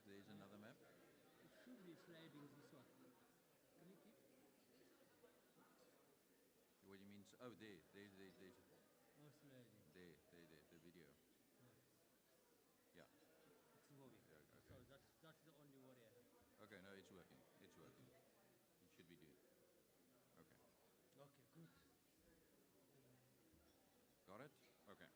There's another map. It should be sliding this one. Can you keep? What do you mean? Oh, there's Oh, sliding. there, the video. Yeah. It's moving. Yeah, So okay. that's the only worry I have. Okay, no, it's working. It's working. It should be doing. Okay. Okay, good. Got it? Okay.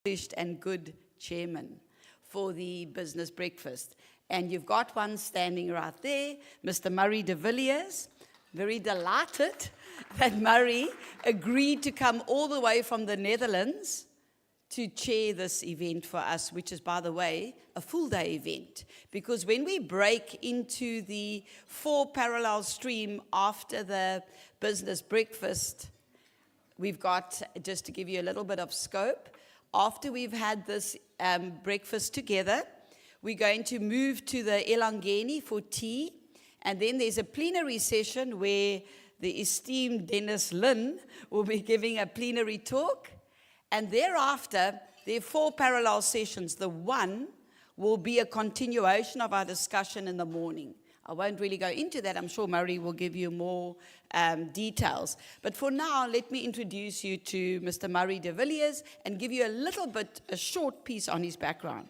and good chairman for the business breakfast. And you've got one standing right there, Mr. Murray de Villiers. Very delighted that Murray agreed to come all the way from the Netherlands to chair this event for us, which is, by the way, a full-day event. Because when we break into the 4 parallel stream after the business breakfast, we've got, just to give you a little bit of scope, after we've had this breakfast together, we're going to move to the Elangeni for tea, and then there's a plenary session where the esteemed Dennis Lynn will be giving a plenary talk, and thereafter, there are 4 parallel sessions. The one will be a continuation of our discussion in the morning. I won't really go into that. I'm sure Murray will give you more details. But for now, let me introduce you to Mr. Murray de Villiers and give you a short piece on his background.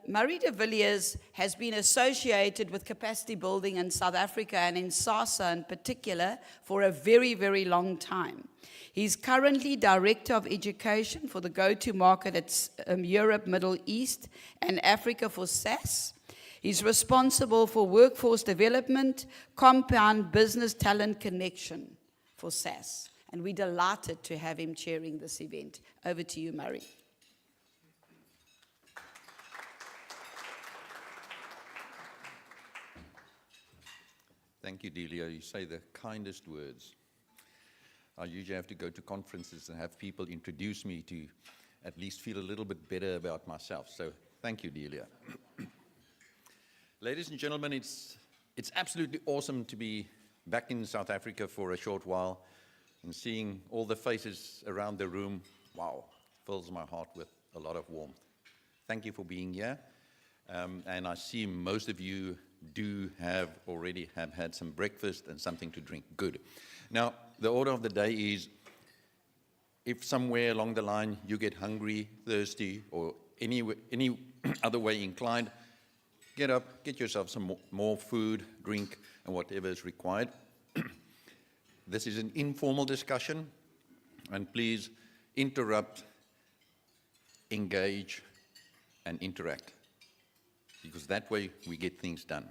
Murray de Villiers has been associated with capacity building in South Africa and in Sasa in particular for a very, very long time. He's currently Director of Education for the go-to market at Europe, Middle East, and Africa for SAS. He's responsible for workforce development, compound business talent connection for SAS. And we're delighted to have him chairing this event. Over to you, Murray. Thank you, Delia. You say the kindest words. I usually have to go to conferences and have people introduce me to at least feel a little bit better about myself. So thank you, Delia. Ladies and gentlemen, it's absolutely awesome to be back in South Africa for a short while and seeing all the faces around the room. Wow, fills my heart with a lot of warmth. Thank you for being here. And I see most of you already have had some breakfast and something to drink. Good. Now, the order of the day is, if somewhere along the line you get hungry, thirsty, or any other way inclined, get up, get yourself some more food, drink, and whatever is required. This is an informal discussion, and please interrupt, engage, and interact, because that way we get things done.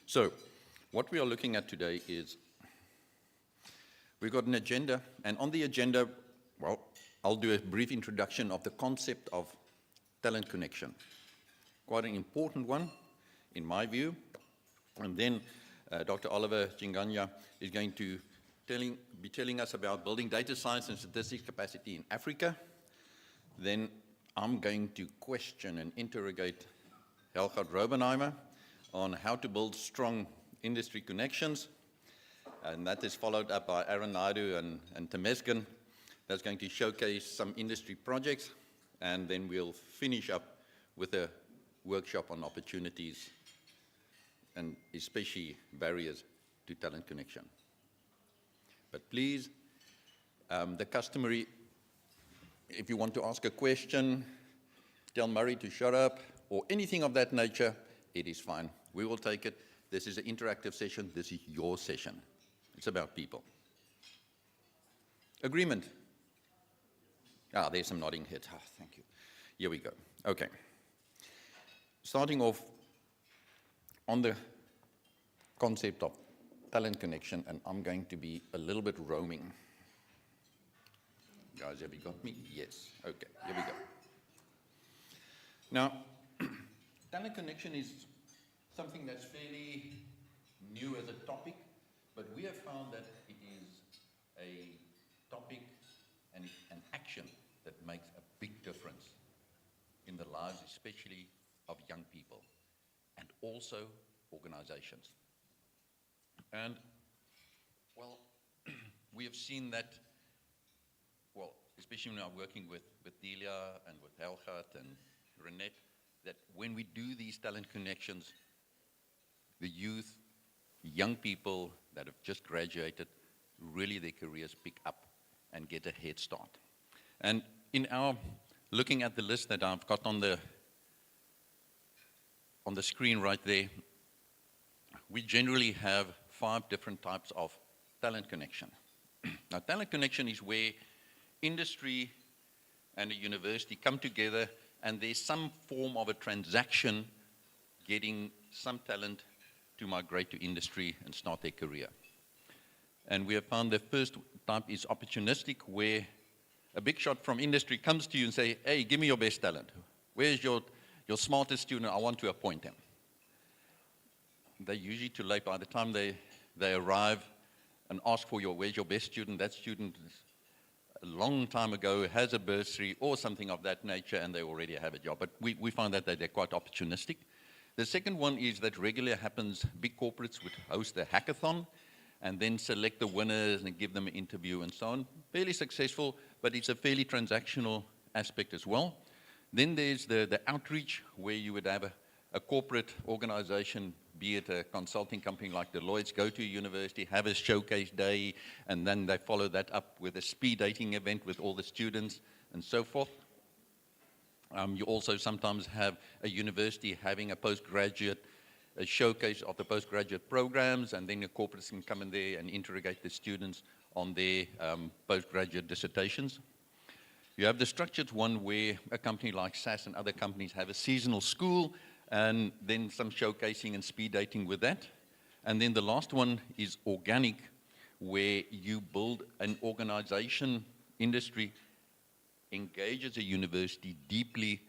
So, what we are looking at today is, we've got an agenda, and on the agenda, well, I'll do a brief introduction of the concept of talent connection. Quite an important one, in my view. And then Dr. Oliver Chinganya is going to be telling us about building data science and statistics capacity in Africa. Then I'm going to question and interrogate Helga Robenheimer on how to build strong industry connections. And that is followed up by Aaron Naidu and Temesgen. That's going to showcase some industry projects. And then we'll finish up with a workshop on opportunities and especially barriers to talent connection. But please, the customary, if you want to ask a question, tell Murray to shut up, or anything of that nature, it is fine. We will take it. This is an interactive session. This is your session. It's about people. Agreement. There's some nodding heads. Thank you. Here we go. Okay. Starting off on the concept of talent connection, and I'm going to be a little bit roaming. Guys, have you got me? Yes. Okay, here we go. Now, talent connection is something that's fairly new as a topic, but we have found that it is a topic and an action that makes a big difference in the lives, especially of young people, and also organizations. And, well, we have seen that, well, especially when I'm working with Delia and with Helgat and Renette, that when we do these talent connections, the youth, young people that have just graduated, really their careers pick up and get a head start. And in our, looking at the list that I've got on the screen right there, we generally have 5 different types of talent connection. Now, talent connection is where industry and a university come together, and there's some form of a transaction getting some talent to migrate to industry and start their career. And we have found the first type is opportunistic, where a big shot from industry comes to you and say, hey, give me your best talent. Where's your smartest student? I want to appoint him. They're usually too late. By the time they arrive and ask for where's your best student, that student is a long time ago has a bursary or something of that nature, and they already have a job. But we find that they're quite opportunistic. The second one is that regularly happens, big corporates would host a hackathon and then select the winners and give them an interview and so on. Fairly successful, but it's a fairly transactional aspect as well. Then there's the outreach, where you would have a corporate organization, be it a consulting company like Deloitte's, go to a university, have a showcase day, and then they follow that up with a speed dating event with all the students and so forth. You also sometimes have a university having a showcase of the postgraduate programs, and then the corporates can come in there and interrogate the students on their postgraduate dissertations. You have the structured one, where a company like Sasa and other companies have a seasonal school, and then some showcasing and speed dating with that. And then the last one is organic, where you build an organization, industry, engages a university deeply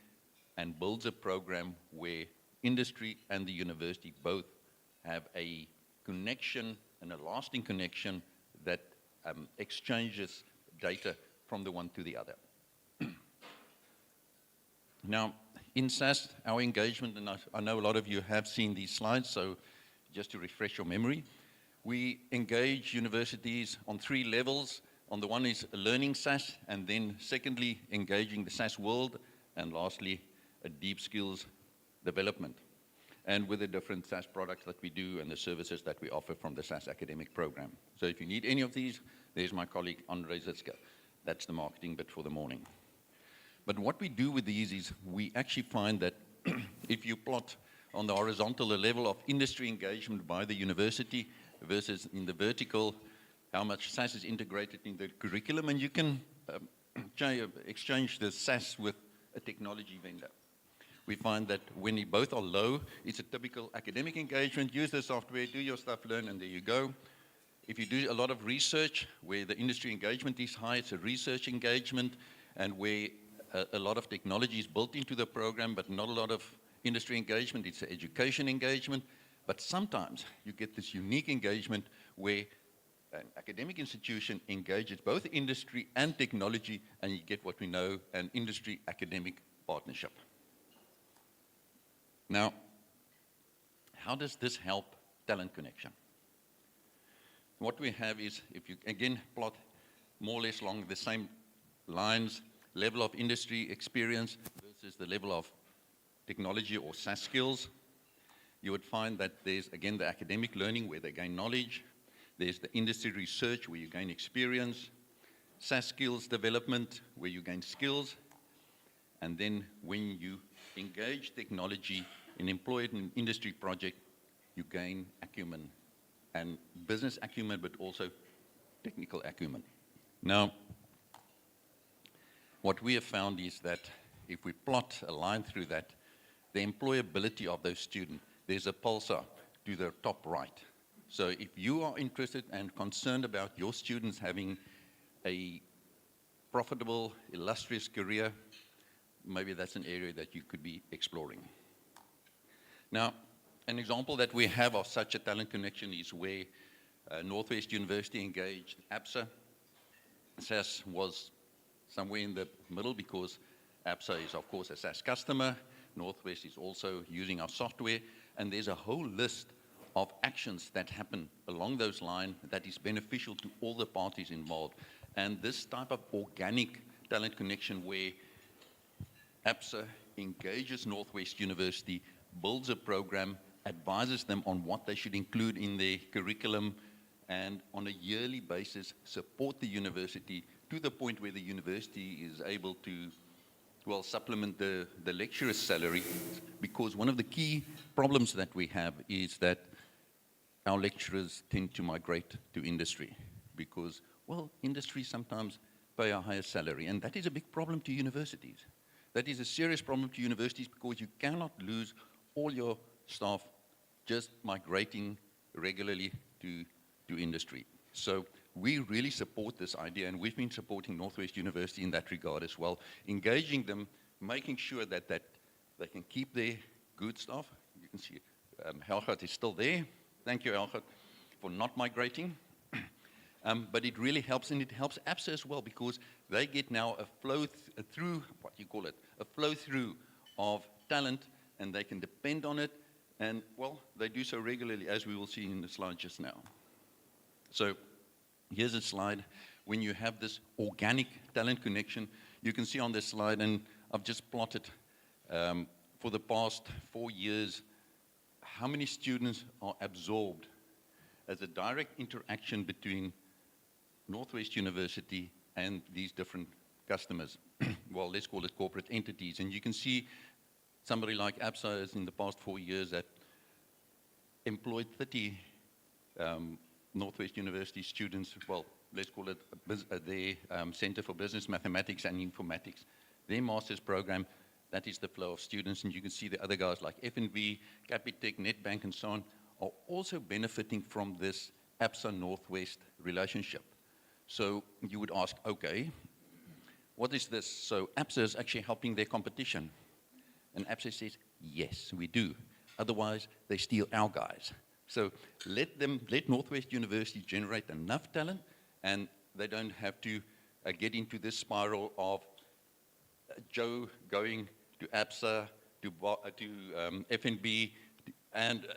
and builds a program where industry and the university both have a connection, and a lasting connection that exchanges data from the one to the other. Now, in SAS, our engagement, and I know a lot of you have seen these slides, so just to refresh your memory, we engage universities on 3 levels. On the one is learning SAS, and then secondly, engaging the SAS world, and lastly, a deep skills development, and with the different SAS products that we do and the services that we offer from the SAS academic program. So if you need any of these, there's my colleague, Andre Zitska. That's the marketing bit for the morning. But what we do with these is we actually find that if you plot on the horizontal the level of industry engagement by the university versus in the vertical, how much SAS is integrated in the curriculum, and you can exchange the SAS with a technology vendor. We find that when both are low, it's a typical academic engagement. Use the software, do your stuff, learn, and there you go. If you do a lot of research, where the industry engagement is high, it's a research engagement, and where a lot of technology is built into the program, but not a lot of industry engagement. It's an education engagement. But sometimes you get this unique engagement where an academic institution engages both industry and technology, and you get what we know, an industry-academic partnership. Now, how does this help talent connection? What we have is, if you again plot more or less along the same lines, level of industry experience versus the level of technology or SAS skills, you would find that there's, again, the academic learning where they gain knowledge. There's the industry research where you gain experience. SAS skills development where you gain skills. And then when you engage technology and employ it in an industry project, you gain acumen, and business acumen, but also technical acumen. Now, what we have found is that if we plot a line through that, the employability of those students, there's a pulsar to the top right. So if you are interested and concerned about your students having a profitable, illustrious career, maybe that's an area that you could be exploring. Now, an example that we have of such a talent connection is where Northwest University engaged APSA. SAS was somewhere in the middle because APSA is, of course, a SAS customer. Northwest is also using our software, and there's a whole list of actions that happen along those lines that is beneficial to all the parties involved. And this type of organic talent connection where APSA engages Northwest University, builds a program, advises them on what they should include in their curriculum, and on a yearly basis support the university to the point where the university is able to, well, supplement the lecturer's salary, because one of the key problems that we have is that our lecturers tend to migrate to industry because, well, industry sometimes pay a higher salary. And that is a big problem to universities. That is a serious problem to universities because you cannot lose all your staff just migrating regularly to industry. So we really support this idea, and we've been supporting Northwest University in that regard as well, engaging them, making sure that they can keep their good staff. You can see Helgert is still there. Thank you, Helgert, for not migrating. But it really helps, and it helps ABSA as well, because they get now a flow-through, what you call it, a flow-through of talent, and they can depend on it, and, well, they do so regularly, as we will see in the slide just now. So here's a slide. When you have this organic talent connection, you can see on this slide, and I've just plotted for the past 4 years, how many students are absorbed as a direct interaction between Northwest University and these different customers. Well, let's call it corporate entities. And you can see somebody like ABSA has in the past 4 years that employed 30 Northwest University students, well, let's call it their Center for Business Mathematics and Informatics. Their master's program, that is the flow of students. And you can see the other guys like FNB, Capitec, Netbank, and so on, are also benefiting from this ABSA Northwest relationship. So you would ask, okay, what is this? So ABSA is actually helping their competition. And ABSA says, yes, we do. Otherwise, they steal our guys. So let Northwest University generate enough talent, and they don't have to get into this spiral of Joe going to ABSA, to FNB, and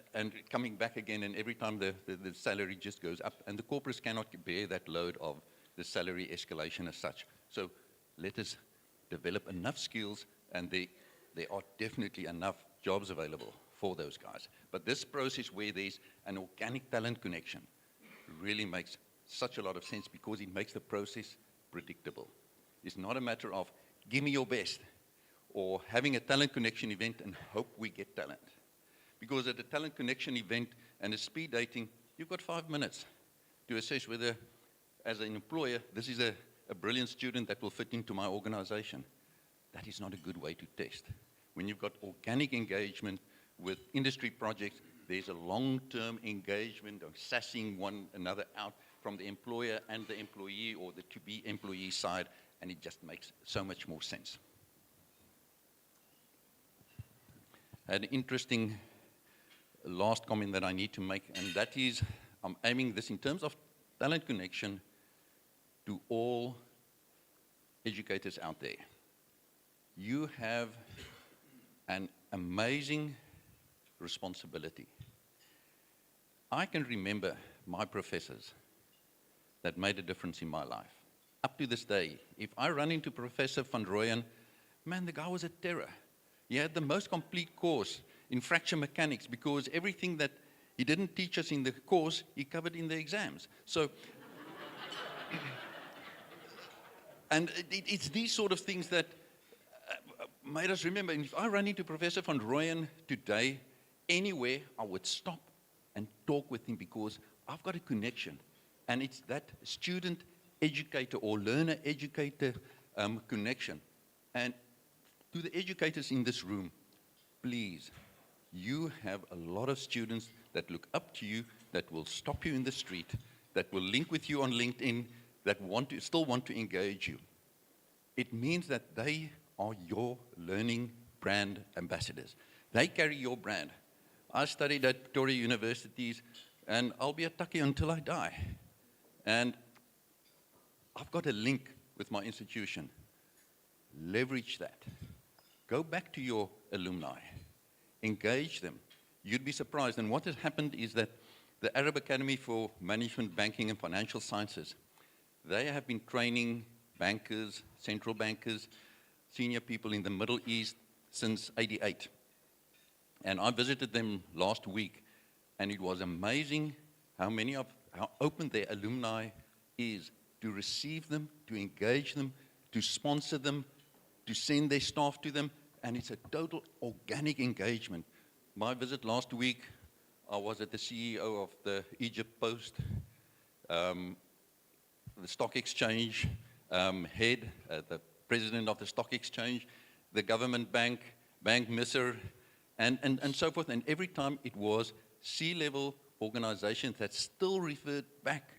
coming back again, and every time the salary just goes up. And the corporates cannot bear that load of the salary escalation as such. So let us develop enough skills, and there are definitely enough jobs available for those guys. But this process where there's an organic talent connection really makes such a lot of sense, because it makes the process predictable. It's not a matter of give me your best or having a talent connection event and hope we get talent. Because at a talent connection event and a speed dating, you've got 5 minutes to assess whether, as an employer, this is a brilliant student that will fit into my organization. That is not a good way to test. When you've got organic engagement with industry projects, there's a long-term engagement of sassing one another out from the employer and the employee, or the to-be employee side, and it just makes so much more sense. I had an interesting last comment that I need to make, and that is, I'm aiming this in terms of talent connection to all educators out there. You have an amazing responsibility. I can remember my professors that made a difference in my life. Up to this day, if I run into Professor van Rooyen, man, the guy was a terror. He had the most complete course in fracture mechanics, because everything that he didn't teach us in the course, he covered in the exams. So, and it's these sort of things that made us remember. And if I run into Professor van Rooyen today, anywhere, I would stop and talk with him, because I've got a connection. And it's that student-educator or learner-educator connection. And to the educators in this room, please, you have a lot of students that look up to you, that will stop you in the street, that will link with you on LinkedIn, that still want to engage you. It means that they are your learning brand ambassadors. They carry your brand. I studied at Pretoria universities, and I'll be a Taki until I die. And I've got a link with my institution. Leverage that. Go back to your alumni. Engage them. You'd be surprised. And what has happened is that the Arab Academy for Management, Banking and Financial Sciences, they have been training bankers, central bankers, senior people in the Middle East since '88. And I visited them last week, and it was amazing how open their alumni is to receive them, to engage them, to sponsor them, to send their staff to them, and it's a total organic engagement. My visit last week, I was at the CEO of the Egypt Post, the stock exchange, head, the president of the stock exchange, the government bank, Bank Misser, and so forth. And every time it was C-level organizations that still referred back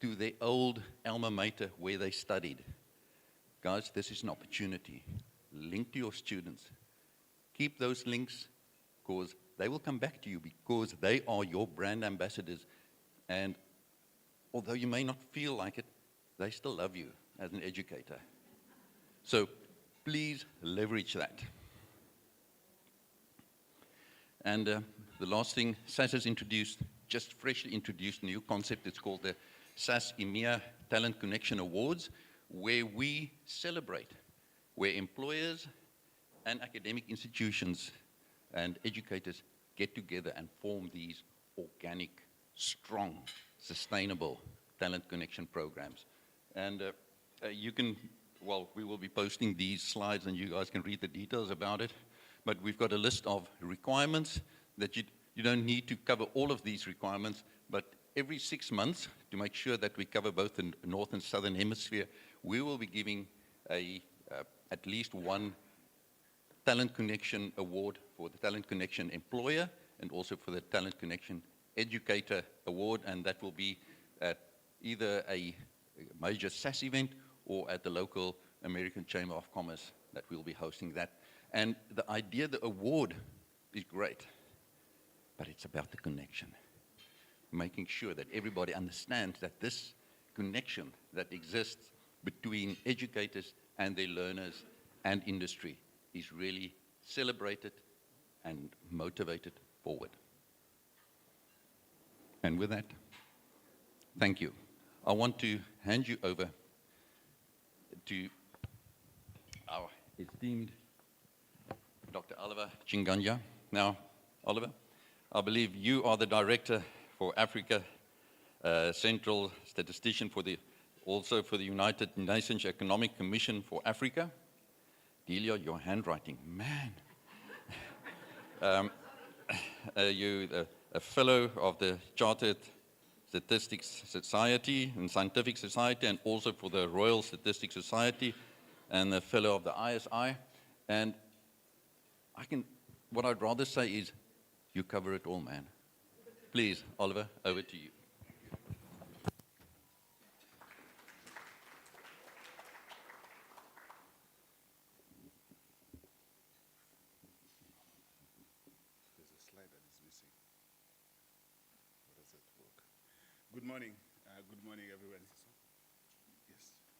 to their old alma mater where they studied. Guys, this is an opportunity. Link to your students. Keep those links because they will come back to you because they are your brand ambassadors. And although you may not feel like it, they still love you as an educator. So please leverage that. And the last thing, SAS has introduced, just freshly introduced a new concept. It's called the SAS EMEA Talent Connection Awards, where we celebrate, where employers and academic institutions and educators get together and form these organic, strong, sustainable talent connection programs. And you can, well, we will be posting these slides and you guys can read the details about it. But we've got a list of requirements that you don't need to cover all of these requirements, but every 6 months, to make sure that we cover both the North and Southern Hemisphere, we will be giving at least one Talent Connection Award for the Talent Connection Employer and also for the Talent Connection Educator Award, and that will be at either a major SAS event or at the local American Chamber of Commerce that we'll be hosting that. And the idea, the award is great, but it's about the connection. Making sure that everybody understands that this connection that exists between educators and their learners and industry is really celebrated and motivated forward. And with that, thank you. I want to hand you over to our esteemed Dr. Oliver Chinganya. Now, Oliver, I believe you are the Director for Africa, Central Statistician also for the United Nations Economic Commission for Africa. Delia, your handwriting, man. You're a fellow of the Chartered Statistics Society and Scientific Society, and also for the Royal Statistics Society, and a fellow of the ISI. And what I'd rather say is, you cover it all, man. Please, Oliver, over to you. There's a slide that is missing. How does that work? Good morning. Good morning, everyone.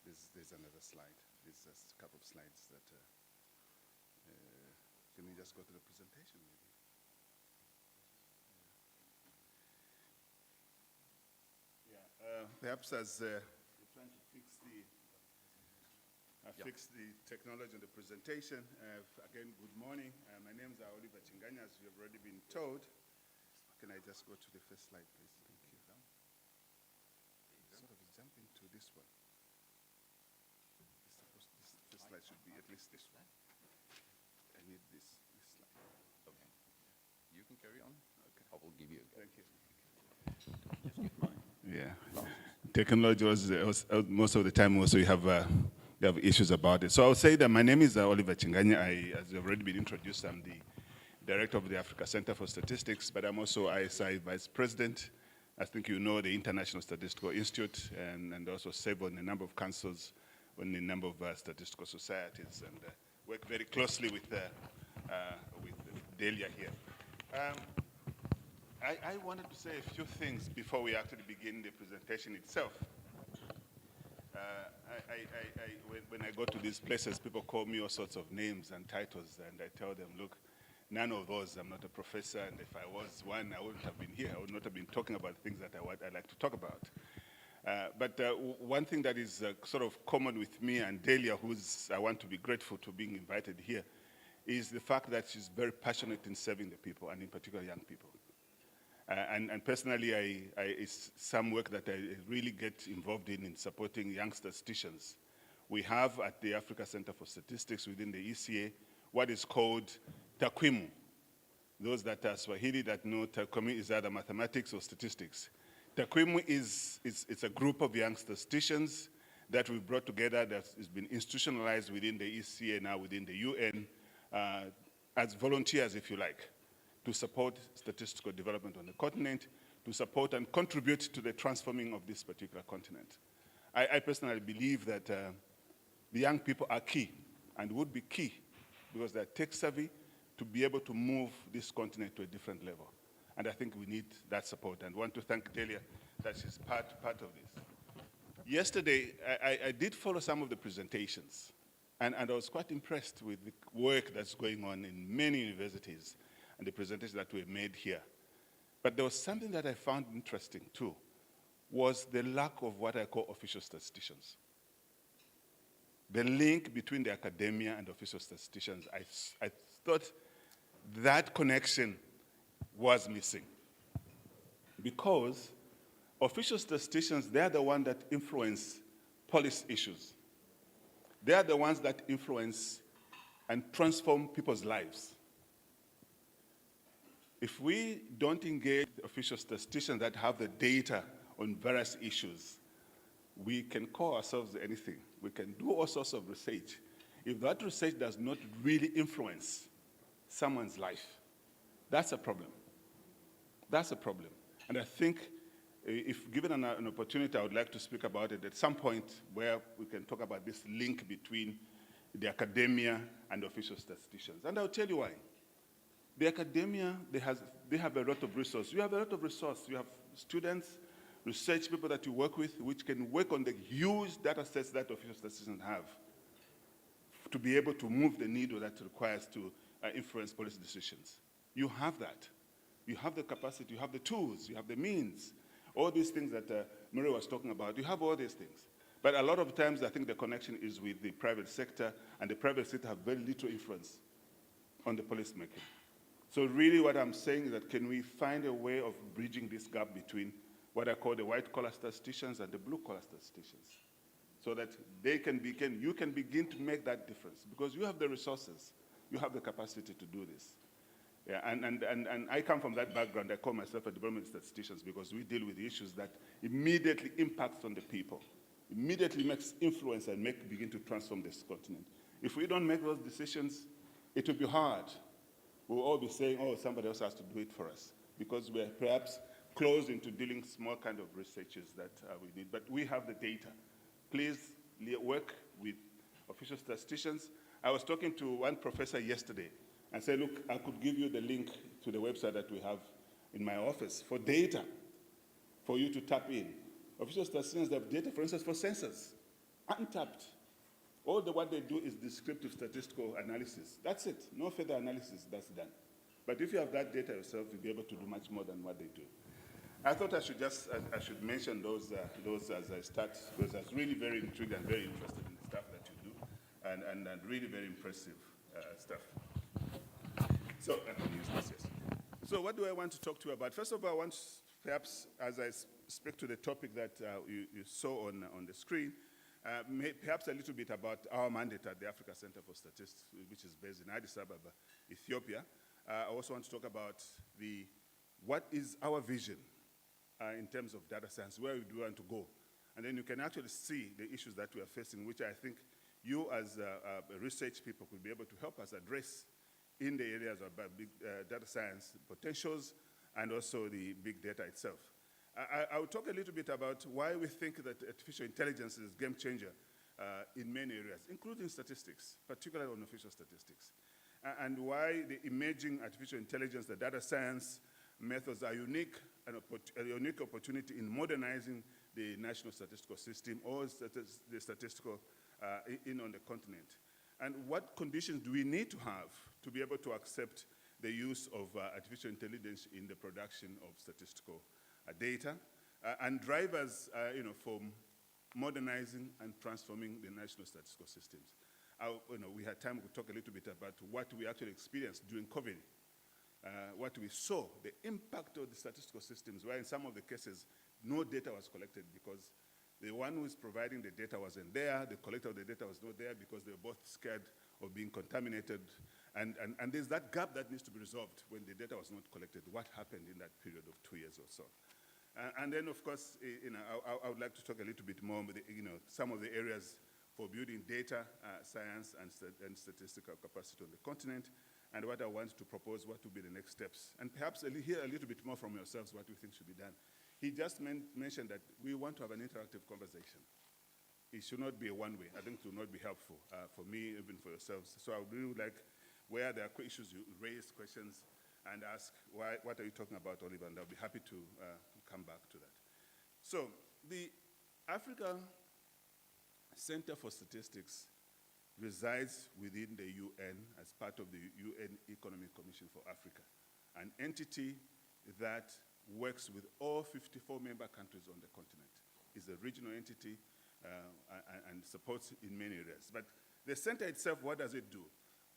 Yes, there's another slide. There's just a couple of slides that. Can we just go to the presentation, maybe? Perhaps as we're trying to fix the technology in the presentation. Again, good morning. My name is Oliver Chinganya, as you have already been told. Can I just go to the first slide, please? Thank you. Sort of jumping to this one. This slide should be at least this one. I need this slide. Okay. You can carry on. Okay. I will give you a go. Thank you. Just get mine. Yeah, technology was most of the time also you have issues about it. So I would say that my name is Oliver Chinganya. As you've already been introduced, I'm the director of the Africa Center for Statistics, but I'm also ISI vice president. I think you know the International Statistical Institute, and also serve on a number of councils on a number of statistical societies, and work very closely with Delia here. I wanted to say a few things before we actually begin the presentation itself. When I go to these places, people call me all sorts of names and titles, and I tell them, look, none of those, I'm not a professor, and if I was one, I wouldn't have been here. I would not have been talking about things that I like to talk about. But one thing that is sort of common with me and Delia, I want to be grateful to being invited here, is the fact that she's very passionate in serving the people, and in particular young people. And personally, it's some work that I really get involved in supporting young statisticians. We have at the Africa Center for Statistics within the ECA what is called takwimu. Those that are Swahili that know takwimu is either mathematics or statistics. Takwimu it's a group of young statisticians that we've brought together that has been institutionalized within the ECA, now within the UN, as volunteers, if you like, to support statistical development on the continent, to support and contribute to the transforming of this particular continent. I personally believe that the young people are key and would be key because they're tech savvy to be able to move this continent to a different level. And I think we need that support, and want to thank Delia that she's part of this. Yesterday, I did follow some of the presentations, and I was quite impressed with the work that's going on in many universities and the presentations that were made here. But there was something that I found interesting too, was the lack of what I call official statisticians. The link between the academia and official statisticians, I thought that connection was missing. Because official statisticians, they're the ones that influence policy issues. They are the ones that influence and transform people's lives. If we don't engage official statisticians that have the data on various issues, we can call ourselves anything. We can do all sorts of research. If that research does not really influence someone's life, that's a problem. That's a problem. And I think if given an opportunity, I would like to speak about it at some point where we can talk about this link between the academia and official statisticians. And I'll tell you why. The academia, they have a lot of resources. You have a lot of resources. You have students, research people that you work with, which can work on the huge data sets that official statisticians have to be able to move the needle that requires to influence policy decisions. You have that. You have the capacity, you have the tools, you have the means. All these things that Murray was talking about, you have all these things. But a lot of times, I think the connection is with the private sector, and the private sector have very little influence on the policy making. So really what I'm saying is that can we find a way of bridging this gap between what I call the white-collar statisticians and the blue-collar statisticians, so that you can begin to make that difference, because you have the resources, you have the capacity to do this. Yeah, and I come from that background. I call myself a development statistician because we deal with issues that immediately impacts on the people, immediately makes influence and begin to transform this continent. If we don't make those decisions, it will be hard. We'll all be saying, oh, somebody else has to do it for us, because we're perhaps closed into dealing small kind of researches that we need. But we have the data. Please work with official statisticians. I was talking to one professor yesterday and said, look, I could give you the link to the website that we have in my office for data, for you to tap in. Official statisticians have data, for instance, for census, untapped. All what they do is descriptive statistical analysis. That's it. No further analysis, that's done. But if you have that data yourself, you'll be able to do much more than what they do. I thought I should mention those as I start, because I was really very intrigued and very interested in the stuff that you do, and really very impressive stuff. So I can use this, yes. So what do I want to talk to you about? First of all, I want, perhaps, as I speak to the topic that you saw on the screen, perhaps a little bit about our mandate at the Africa Center for Statistics, which is based in Addis Ababa, Ethiopia. I also want to talk about what is our vision in terms of data science, where we do want to go. And then you can actually see the issues that we are facing, which I think you as research people could be able to help us address in the areas of big data science potentials and also the big data itself. I will talk a little bit about why we think that artificial intelligence is a game changer in many areas, including statistics, particularly on official statistics, and why the emerging artificial intelligence, the data science methods are unique, a unique opportunity in modernizing the national statistical system or the statistical on the continent. And what conditions do we need to have to be able to accept the use of artificial intelligence in the production of statistical data, and drivers for modernizing and transforming the national statistical systems. We had time to talk a little bit about what we actually experienced during COVID, what we saw, the impact of the statistical systems, where in some of the cases, no data was collected because the one who is providing the data wasn't there, the collector of the data was not there because they were both scared of being contaminated. And there's that gap that needs to be resolved when the data was not collected. What happened in that period of 2 years or so? And then, of course, I would like to talk a little bit more, some of the areas for building data science and statistical capacity on the continent, and what I want to propose, what will be the next steps. And perhaps hear a little bit more from yourselves what you think should be done. He just mentioned that we want to have an interactive conversation. It should not be a one-way. I think it will not be helpful for me, even for yourselves. So I would really like, where there are issues, you raise questions and ask, what are you talking about, Oliver? And I'll be happy to come back to that. So the Africa Center for Statistics resides within the UN as part of the UN Economic Commission for Africa, an entity that works with all 54 member countries on the continent. It's a regional entity and supports in many areas. But the center itself, what does it do?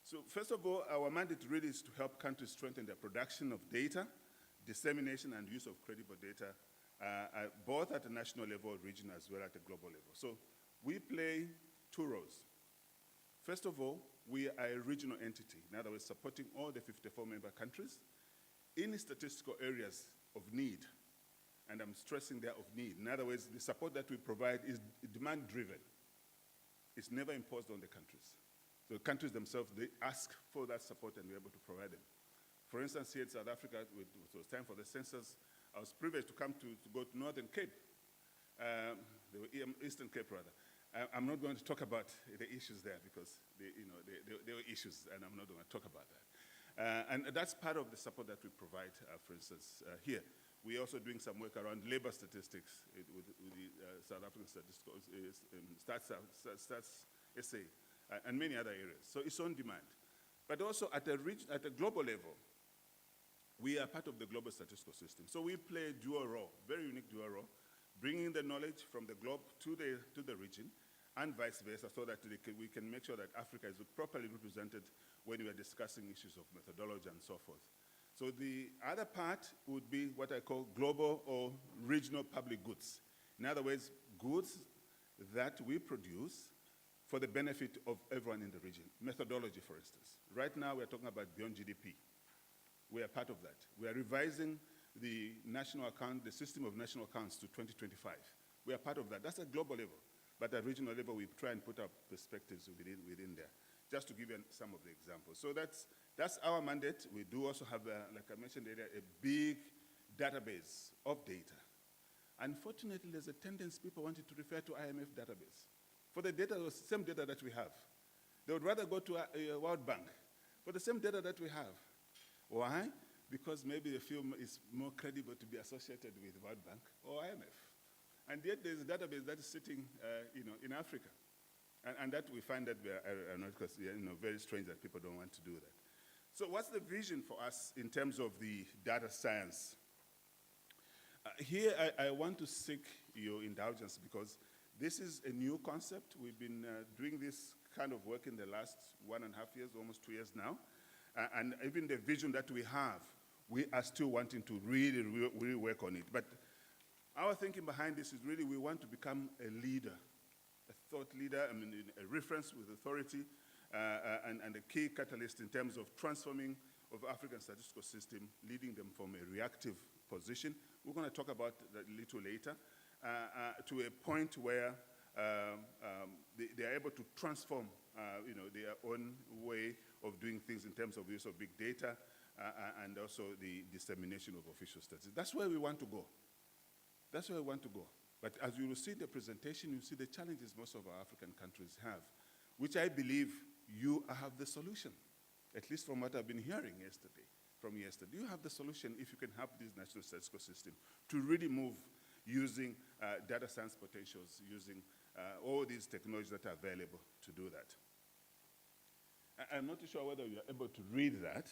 So first of all, our mandate really is to help countries strengthen their production of data, dissemination and use of credible data, both at a national level, regional, as well as at a global level. So we play two roles. First of all, we are a regional entity. In other words, supporting all the 54 member countries in statistical areas of need. And I'm stressing there of need. In other words, the support that we provide is demand-driven. It's never imposed on the countries. So the countries themselves, they ask for that support and we're able to provide them. For instance, here in South Africa, it was time for the census. I was privileged to come to go to Northern Cape, Eastern Cape rather. I'm not going to talk about the issues there because there were issues and I'm not going to talk about that. And that's part of the support that we provide, for instance, here. We're also doing some work around labor statistics with the South African Statistical Stats SA and many other areas. So it's on demand. But also at a global level, we are part of the global statistical system. So we play a dual role, very unique dual role, bringing the knowledge from the globe to the region and vice versa so that we can make sure that Africa is properly represented when we are discussing issues of methodology and so forth. So the other part would be what I call global or regional public goods. In other words, goods that we produce for the benefit of everyone in the region. Methodology, for instance. Right now, we're talking about beyond GDP. We are part of that. We are revising the national account, the system of national accounts to 2025. We are part of that. That's at global level. But at regional level, we try and put our perspectives within there, just to give you some of the examples. So that's our mandate. We do also have, like I mentioned earlier, a big database of data. Unfortunately, there's a tendency people wanted to refer to IMF database. For the data, the same data that we have. They would rather go to a World Bank for the same data that we have. Why? Because maybe they feel it's more credible to be associated with World Bank or IMF. And yet there's a database that is sitting in Africa. And that we find that very strange that people don't want to do that. So what's the vision for us in terms of the data science? Here I want to seek your indulgence because this is a new concept. We've been doing this kind of work in the last 1.5 years, almost 2 years now. And even the vision that we have, we are still wanting to really work on it. But our thinking behind this is really we want to become a leader, a thought leader, a reference with authority, and a key catalyst in terms of transforming of African statistical system, leading them from a reactive position. We're going to talk about that a little later, to a point where they are able to transform their own way of doing things in terms of use of big data and also the dissemination of official statistics. That's where we want to go. That's where we want to go. But as you will see in the presentation, you see the challenges most of our African countries have, which I believe you have the solution, at least from what I've been hearing from yesterday. You have the solution if you can help this national statistical system to really move using data science potentials, using all these technologies that are available to do that. I'm not sure whether you are able to read that.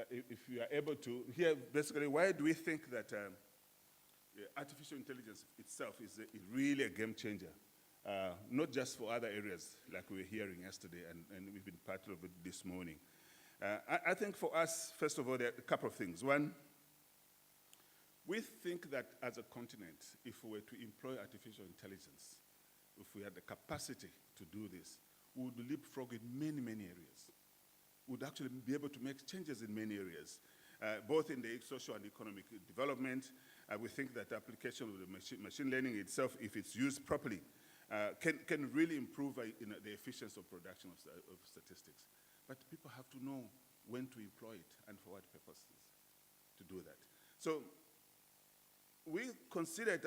If you are able to, here basically, why do we think that artificial intelligence itself is really a game changer? Not just for other areas like we were hearing yesterday and we've been part of it this morning. I think for us, first of all, there are a couple of things. One, we think that as a continent, if we were to employ artificial intelligence, if we had the capacity to do this, we would leapfrog in many, many areas. We would actually be able to make changes in many areas. both in the social and economic development. We think that the application of the machine learning itself, if it's used properly, can really improve the efficiency of production of statistics. But people have to know when to employ it and for what purposes to do that. So we consider it,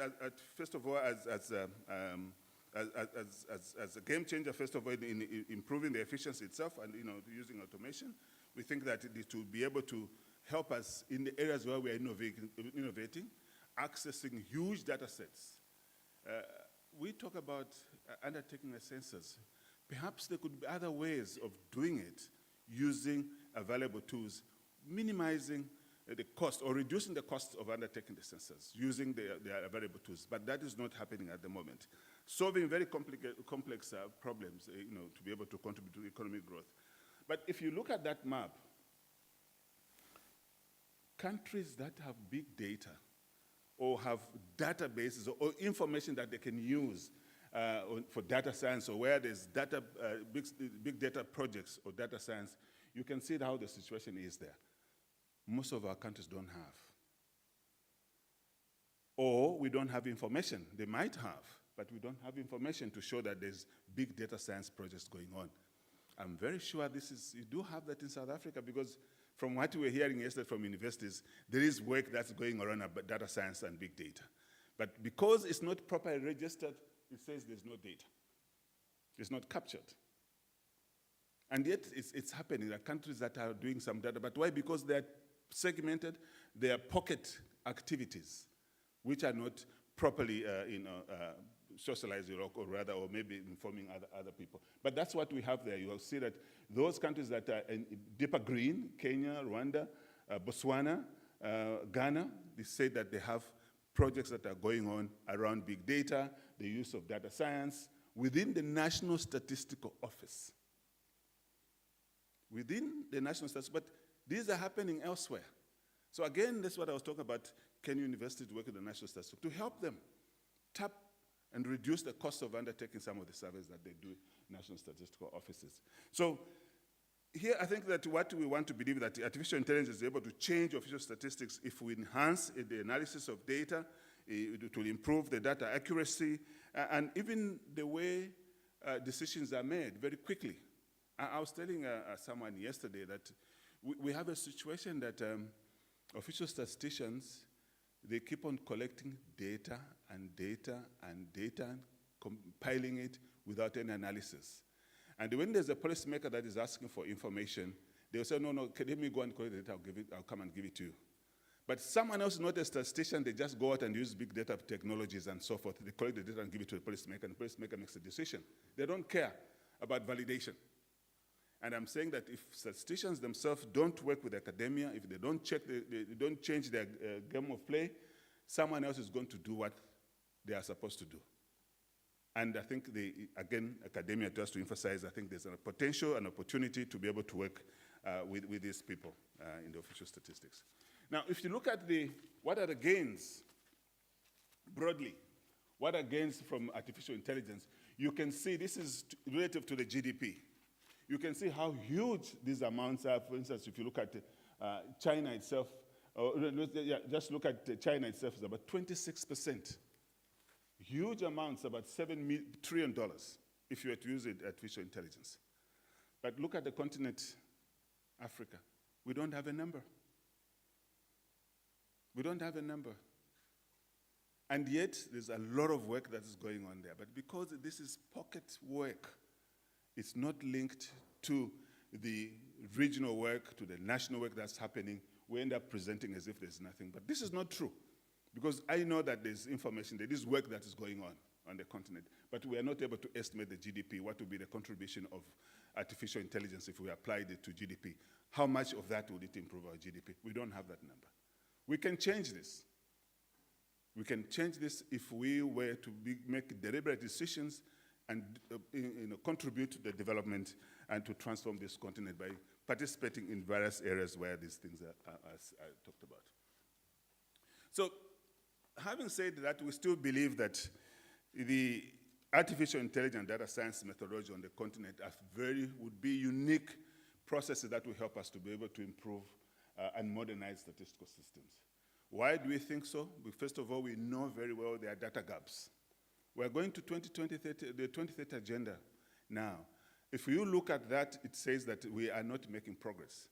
first of all, as a game changer, first of all, in improving the efficiency itself and using automation. We think that it will be able to help us in the areas where we are innovating, accessing huge data sets. We talk about undertaking the census. Perhaps there could be other ways of doing it using available tools, minimizing the cost or reducing the cost of undertaking the census using the available tools. But that is not happening at the moment. Solving very complex problems, to be able to contribute to economic growth. But if you look at that map, countries that have big data or have databases or information that they can use for data science, or where there's big data projects or data science, you can see how the situation is there. Most of our countries don't have. Or we don't have information. They might have, but we don't have information to show that there's big data science projects going on. I'm very sure you do have that in South Africa, because from what we were hearing yesterday from universities, there is work that's going around about data science and big data. But because it's not properly registered, it says there's no data. It's not captured. And yet it's happening. There are countries that are doing some data, but why? Because they're segmented, they are pocket activities, which are not properly socialized, or maybe informing other people. But that's what we have there. You will see that those countries that are in deeper green, Kenya, Rwanda, Botswana, Ghana, they say that they have projects that are going on around big data, the use of data science, within the National Statistical Office. Within the National Statistical, but these are happening elsewhere. So again, that's what I was talking about. Can universities work with the National Statistical to help them tap and reduce the cost of undertaking some of the surveys that they do in National Statistical Offices? So here, I think that what we want to believe that artificial intelligence is able to change official statistics if we enhance the analysis of data, to improve the data accuracy, and even the way decisions are made very quickly. I was telling someone yesterday that we have a situation that official statisticians, they keep on collecting data and data and data, compiling it without any analysis. And when there's a policymaker that is asking for information, they'll say, no, let me go and collect the data, I'll come and give it to you. But someone else, not a statistician, they just go out and use big data technologies and so forth. They collect the data and give it to the policymaker, and the policymaker makes a decision. They don't care about validation. And I'm saying that if statisticians themselves don't work with academia, if they don't they don't change their game of play, someone else is going to do what they are supposed to do. And I think, again, academia has to emphasize, I think there's a potential and opportunity to be able to work with these people in the official statistics. Now, if you look at what are the gains, broadly, what are gains from artificial intelligence, you can see this is relative to the GDP. You can see how huge these amounts are. For instance, if you look at China itself, just look at China itself, it's about 26%. Huge amounts, about $7 trillion, if you were to use artificial intelligence. But look at the continent, Africa. We don't have a number. We don't have a number. And yet, there's a lot of work that is going on there. But because this is pocket work, it's not linked to the regional work, to the national work that's happening. We end up presenting as if there's nothing. But this is not true, because I know that there's information, there is work that is going on the continent. But we are not able to estimate the GDP, what would be the contribution of artificial intelligence if we applied it to GDP. How much of that would it improve our GDP? We don't have that number. We can change this. We can change this if we were to make deliberate decisions and contribute to the development and to transform this continent by participating in various areas where these things are talked about. So, having said that, we still believe that the artificial intelligence data science methodology on the continent would be unique processes that will help us to be able to improve and modernize statistical systems. Why do we think so? First of all, we know very well there are data gaps. We're going to the 2030 agenda now. If you look at that, it says that we are not making progress.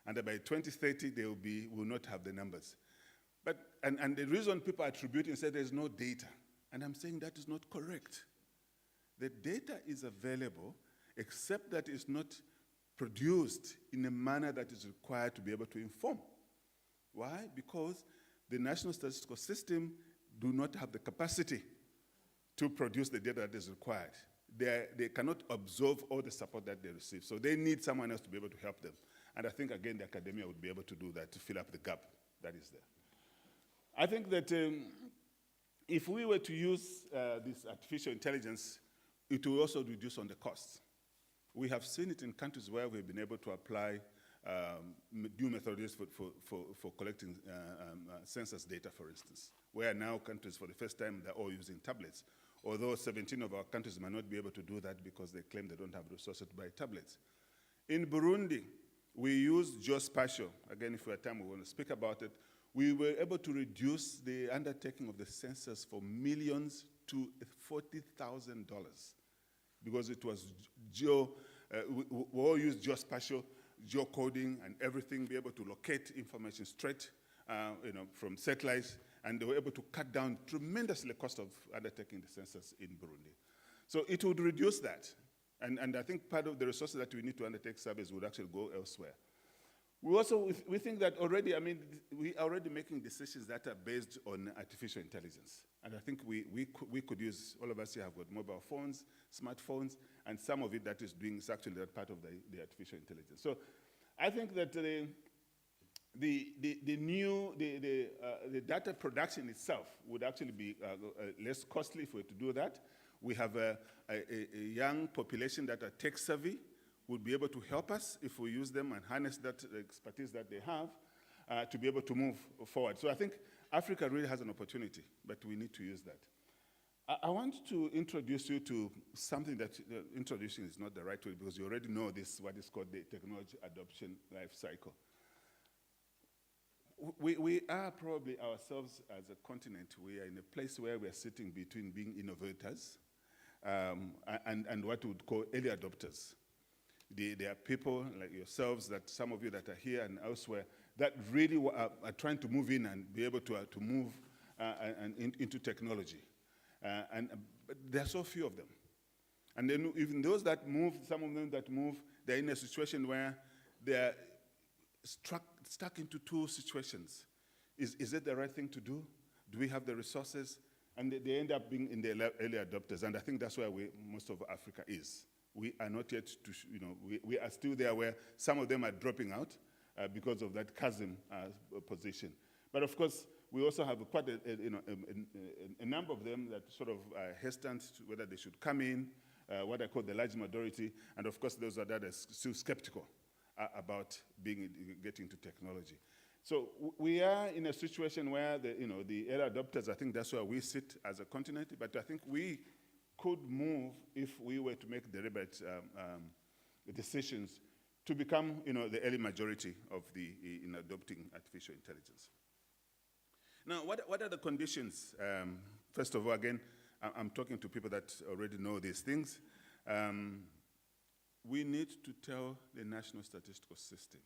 And that by 2030, we will not have the numbers. And the reason people are attributing say there's no data. And I'm saying that is not correct. The data is available, except that it's not produced in a manner that is required to be able to inform. Why? Because the National Statistical System do not have the capacity to produce the data that is required. They cannot absorb all the support that they receive. So they need someone else to be able to help them. And I think, again, the academia would be able to do that, to fill up the gap that is there. I think that if we were to use this artificial intelligence, it will also reduce on the costs. We have seen it in countries where we've been able to apply new methodologies for collecting census data, for instance, where now countries, for the first time, they're all using tablets, although 17 of our countries might not be able to do that because they claim they don't have resources to buy tablets. In Burundi, we used geospatial. Again, if we have time, we want to speak about it. We were able to reduce the undertaking of the census from millions to $40,000 because it was we all used geospatial, geocoding, and everything, be able to locate information straight from satellites, and they were able to cut down tremendously the cost of undertaking the census in Burundi. So it would reduce that. And I think part of the resources that we need to undertake surveys would actually go elsewhere. We think that already, we are already making decisions that are based on artificial intelligence. And I think we could use, all of us here have got mobile phones, smartphones, and some of it that is doing is actually that part of the artificial intelligence. So I think that the data production itself would actually be less costly if we were to do that. We have a young population that are tech savvy, would be able to help us if we use them and harness that expertise that they have to be able to move forward. So I think Africa really has an opportunity, but we need to use that. I want to introduce you to something that introducing is not the right way because you already know this, what is called the technology adoption life cycle. We are probably ourselves as a continent, we are in a place where we are sitting between being innovators and what we would call early adopters. There are people like yourselves, that some of you that are here and elsewhere, that really are trying to move in and be able to move into technology. But there are so few of them. And then even those that move, some of them that move, they're in a situation where they're stuck into two situations. Is it the right thing to do? Do we have the resources? And they end up being in the early adopters. And I think that's where most of Africa is. We are not yet, we are still there where some of them are dropping out because of that chasm position. But of course, we also have quite a number of them that sort of are hesitant to whether they should come in, what I call the large majority, and of course those that are still skeptical about getting to technology. So we are in a situation where the early adopters, I think that's where we sit as a continent, but I think we could move if we were to make deliberate decisions to become the early majority in adopting artificial intelligence. Now, what are the conditions? First of all, again, I'm talking to people that already know these things. We need to tell the national statistical system.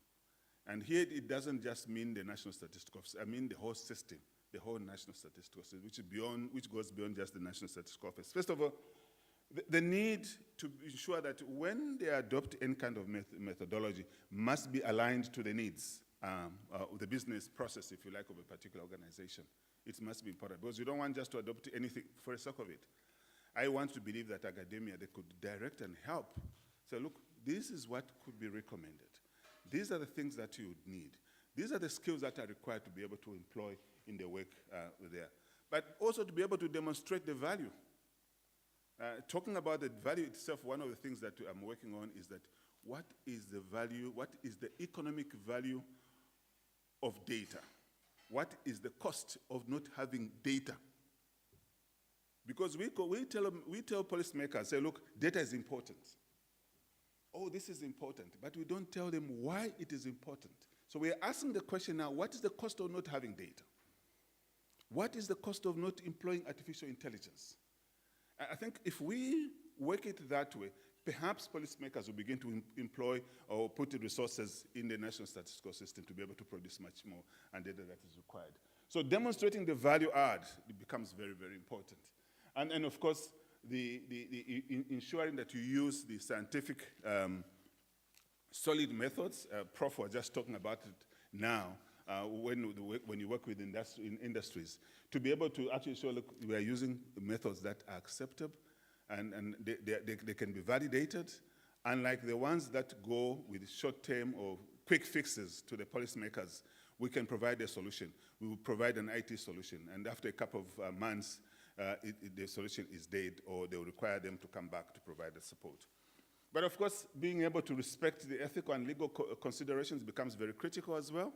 And here it doesn't just mean the national statistical office, I mean the whole system, the whole national statistical system, which goes beyond just the national statistical office. First of all, the need to ensure that when they adopt any kind of methodology must be aligned to the needs of the business process, if you like, of a particular organization. It must be important because you don't want just to adopt anything for the sake of it. I want to believe that academia, they could direct and help. So look, this is what could be recommended. These are the things that you would need. These are the skills that are required to be able to employ in the work there. But also to be able to demonstrate the value. Talking about the value itself, one of the things that I'm working on is that what is the value, what is the economic value of data? What is the cost of not having data? Because we tell policymakers, say, look, data is important. Oh, this is important, but we don't tell them why it is important. So we are asking the question now, what is the cost of not having data? What is the cost of not employing artificial intelligence? I think if we work it that way, perhaps policymakers will begin to employ or put the resources in the national statistical system to be able to produce much more and data that is required. So demonstrating the value add, it becomes very, very important. And of course, ensuring that you use the scientific solid methods. Prof was just talking about it now when you work with industries, to be able to actually show, look, we are using methods that are acceptable and they can be validated, unlike the ones that go with short-term or quick fixes to the policymakers. We can provide a solution. We will provide an IT solution, and after a couple of months, the solution is dead, or they will require them to come back to provide the support. But of course, being able to respect the ethical and legal considerations becomes very critical as well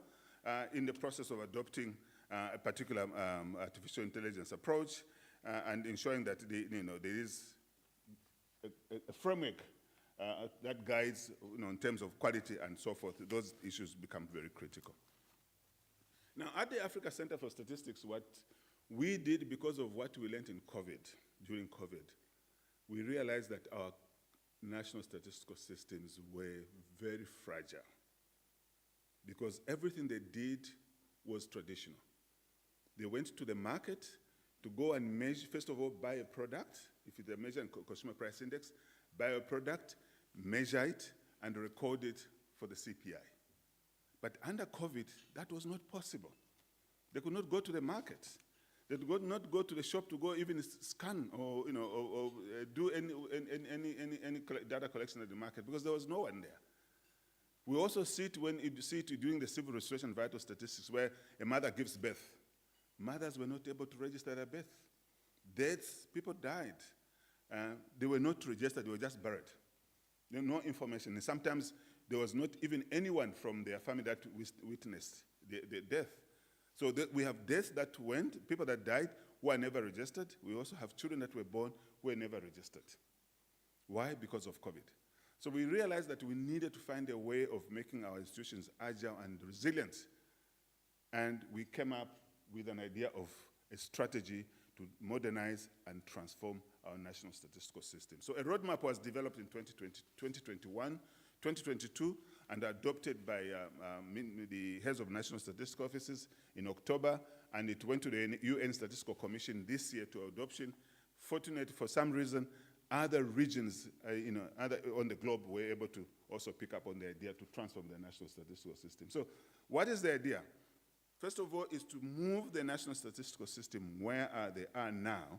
in the process of adopting a particular artificial intelligence approach and ensuring that there is a framework that guides, in terms of quality and so forth. Those issues become very critical. Now, at the Africa Center for Statistics, what we did, because of what we learned in during COVID, we realized that our national statistical systems were very fragile because everything they did was traditional. They went to the market to go and measure, first of all, buy a product. If it's a measure in consumer price index, buy a product, measure it, and record it for the CPI. But under COVID, that was not possible. They could not go to the market. They could not go to the shop to go even scan or do any data collection at the market because there was no one there. We also see it during the civil registration vital statistics where a mother gives birth. Mothers were not able to register their birth. Deaths, people died. They were not registered, they were just buried. There was no information. And sometimes there was not even anyone from their family that witnessed the death. So we have deaths that went, people that died who are never registered. We also have children that were born who were never registered. Why? Because of COVID. So we realized that we needed to find a way of making our institutions agile and resilient. And we came up with an idea of a strategy to modernize and transform our national statistical system. So a roadmap was developed in 2021, 2022, and adopted by the heads of national statistical offices in October, and it went to the UN Statistical Commission this year to adoption. Fortunately, for some reason, other regions on the globe were able to also pick up on the idea to transform the national statistical system. So what is the idea? First of all, is to move the national statistical system where they are now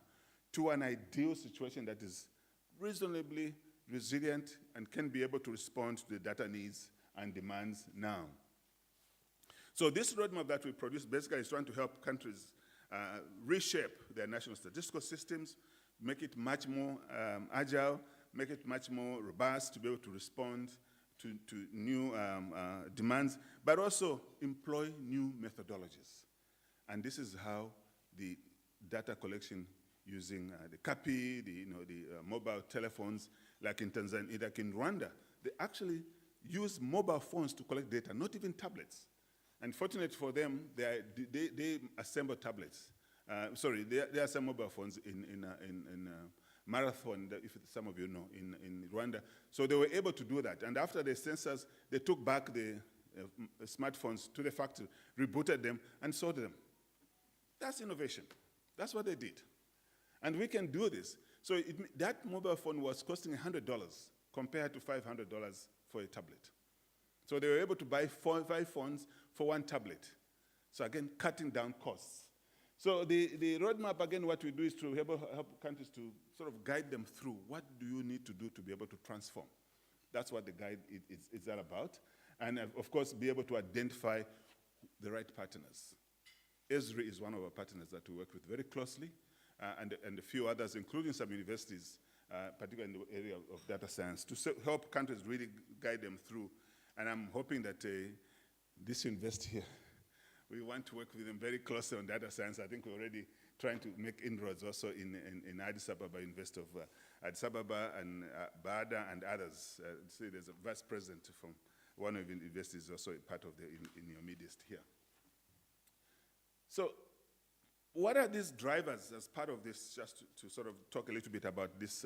to an ideal situation that is reasonably resilient and can be able to respond to the data needs and demands now. So this roadmap that we produce basically is trying to help countries reshape their national statistical systems, make it much more agile, make it much more robust to be able to respond to new demands, but also employ new methodologies. And this is how the data collection using the CAPI, the mobile telephones, like in Tanzania, like in Rwanda, they actually use mobile phones to collect data, not even tablets. And fortunately for them, they assemble tablets. They assemble mobile phones in Marathon, if some of you know, in Rwanda. So they were able to do that. And after the census, they took back the smartphones to the factory, rebooted them, and sold them. That's innovation. That's what they did. And we can do this. So that mobile phone was costing $100 compared to $500 for a tablet. So they were able to buy 5 phones for 1 tablet. So again, cutting down costs. So the roadmap, again, what we do is to help countries to sort of guide them through what do you need to do to be able to transform. That's what the guide is all about. And of course, be able to identify the right partners. Esri is one of our partners that we work with very closely, and a few others, including some universities, particularly in the area of data science, to help countries really guide them through. And I'm hoping that this university here, we want to work with them very closely on data science. I think we're already trying to make inroads also in Addis Ababa, University of Addis Ababa, and BADA and others. See, there's a vice president from one of the investors is also a part of in your midst here. So what are these drivers as part of this, just to sort of talk a little bit about this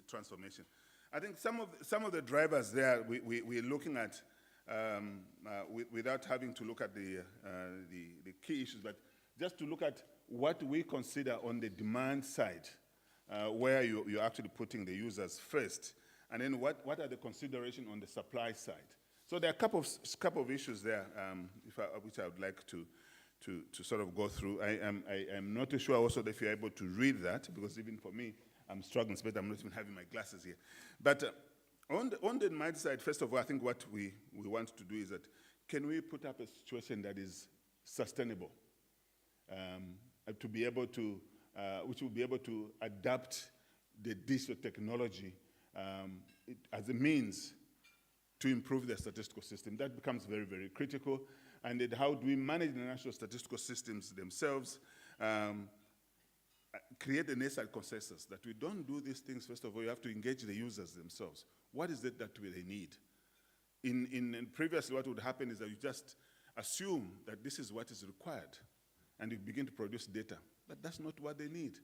transformation? I think some of the drivers there we're looking at without having to look at the key issues, but just to look at what we consider on the demand side, where you're actually putting the users first, and then what are the considerations on the supply side. So there are a couple of issues there which I would like to sort of go through. I am not too sure also if you're able to read that, because even for me, I'm struggling, but I'm not even having my glasses here. But on the demand side, first of all, I think what we want to do is that, can we put up a situation that is sustainable, to be able to, which will be able to adapt the digital technology as a means to improve the statistical system. That becomes very, very critical. And then how do we manage the national statistical systems themselves, create a necessary consensus that we don't do these things. First of all, you have to engage the users themselves. What is it that they need? In previously, what would happen is that you just assume that this is what is required, and you begin to produce data. But that's not what they need.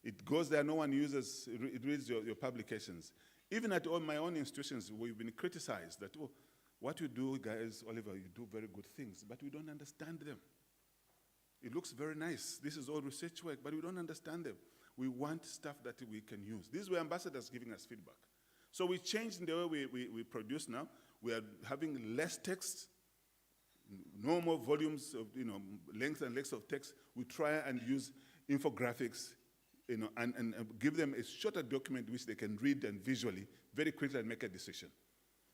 It goes there, no one uses, it reads your publications. Even at all my own institutions, we've been criticized that, oh, what you do, guys, Oliver, you do very good things, but we don't understand them. It looks very nice. This is all research work, but we don't understand them. We want stuff that we can use. These were ambassadors giving us feedback. So we changed in the way we produce now. We are having less text, no more volumes of, length and length of text. We try and use infographics, and give them a shorter document which they can read and visually very quickly and make a decision.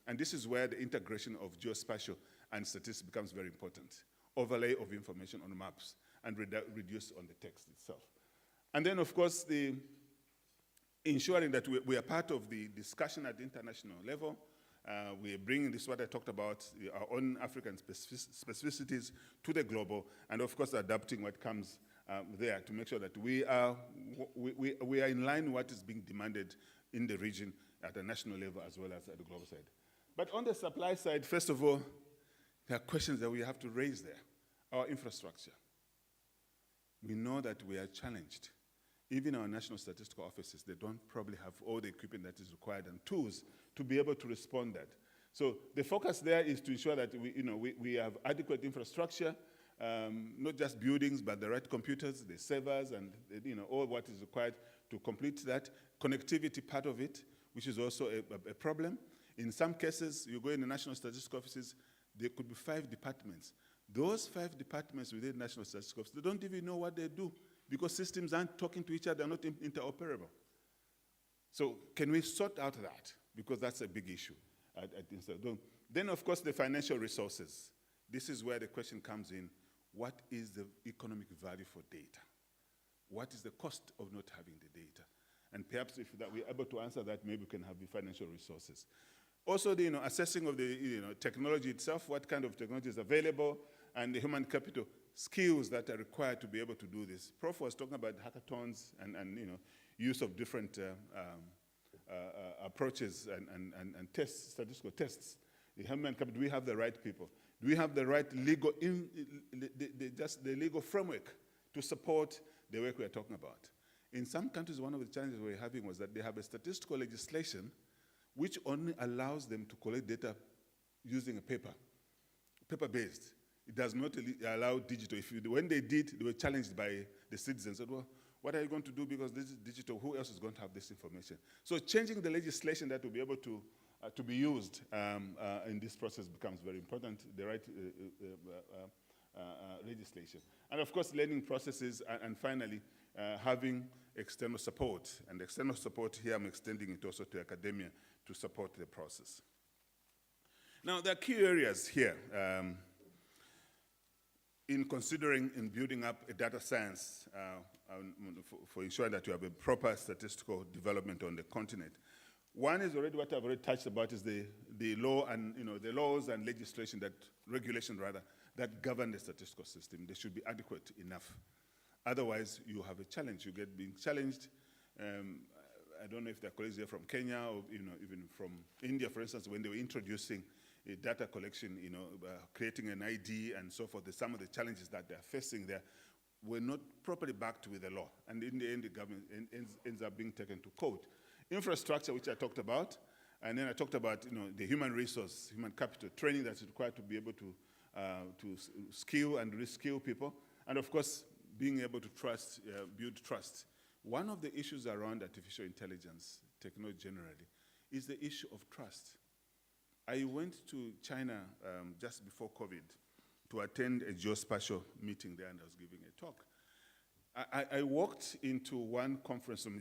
And this is where the integration of geospatial and statistics becomes very important. Overlay of information on maps and reduce on the text itself. And then, of course, ensuring that we are part of the discussion at the international level. We are bringing this, what I talked about, our own African specificities to the global, and of course adapting what comes there to make sure that we are in line with what is being demanded in the region at the national level as well as at the global side. But on the supply side, first of all, there are questions that we have to raise there. Our infrastructure. We know that we are challenged. Even our national statistical offices, they don't probably have all the equipment that is required and tools to be able to respond that. So the focus there is to ensure that we have adequate infrastructure, not just buildings, but the right computers, the servers, and all what is required to complete that. Connectivity part of it, which is also a problem. In some cases, you go in the national statistical offices, there could be 5 departments. Those 5 departments within national statistical offices, they don't even know what they do because systems aren't talking to each other, they're not interoperable. So can we sort out that? Because that's a big issue. Then, of course, the financial resources. This is where the question comes in. What is the economic value for data? What is the cost of not having the data? And perhaps if we're able to answer that, maybe we can have the financial resources. Also, the assessing of the technology itself, what kind of technology is available, and the human capital skills that are required to be able to do this. Prof was talking about hackathons and use of different approaches and tests, statistical tests. The human capital, do we have the right people? Do we have the right legal, the legal framework to support the work we are talking about? In some countries, one of the challenges we're having was that they have a statistical legislation which only allows them to collect data using a paper-based. It does not allow digital. When they did, they were challenged by the citizens. Said, well, what are you going to do because this is digital? Who else is going to have this information? So changing the legislation that will be able to be used in this process becomes very important, the right legislation. And of course, learning processes, and finally, having external support. And external support here, I'm extending it also to academia to support the process. Now, there are key areas here in considering and building up a data science for ensuring that you have a proper statistical development on the continent. One is already what I've already touched about is the law and the laws and regulation that govern the statistical system. They should be adequate enough. Otherwise, you have a challenge. You get being challenged, I don't know if they're colleagues here from Kenya or even from India, for instance, when they were introducing a data collection, creating an ID and so forth, some of the challenges that they're facing there were not properly backed with the law. And in the end, the government ends up being taken to court. Infrastructure, which I talked about, and then I talked about the human resource, human capital, training that's required to be able to skill and reskill people, and of course, being able to trust, build trust. One of the issues around artificial intelligence, technology generally, is the issue of trust. I went to China just before COVID to attend a geospatial meeting there, and I was giving a talk. I walked into one conference room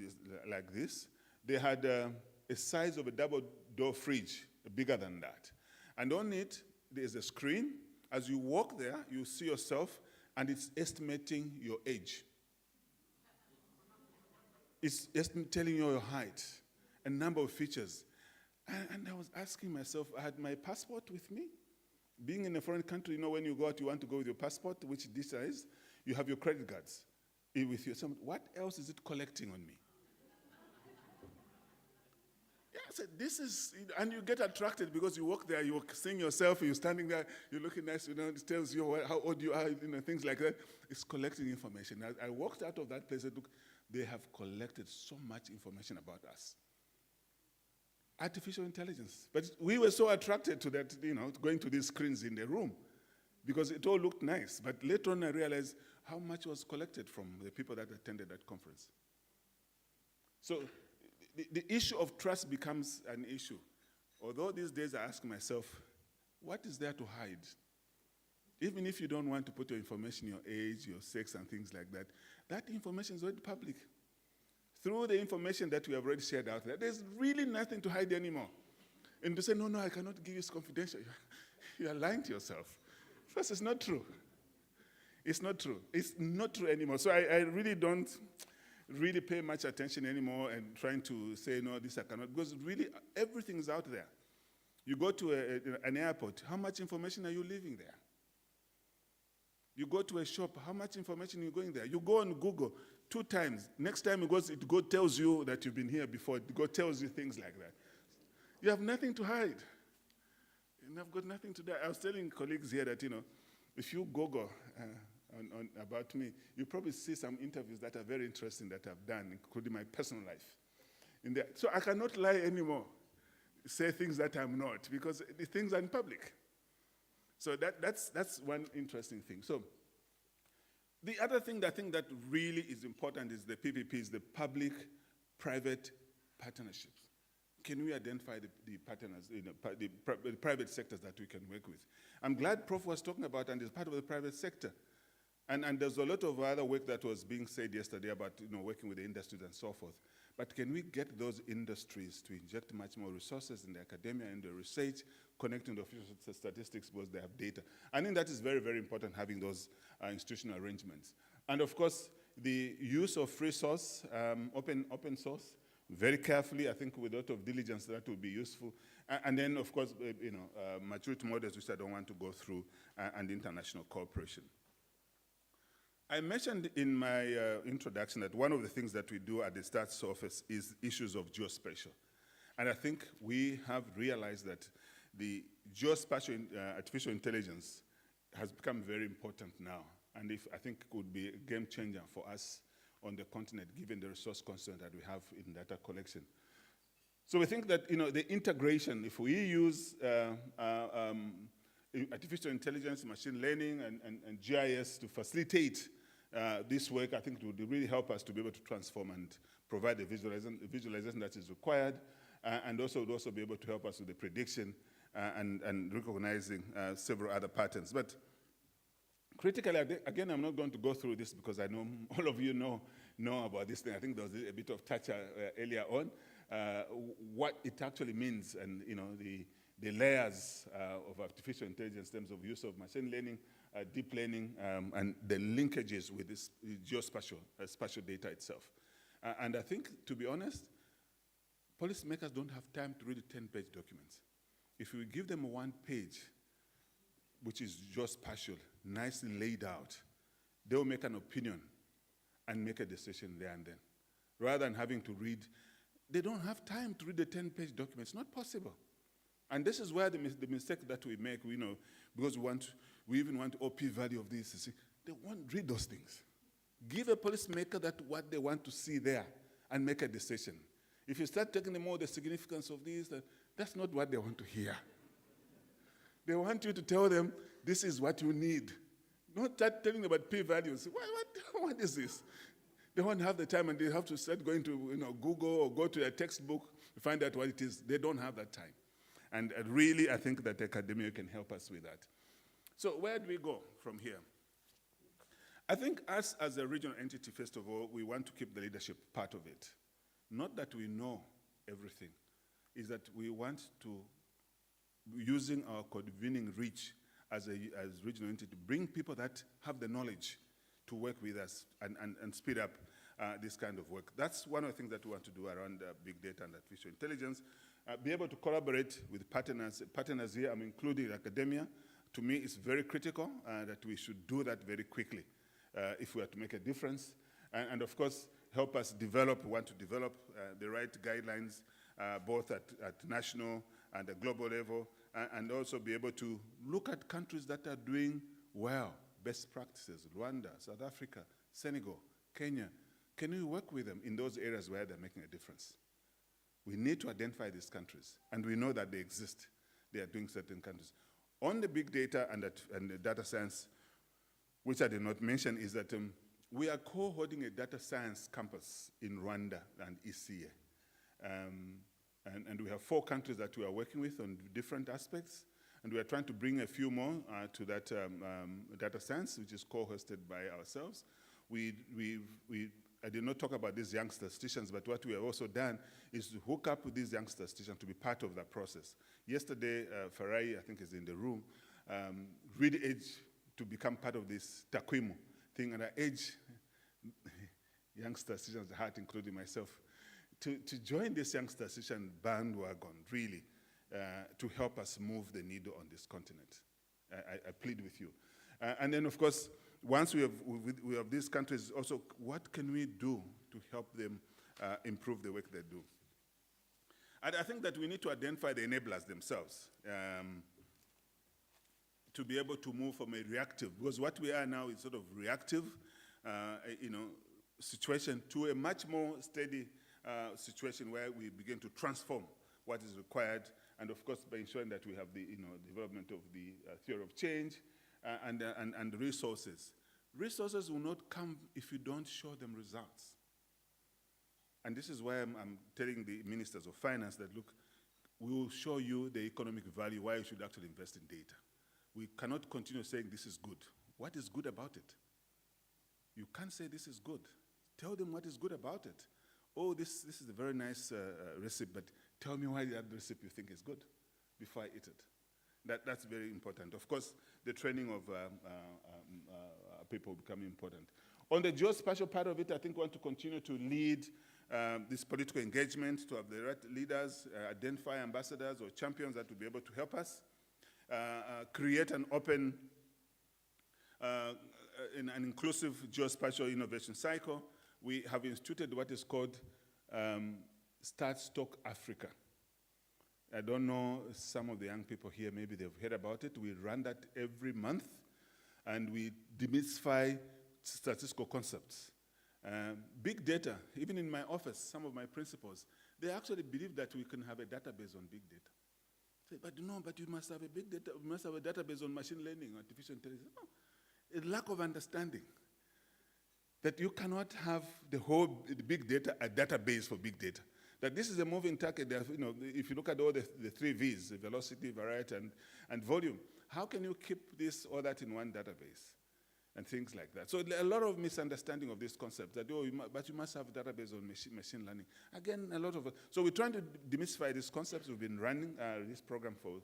like this. They had a size of a double-door fridge, bigger than that. And on it, there's a screen. As you walk there, you see yourself, and it's estimating your age. It's telling you your height, a number of features. And I was asking myself, I had my passport with me. Being in a foreign country, when you go out, you want to go with your passport, which this is, you have your credit cards with you. So what else is it collecting on me? Yeah, I said, this is, and you get attracted because you walk there, you're seeing yourself, you're standing there, you're looking nice, it tells you how old you are, things like that. It's collecting information. I walked out of that place and look, they have collected so much information about us. Artificial intelligence. But we were so attracted to that, going to these screens in the room because it all looked nice. But later on I realized how much was collected from the people that attended that conference. So the issue of trust becomes an issue. Although these days I ask myself, what is there to hide? Even if you don't want to put your information, your age, your sex, and things like that, that information is already public. Through the information that we have already shared out there, there's really nothing to hide anymore. And to say, no, I cannot give you this confidential, you are lying to yourself. First, it's not true. It's not true. It's not true anymore. So I really don't really pay much attention anymore and trying to say, no, this I cannot, because really everything is out there. You go to an airport, how much information are you leaving there? You go to a shop, how much information are you going there? You go on Google 2 times. Next time it tells you that you've been here before. It tells you things like that. You have nothing to hide. And I've got nothing to hide. I was telling colleagues here that, if you Google about me, you probably see some interviews that are very interesting that I've done, including my personal life. So I cannot lie anymore, say things that I'm not, because the things are in public. So that's one interesting thing. So the other thing that I think that really is important is the PPPs, the public-private partnerships. Can we identify the partners, the private sectors that we can work with? I'm glad Prof was talking about, and it's part of the private sector. And there's a lot of other work that was being said yesterday about working with the industries and so forth. But can we get those industries to inject much more resources in the academia and the research, connecting the official statistics because they have data? I think that is very, very important, having those institutional arrangements. And of course, the use of free source, open source, very carefully, I think with a lot of diligence that will be useful. And then, of course, maturity models, which I don't want to go through, and international cooperation. I mentioned in my introduction that one of the things that we do at the Stats Office is issues of geospatial. And I think we have realized that the geospatial artificial intelligence has become very important now. And I think it would be a game changer for us on the continent, given the resource constraint that we have in data collection. So we think that the integration, if we use artificial intelligence, machine learning, and GIS to facilitate this work, I think it would really help us to be able to transform and provide the visualization that is required, and also would also be able to help us with the prediction and recognizing several other patterns. But critically, again, I'm not going to go through this because I know all of you know about this thing. I think there was a bit of touch earlier on, what it actually means, and the layers of artificial intelligence in terms of use of machine learning, deep learning, and the linkages with this geospatial spatial data itself. And I think, to be honest, policymakers don't have time to read 10-page documents. If we give them 1 page, which is geospatial, nicely laid out, they will make an opinion and make a decision there and then, rather than having to read they don't have time to read the 10-page document. It's not possible. And this is where the mistake that we make, because we even want OP value of this. You see, they won't read those things. Give a policymaker that what they want to see there and make a decision. If you start taking them all the significance of this, that's not what they want to hear. They want you to tell them, this is what you need. Not start telling them about p-values. What is this? They won't have the time, and they have to start going to Google or go to a textbook to find out what it is. They don't have that time. And really, I think that academia can help us with that. So where do we go from here? I think us as a regional entity, first of all, we want to keep the leadership part of it. Not that we know everything. Is that we want to, using our convening reach as regional entity, bring people that have the knowledge to work with us and speed up this kind of work. That's one of the things that we want to do around big data and artificial intelligence. Be able to collaborate with partners. Partners here, I'm including academia. To me, it's very critical that we should do that very quickly if we are to make a difference. And of course, help us develop, we want to develop the right guidelines, both at national and a global level, and also be able to look at countries that are doing well, best practices, Rwanda, South Africa, Senegal, Kenya. Can we work with them in those areas where they're making a difference? We need to identify these countries, and we know that they exist. They are doing certain countries. On the big data and the data science, which I did not mention, is that we are co-holding a data science campus in Rwanda and ECA. And we have 4 countries that we are working with on different aspects, and we are trying to bring a few more to that data science, which is co-hosted by ourselves. I did not talk about these young statisticians, but what we have also done is to hook up with these young statisticians to be part of that process. Yesterday, Farai, I think, is in the room, really urged to become part of this Takwimu thing, and I urge young statisticians, heart, including myself, to join this young statistician bandwagon, really, to help us move the needle on this continent. I plead with you. And then, of course, once we have these countries, also, what can we do to help them improve the work they do? And I think that we need to identify the enablers themselves to be able to move from a reactive, because what we are now is sort of reactive, situation to a much more steady situation where we begin to transform what is required, and of course by ensuring that we have the development of the theory of change and resources. Resources will not come if you don't show them results. And this is why I'm telling the ministers of finance that, look, we will show you the economic value, why you should actually invest in data. We cannot continue saying this is good. What is good about it? You can't say this is good. Tell them what is good about it. Oh, this is a very nice recipe, but tell me why that recipe you think is good before I eat it. That's very important. Of course, the training of people becoming important. On the geospatial part of it, I think we want to continue to lead this political engagement, to have the right leaders, identify ambassadors or champions that will be able to help us, create an open, an inclusive geospatial innovation cycle. We have instituted what is called Start Stock Africa. I don't know, some of the young people here, maybe they've heard about it. We run that every month, and we demystify statistical concepts. Big data, even in my office, some of my principals, they actually believe that we can have a database on big data. Say, but no, but you must have a big data, you must have a database on machine learning, artificial intelligence. No, a lack of understanding that you cannot have the big data, a database for big data. That this is a moving target. If you look at all the 3 V's, velocity, variety, and volume, how can you keep this or that in one database? And things like that. So a lot of misunderstanding of this concept, that, but you must have a database on machine learning. Again, a lot of, so we're trying to demystify these concepts. We've been running this program for,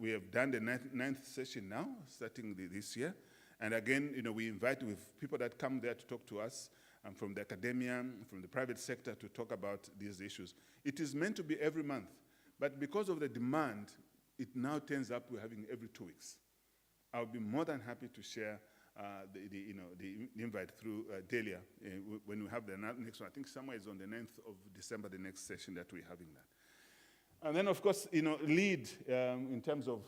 we have done the 9th session now, starting this year. And again, we invite with people that come there to talk to us, from the academia, from the private sector, to talk about these issues. It is meant to be every month, but because of the demand, it now turns up we're having every 2 weeks. I'll be more than happy to share the invite through Delia when we have the next one. I think somewhere is on the 9th of December, the next session that we're having that. And then, of course, lead in terms of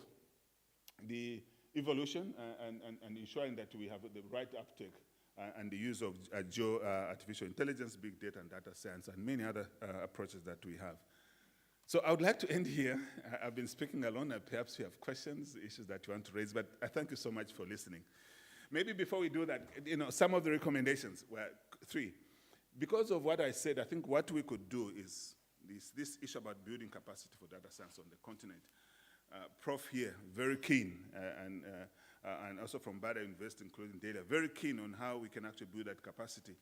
the evolution and ensuring that we have the right uptake and the use of artificial intelligence, big data, and data science, and many other approaches that we have. So I would like to end here. I've been speaking alone. Perhaps you have questions, issues that you want to raise, but I thank you so much for listening. Maybe before we do that, some of the recommendations were 3. Because of what I said, I think what we could do is this issue about building capacity for data science on the continent. Prof here, very keen, and also from Bada University, including data, very keen on how we can actually build that capacity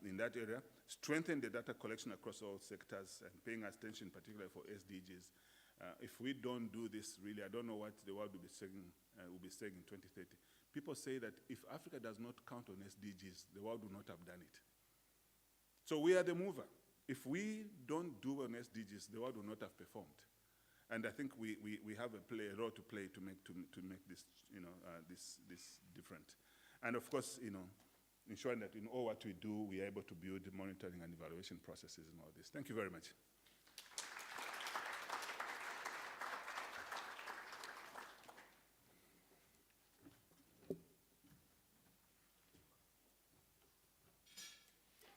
in that area, strengthen the data collection across all sectors, and paying attention particularly for SDGs. If we don't do this, really, I don't know what the world will be saying in 2030. People say that if Africa does not count on SDGs, the world will not have done it. So we are the mover. If we don't do on SDGs, the world will not have performed. And I think we have a role to play to make this, this different. And of course, ensuring that in all what we do, we are able to build monitoring and evaluation processes and all this. Thank you very much.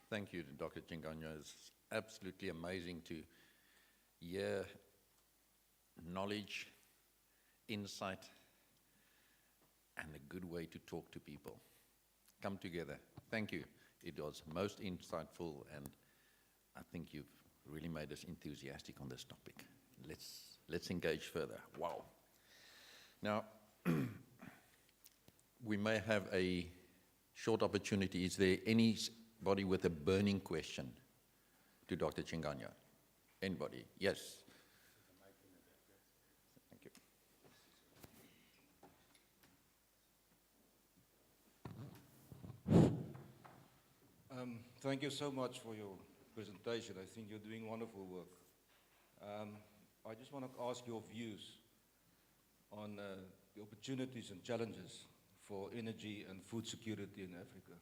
Thank you, Dr. Chinganya. It's absolutely amazing to hear knowledge, insight, and a good way to talk to people come together. Thank you. It was most insightful, and I think you've really made us enthusiastic on this topic. Let's engage further. Wow. Now, we may have a short opportunity. Is there anybody with a burning question to Dr. Chinganya? Anybody? Yes. Thank you. Thank you so much for your presentation. I think you're doing wonderful work. I just want to ask your views on the opportunities and challenges for energy and food security in Africa.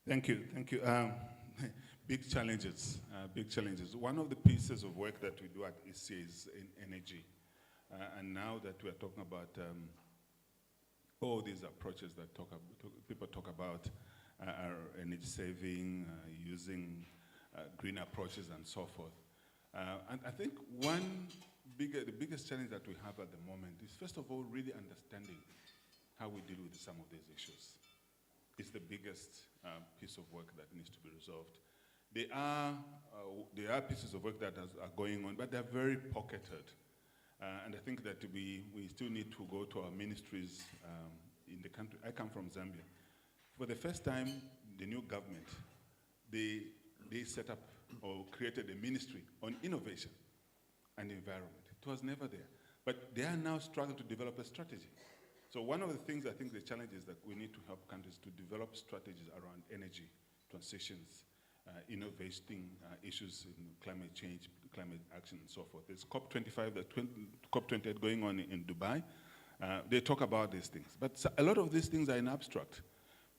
Thank you. Big challenges, big challenges. One of the pieces of work that we do at ECA is in energy. And now that we're talking about all these approaches that people talk about, are energy saving, using green approaches and so forth. And I think the biggest challenge that we have at the moment is, first of all, really understanding how we deal with some of these issues. It's the biggest piece of work that needs to be resolved. There are pieces of work that are going on, but they're very pocketed. And I think that we still need to go to our ministries in the country. I come from Zambia. For the first time, the new government, they set up or created a ministry on innovation and environment. It was never there. But they are now struggling to develop a strategy. So one of the things I think the challenge is that we need to help countries to develop strategies around energy transitions, innovating issues in climate change, climate action, and so forth. There's COP25, COP28 going on in Dubai. They talk about these things. But a lot of these things are in abstract.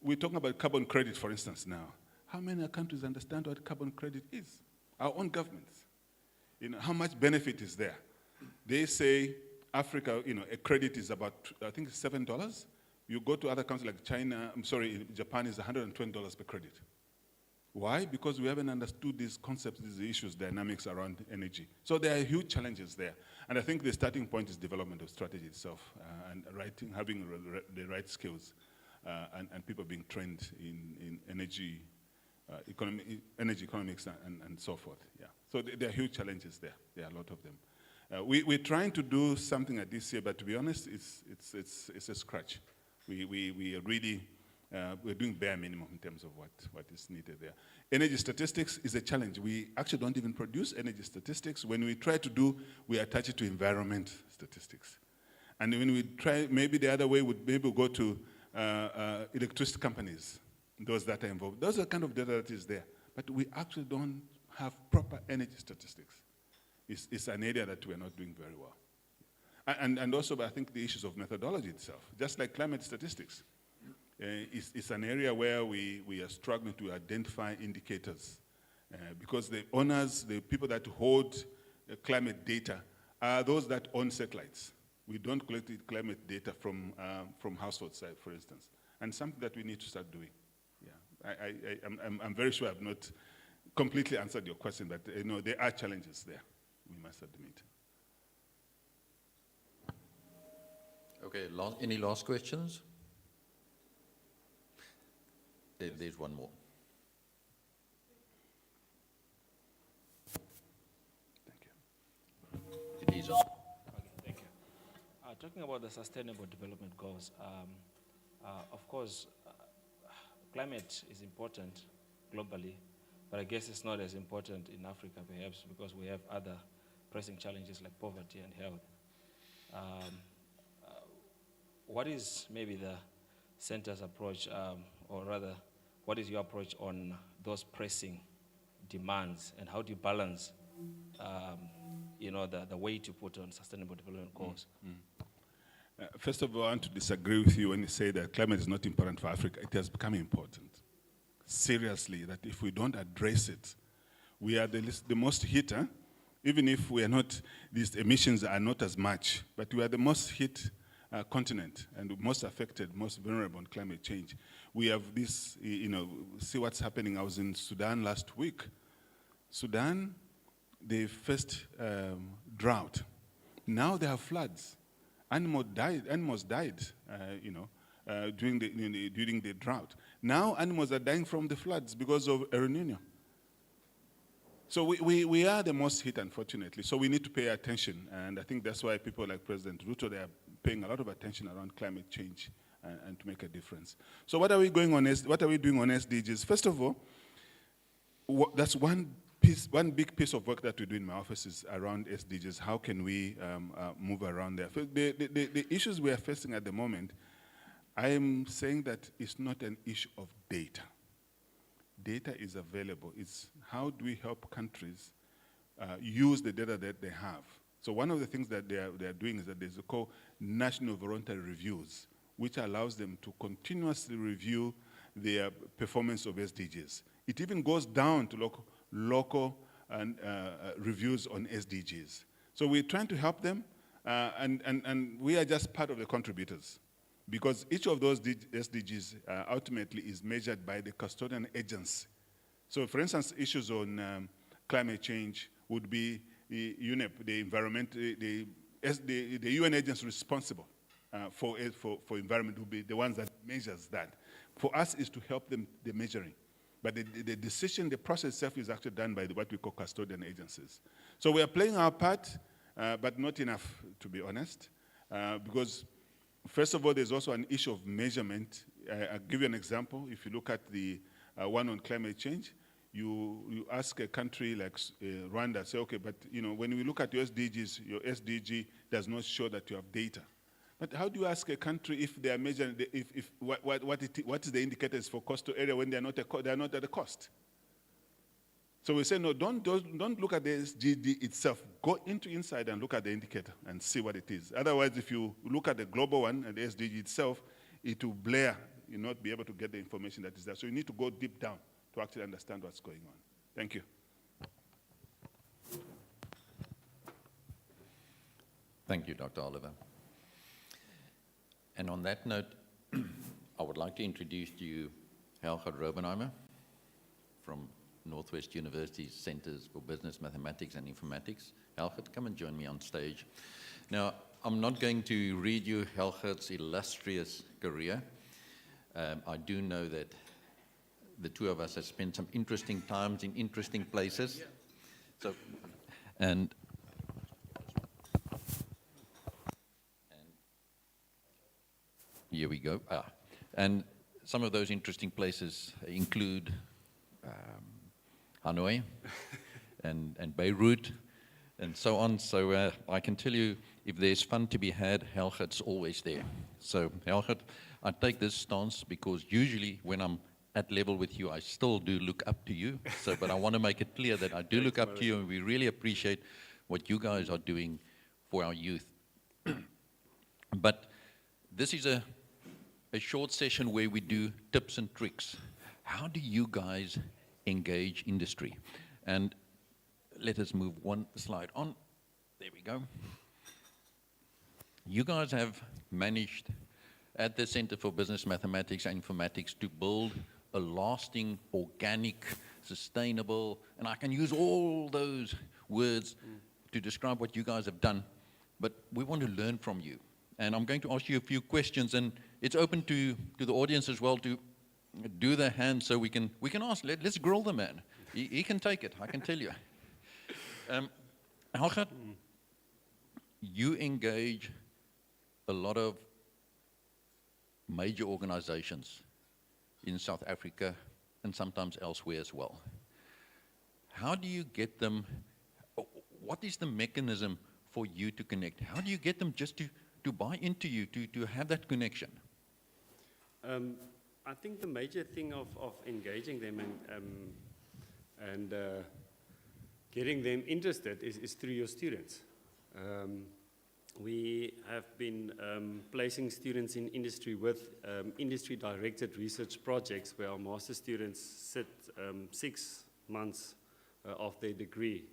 We're talking about carbon credit, for instance, now. How many countries understand what carbon credit is? Our own governments. How much benefit is there? They say Africa, a credit is about, I think it's $7. You go to other countries like Japan is $120 per credit. Why? Because we haven't understood these concepts, these issues, dynamics around energy. So there are huge challenges there. And I think the starting point is development of strategy itself, and having the right skills, and people being trained in energy economics and so forth. Yeah. So there are huge challenges there. There are a lot of them. We're trying to do something at this year, but to be honest, it's a scratch. We are really, we're doing bare minimum in terms of what is needed there. Energy statistics is a challenge. We actually don't even produce energy statistics. When we try to do, we attach it to environment statistics. And when we try, maybe the other way would maybe go to electricity companies, those that are involved. Those are the kind of data that is there. But we actually don't have proper energy statistics. It's an area that we're not doing very well. And also, I think the issues of methodology itself, just like climate statistics, it's an area where we are struggling to identify indicators because the owners, the people that hold climate data are those that own satellites. We don't collect the climate data from household side, for instance, and something that we need to start doing. Yeah, I'm very sure I've not completely answered your question, but there are challenges there. We must admit. Okay, any last questions? There's one more. Thank you. It is on. Okay, thank you. Talking about the Sustainable Development Goals, of course, climate is important globally, but I guess it's not as important in Africa, perhaps, because we have other pressing challenges like poverty and health. What is maybe the center's approach, or rather, what is your approach on those pressing demands, and how do you balance, the way to put on sustainable development goals? First of all, I want to disagree with you when you say that climate is not important for Africa. It has become important. Seriously, that if we don't address it, we are the most hit, even if we are not, these emissions are not as much, but we are the most hit continent and most affected, most vulnerable on climate change. We have this, see what's happening. I was in Sudan last week. Sudan, they faced drought. Now they have floods. Animals died during the drought. Now animals are dying from the floods because of El Nino. So we are the most hit, unfortunately. So we need to pay attention, and I think that's why people like President Ruto, they are paying a lot of attention around climate change and to make a difference. So what are we doing on SDGs? First of all, that's one big piece of work that we do in my office is around SDGs. How can we move around there? The issues we are facing at the moment, I am saying that it's not an issue of data. Data is available. It's how do we help countries use the data that they have. So one of the things that they are doing is that there's a called national voluntary reviews, which allows them to continuously review their performance of SDGs. It even goes down to local reviews on SDGs. So we're trying to help them, and we are just part of the contributors, because each of those SDGs ultimately is measured by the custodian agency. So for instance, issues on climate change would be the UNEP, the environment, the UN agency responsible for environment will be the ones that measures that. For us is to help them the measuring. But the decision, the process itself is actually done by what we call custodian agencies. So we are playing our part, but not enough, to be honest, because first of all, there's also an issue of measurement. I'll give you an example. If you look at the one on climate change, you ask a country like Rwanda, say, okay, but when we look at your SDGs, your SDG does not show that you have data. But how do you ask a country if they are measuring, what is the indicators for coastal area when they are not at a cost? So we say, no, don't look at the SDG itself. Go inside and look at the indicator and see what it is. Otherwise, if you look at the global one and the SDG itself, it will blur. You'll not be able to get the information that is there. So you need to go deep down to actually understand what's going on. Thank you. Thank you, Dr. Oliver. And on that note, I would like to introduce to you Helga Robenheimer from Northwest University's Centers for Business Mathematics and Informatics. Helga, come and join me on stage. Now, I'm not going to read you Helga's illustrious career. I do know that the two of us have spent some interesting times in interesting places. So, and here we go. And some of those interesting places include Hanoi and Beirut and so on. So I can tell you, if there's fun to be had, Helga's always there. So Helga, I take this stance because usually when I'm at level with you, I still do look up to you. So, but I want to make it clear that I do look up to you, and we really appreciate what you guys are doing for our youth. But this is a short session where we do tips and tricks. How do you guys engage industry? And let us move one slide on. There we go. You guys have managed at the Center for Business Mathematics and Informatics to build a lasting, organic, sustainable, and I can use all those words to describe what you guys have done, but we want to learn from you. And I'm going to ask you a few questions, and it's open to the audience as well to do their hands so we can ask. Let's grill the man. He can take it, I can tell you. Helga, you engage a lot of major organizations in South Africa and sometimes elsewhere as well. How do you get them, what is the mechanism for you to connect? How do you get them just to buy into you, to have that connection? I think the major thing of engaging them and getting them interested is through your students. We have been placing students in industry with industry-directed research projects where our master students sit 6 months of their degree,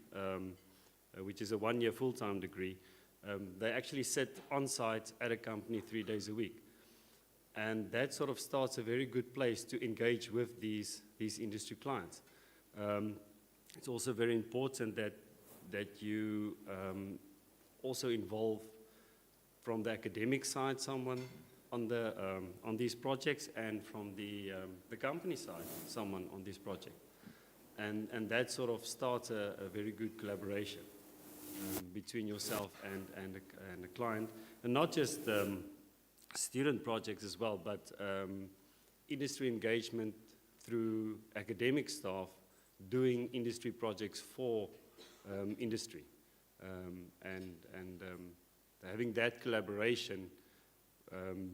which is a 1-year full-time degree. They actually sit on-site at a company 3 days a week. And that sort of starts a very good place to engage with these industry clients. It's also very important that you also involve from the academic side someone on these projects, and from the company side someone on this project. And that sort of starts a very good collaboration between yourself and a client, and not just student projects as well, but industry engagement through academic staff doing industry projects for industry, and having that collaboration,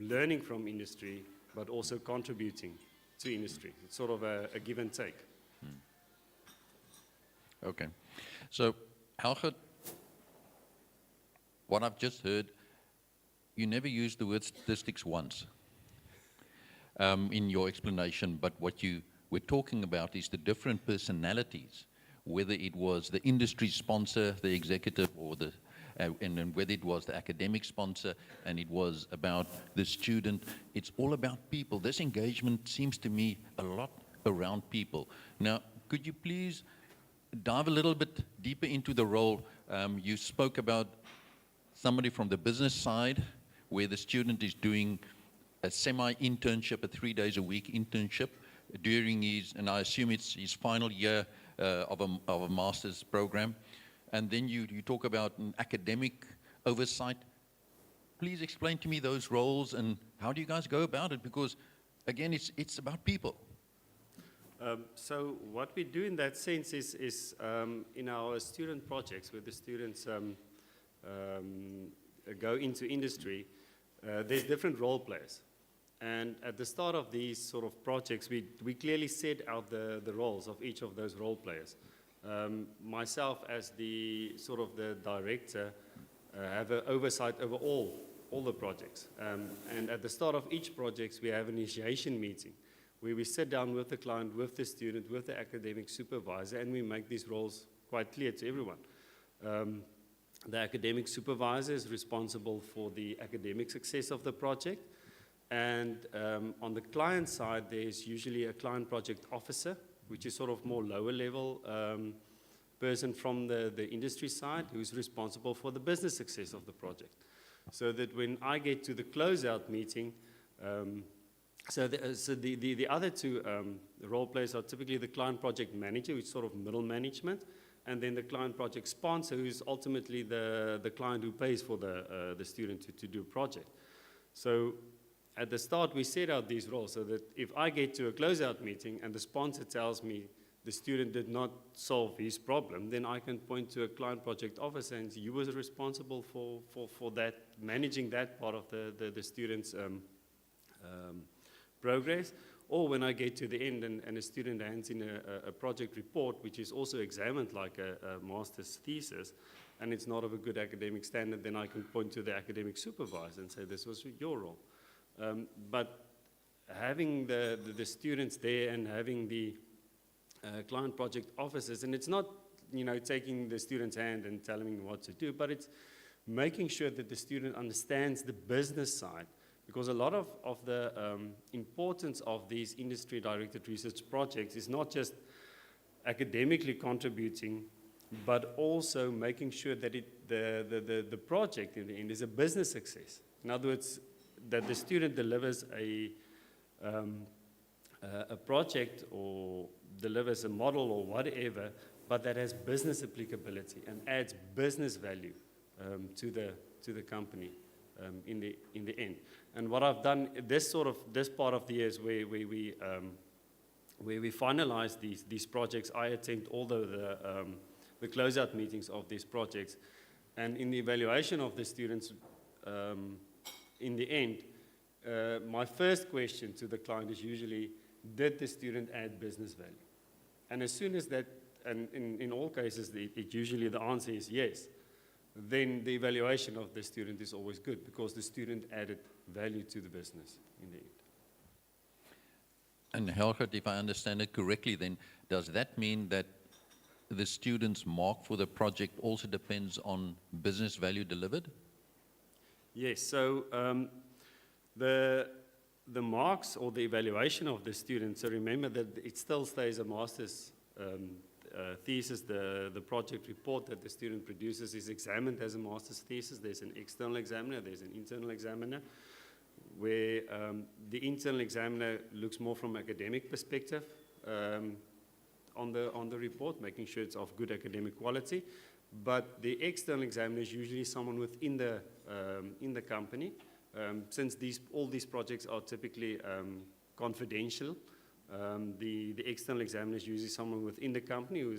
learning from industry, but also contributing to industry. It's sort of a give and take. Okay. So, Helga, what I've just heard, you never used the word statistics once in your explanation, but what you were talking about is the different personalities, whether it was the industry sponsor, the executive, or and then whether it was the academic sponsor, and it was about the student. It's all about people. This engagement seems to me a lot around people. Now, could you please dive a little bit deeper into the role? You spoke about somebody from the business side, where the student is doing a semi-internship, a 3 days a week internship during his, and I assume it's his final year of a master's program. And then you talk about an academic oversight. Please explain to me those roles and how do you guys go about it? Because again, it's about people. So what we do in that sense is in our student projects, where the students go into industry, there's different role players. And at the start of these sort of projects, we clearly set out the roles of each of those role players. Myself, as the sort of the director, have an oversight over all the projects. And at the start of each project, we have an initiation meeting where we sit down with the client, with the student, with the academic supervisor, and we make these roles quite clear to everyone. The academic supervisor is responsible for the academic success of the project. And on the client side, there's usually a client project officer, which is sort of more lower level person from the industry side, who's responsible for the business success of the project. So that when I get to the closeout meeting, so the other two role players are typically the client project manager, which is sort of middle management, and then the client project sponsor, who's ultimately the client who pays for the student to do a project. So at the start, we set out these roles so that if I get to a closeout meeting and the sponsor tells me the student did not solve his problem, then I can point to a client project officer and say, you was responsible for that, managing that part of the student's progress. or when I get to the end and a student hands in a project report, which is also examined like a master's thesis, and it's not of a good academic standard, then I can point to the academic supervisor and say, this was your role. But having the students there and having the client project officers, and it's not, taking the student's hand and telling him what to do, but it's making sure that the student understands the business side, because a lot of the importance of these industry-directed research projects is not just academically contributing, but also making sure that the project in the end is a business success. In other words, that the student delivers a project or delivers a model or whatever, but that has business applicability and adds business value to the company in the end. And what I've done this part of the year is where we finalize these projects. I attend all the closeout meetings of these projects, and in the evaluation of the students, in the end, my first question to the client is usually, did the student add business value? And as soon as that, and in all cases, usually the answer is yes, then the evaluation of the student is always good, because the student added value to the business in the end. And Helgert, if I understand it correctly, then does that mean that the student's mark for the project also depends on business value delivered? Yes, so the marks or the evaluation of the student, so remember that it still stays a master's thesis. The project report that the student produces is examined as a master's thesis. There's an external examiner, there's an internal examiner, where the internal examiner looks more from academic perspective on the report, making sure it's of good academic quality. But the external examiner is usually someone within the company. Since all these projects are typically confidential, the external examiner is usually someone within the company who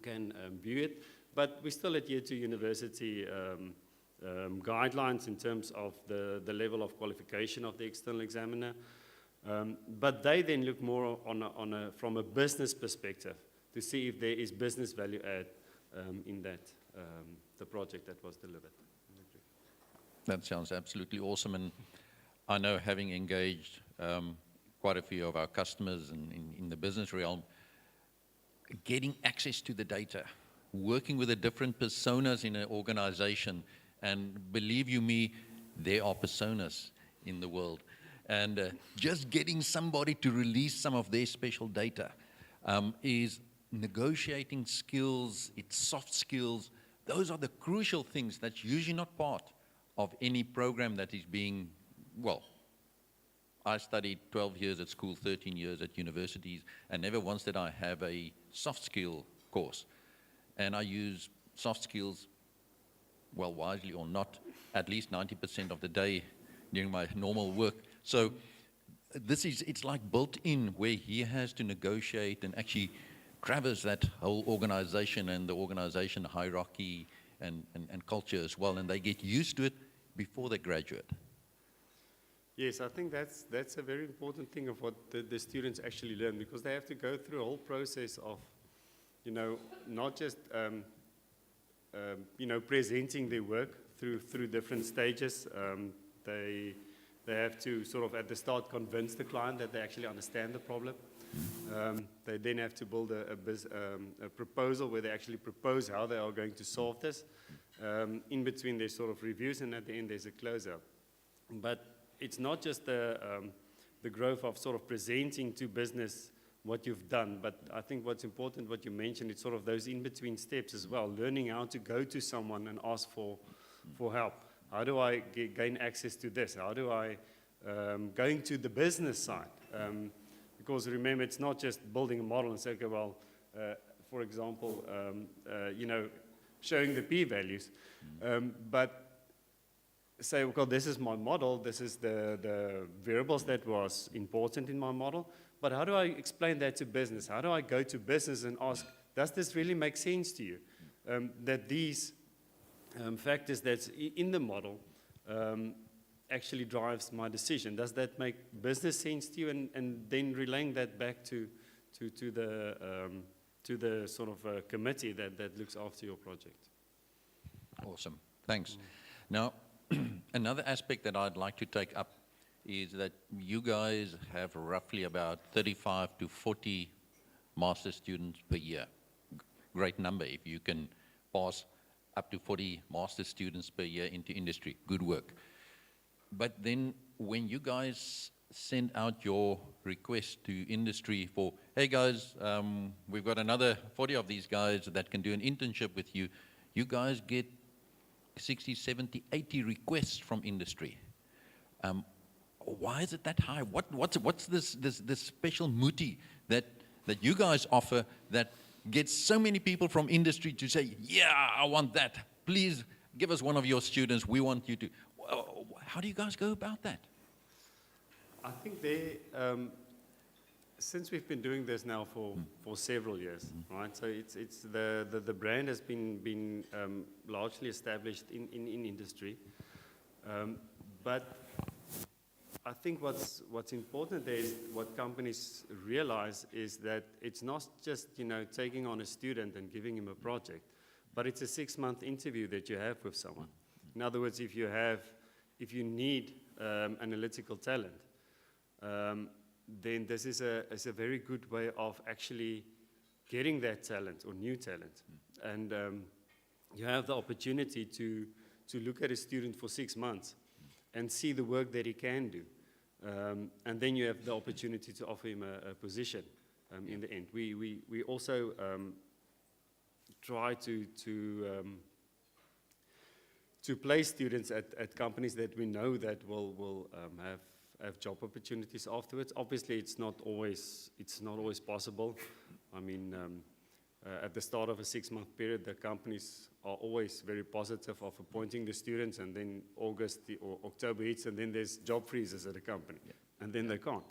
can view it. But we still adhere to university guidelines in terms of the level of qualification of the external examiner. But they then look more from a business perspective to see if there is business value add in the project that was delivered. That sounds absolutely awesome. And I know, having engaged quite a few of our customers in the business realm, getting access to the data, working with the different personas in an organization, and believe you me, there are personas in the world. And just getting somebody to release some of their special data is negotiating skills, it's soft skills. Those are the crucial things that's usually not part of any program that is being, well, I studied 12 years at school, 13 years at universities, and never once did I have a soft skill course. And I use soft skills, well, wisely or not, at least 90% of the day during my normal work. So it's like built in, where he has to negotiate and actually traverse that whole organization and the organization hierarchy and culture as well, and they get used to it before they graduate. Yes, I think that's a very important thing of what the students actually learn, because they have to go through a whole process of, not just, presenting their work through different stages. They have to sort of at the start convince the client that they actually understand the problem. They then have to build a proposal where they actually propose how they are going to solve this. In between, there's sort of reviews, and at the end, there's a closeout. But it's not just the growth of sort of presenting to business what you've done, but I think what's important, what you mentioned, it's sort of those in-between steps as well, learning how to go to someone and ask for help. How do I gain access to this? How do I, going to the business side? Because remember, it's not just building a model and say, okay, well, for example, showing the p-values, but say, okay, this is my model, this is the variables that was important in my model, but how do I explain that to business? How do I go to business and ask, does this really make sense to you? That these factors that's in the model actually drives my decision. Does that make business sense to you? And then relaying that back to the sort of committee that looks after your project. Awesome. Thanks. Now, another aspect that I'd like to take up is that you guys have roughly about 35 to 40 master students per year. Great number if you can pass up to 40 master students per year into industry. Good work. But then when you guys send out your request to industry for, hey guys, we've got another 40 of these guys that can do an internship with you, you guys get 60, 70, 80 requests from industry. Why is it that high? What's this special muti that you guys offer that gets so many people from industry to say, yeah, I want that. Please give us one of your students. We want you to. How do you guys go about that? I think since we've been doing this now for several years, right? So it's the brand has been largely established in industry, but I think what's important there is what companies realize is that it's not just taking on a student and giving him a project, but it's a 6-month interview that you have with someone. In other words, if you need analytical talent, then this is a very good way of actually getting that talent or new talent. And you have the opportunity to look at a student for 6 months and see the work that he can do. And then you have the opportunity to offer him a position in the end. We also try to place students at companies that we know that will have job opportunities afterwards. Obviously, it's not always possible. I mean, at the start of a 6-month period, the companies are always very positive of appointing the students, and then August or October hits, and then there's job freezes at the company, and then they can't,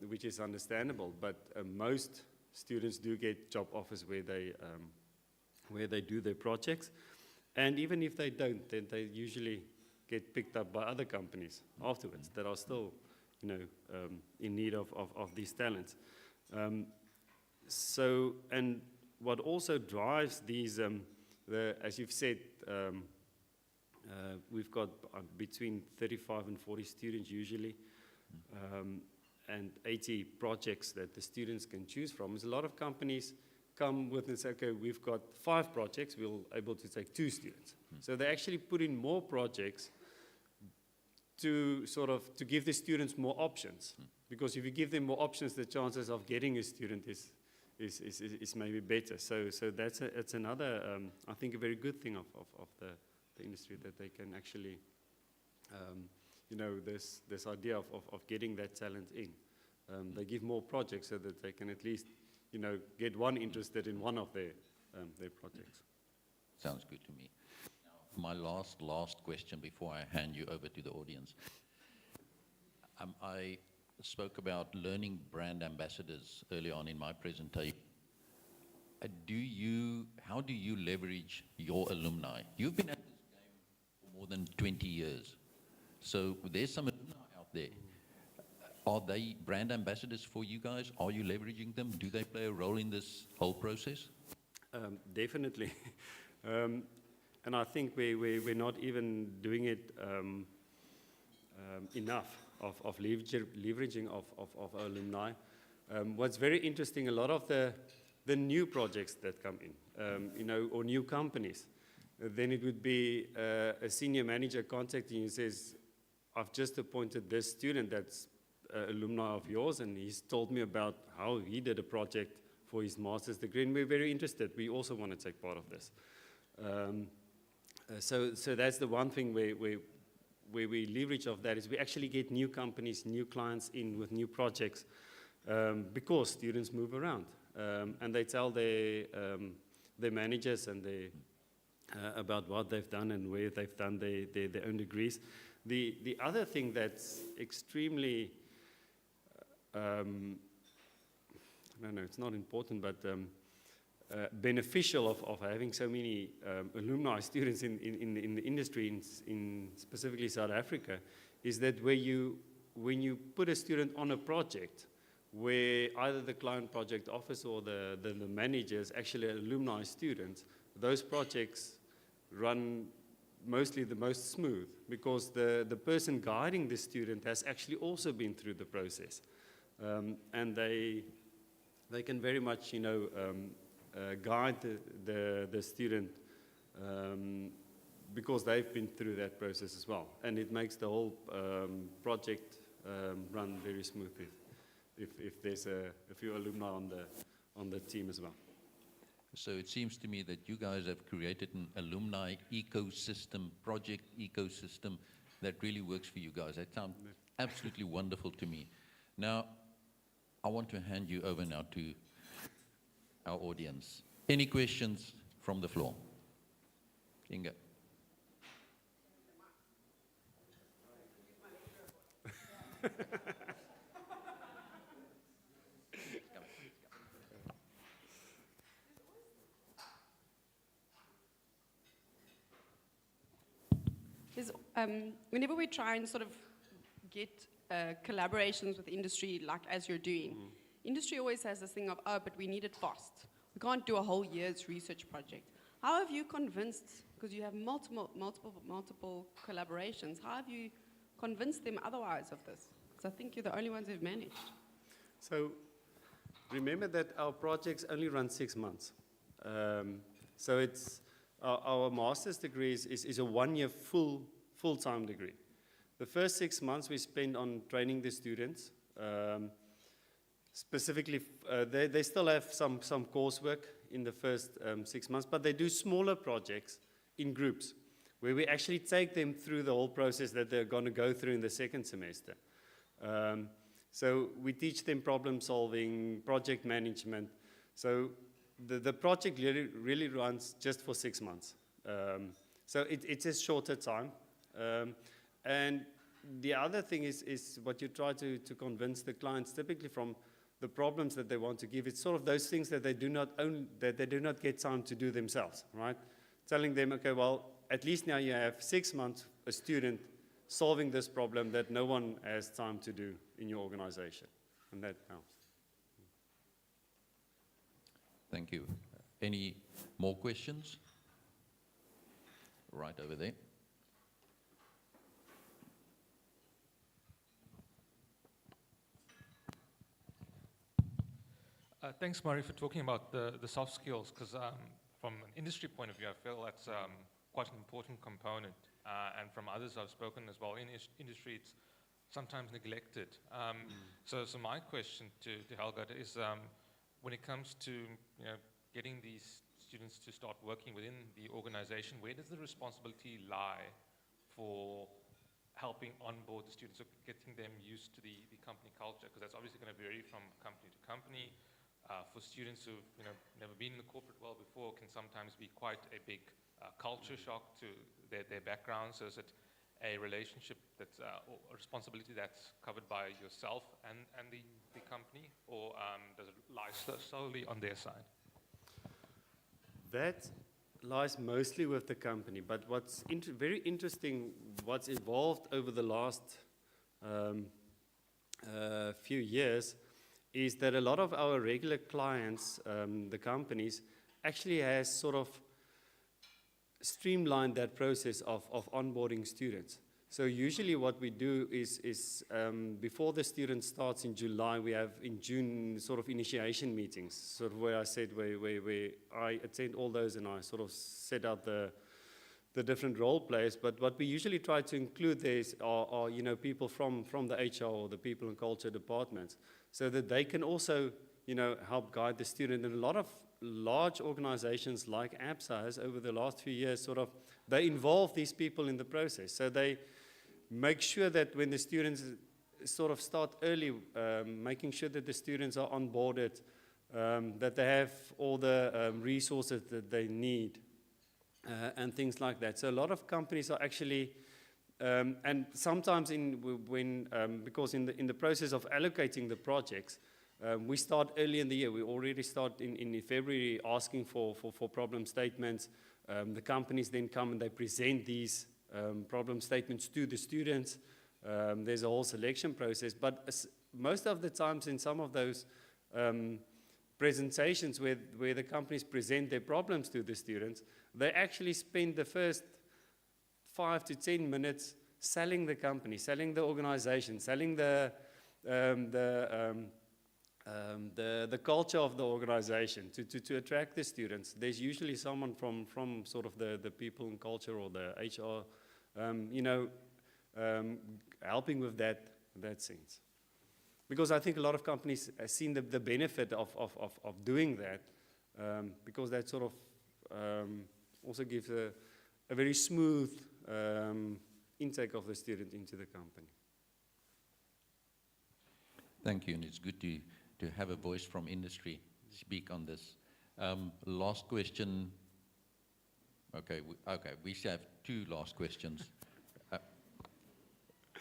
which is understandable. But most students do get job offers where they do their projects, and even if they don't, then they usually get picked up by other companies afterwards that are still, in need of these talents. So, and what also drives these, as you've said, we've got between 35 and 40 students usually, and 80 projects that the students can choose from. There's a lot of companies come with and say, okay, we've got 5 projects, we're able to take 2 students. So they actually put in more projects to give the students more options. Because if you give them more options, the chances of getting a student is maybe better. So it's another, I think, a very good thing of the industry, that they can actually, this idea of getting that talent in. They give more projects so that they can at least, get one interested in one of their projects. Sounds good to me. Now, my last question before I hand you over to the audience. I spoke about learning brand ambassadors early on in my presentation. How do you leverage your alumni? You've been at this game for more than 20 years. So there's some alumni out there. Are they brand ambassadors for you guys? Are you leveraging them? Do they play a role in this whole process? Definitely. And I think we're not even doing it enough of leveraging of our alumni. What's very interesting, a lot of the new projects that come in, or new companies, then it would be a senior manager contacting you and says, I've just appointed this student that's alumni of yours, and he's told me about how he did a project for his master's degree, and we're very interested. We also want to take part of this. So that's the one thing where we leverage of that, is we actually get new companies, new clients in with new projects, because students move around, and they tell their managers and about what they've done and where they've done their own degrees. The other thing that's extremely, I don't know, it's not important, but beneficial of having so many alumni students in the industry, in specifically South Africa, is that when you put a student on a project where either the client project office or the manager is actually alumni students, those projects run mostly the most smooth because the person guiding the student has actually also been through the process. And they can very much, guide the student because they've been through that process as well. And it makes the whole project run very smoothly if there's a few alumni on the team as well. So it seems to me that you guys have created an alumni ecosystem, project ecosystem that really works for you guys. That sounds absolutely wonderful to me. Now, I want to hand you over now to our audience. Any questions from the floor? Inga. Whenever we try and sort of get collaborations with industry, like as you're doing, industry always has this thing of, oh, but we need it fast. We can't do a whole year's research project. How have you convinced, because you have multiple collaborations, how have you convinced them otherwise of this? Because I think you're the only ones who've managed. So remember that our projects only run 6 months. So it's our master's degree is a 1-year full-time degree. The first 6 months we spend on training the students. Specifically, they still have some coursework in the first 6 months, but they do smaller projects in groups where we actually take them through the whole process that they're going to go through in the second semester. So we teach them problem solving, project management. So the project really runs just for 6 months. So it's a shorter time. And the other thing is what you try to convince the clients, typically from the problems that they want to give. It's sort of those things that they do not own, that they do not get time to do themselves, right? Telling them, okay, well, at least now you have 6 months a student solving this problem that no one has time to do in your organization, and that helps. Thank you. Any more questions? Right over there. Thanks, Murray, for talking about the soft skills, because from an industry point of view, I feel that's quite an important component. And from others I've spoken as well, in industry it's sometimes neglected. So my question to Helga is, when it comes to getting these students to start working within the organization, where does the responsibility lie for helping onboard the students, or getting them used to the company culture? Because that's obviously going to vary from company to company. For students who've never been in the corporate world before, can sometimes be quite a big culture shock to their background. So is it a relationship that's or a responsibility that's covered by yourself and the company, or does it lie solely on their side? That lies mostly with the company, but what's very interesting, what's evolved over the last few years, is that a lot of our regular clients, the companies, actually has sort of streamlined that process of onboarding students. So usually what we do is before the student starts in July, we have in June sort of initiation meetings, sort of where I said where I attend all those and I sort of set out the different role players. But what we usually try to include there are people from the HR or the people and culture departments, so that they can also help guide the student. And a lot of large organizations like ABSA has over the last few years they involve these people in the process. So they make sure that when the students sort of start early, making sure that the students are onboarded, that they have all the resources that they need, and things like that. So a lot of companies are actually, and sometimes because in the process of allocating the projects, We start early in the year. We already start in February asking for problem statements. The companies then come and they present these problem statements to the students. There's a whole selection process. But most of the times in some of those presentations where the companies present their problems to the students, they actually spend the first 5 to 10 minutes selling the company, selling the organization, selling the culture of the organization to attract the students. There's usually someone from sort of the people and culture or the HR, helping with that sense. Because I think a lot of companies have seen the benefit of doing that, because that sort of also gives a very smooth intake of the student into the company. Thank you, and it's good to have a voice from industry speak on this. Last question. Okay, we have 2 last questions.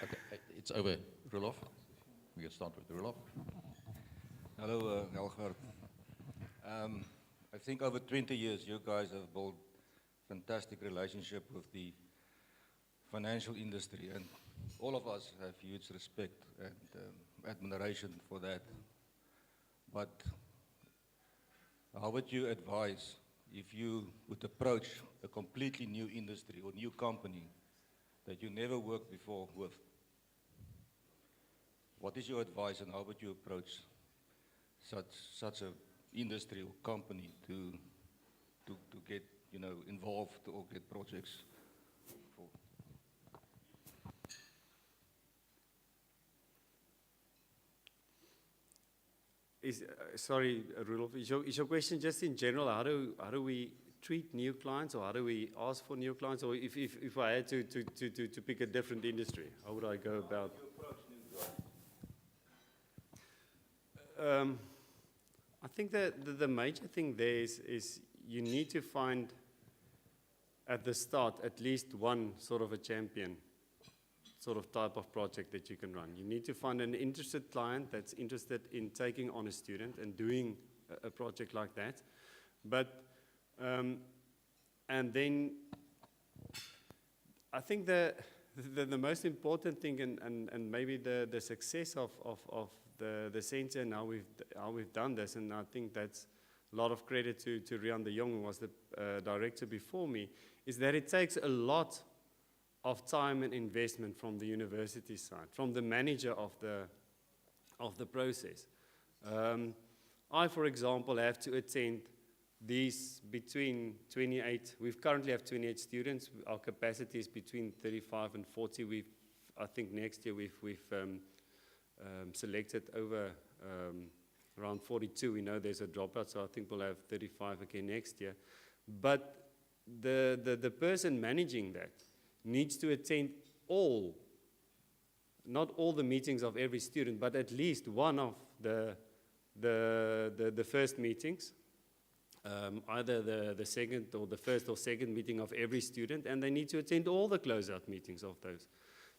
Okay, it's over. Roelof. We can start with Roelof. Hello, Helger. I think over 20 years, you guys have built fantastic relationship with the financial industry, and all of us have huge respect and admiration for that. But how would you advise if you would approach a completely new industry or new company that you never worked before with? What is your advice and how would you approach such a industry or company to get involved or get projects for? Sorry, Rudolf, is your question just in general, how do we treat new clients, or how do we ask for new clients, or if I had to pick a different industry, how would I go about? How do you approach new clients? I think that the major thing there is you need to find at the start at least one sort of a champion sort of type of project that you can run. You need to find an interested client that's interested in taking on a student and doing a project like that. But, and then I think the most important thing and maybe the success of the center and how we've done this, and I think that's a lot of credit to Rian de Jong, who was the director before me, is that it takes a lot of time and investment from the university side, from the manager of the process. I, for example, have to attend these between 28, we currently have 28 students. Our capacity is between 35 and 40. I think next year we've selected over around 42. We know there's a dropout, so I think we'll have 35 again next year. But the person managing that needs to attend not all the meetings of every student, but at least one of the first meetings, either the second or the first or second meeting of every student, and they need to attend all the closeout meetings of those,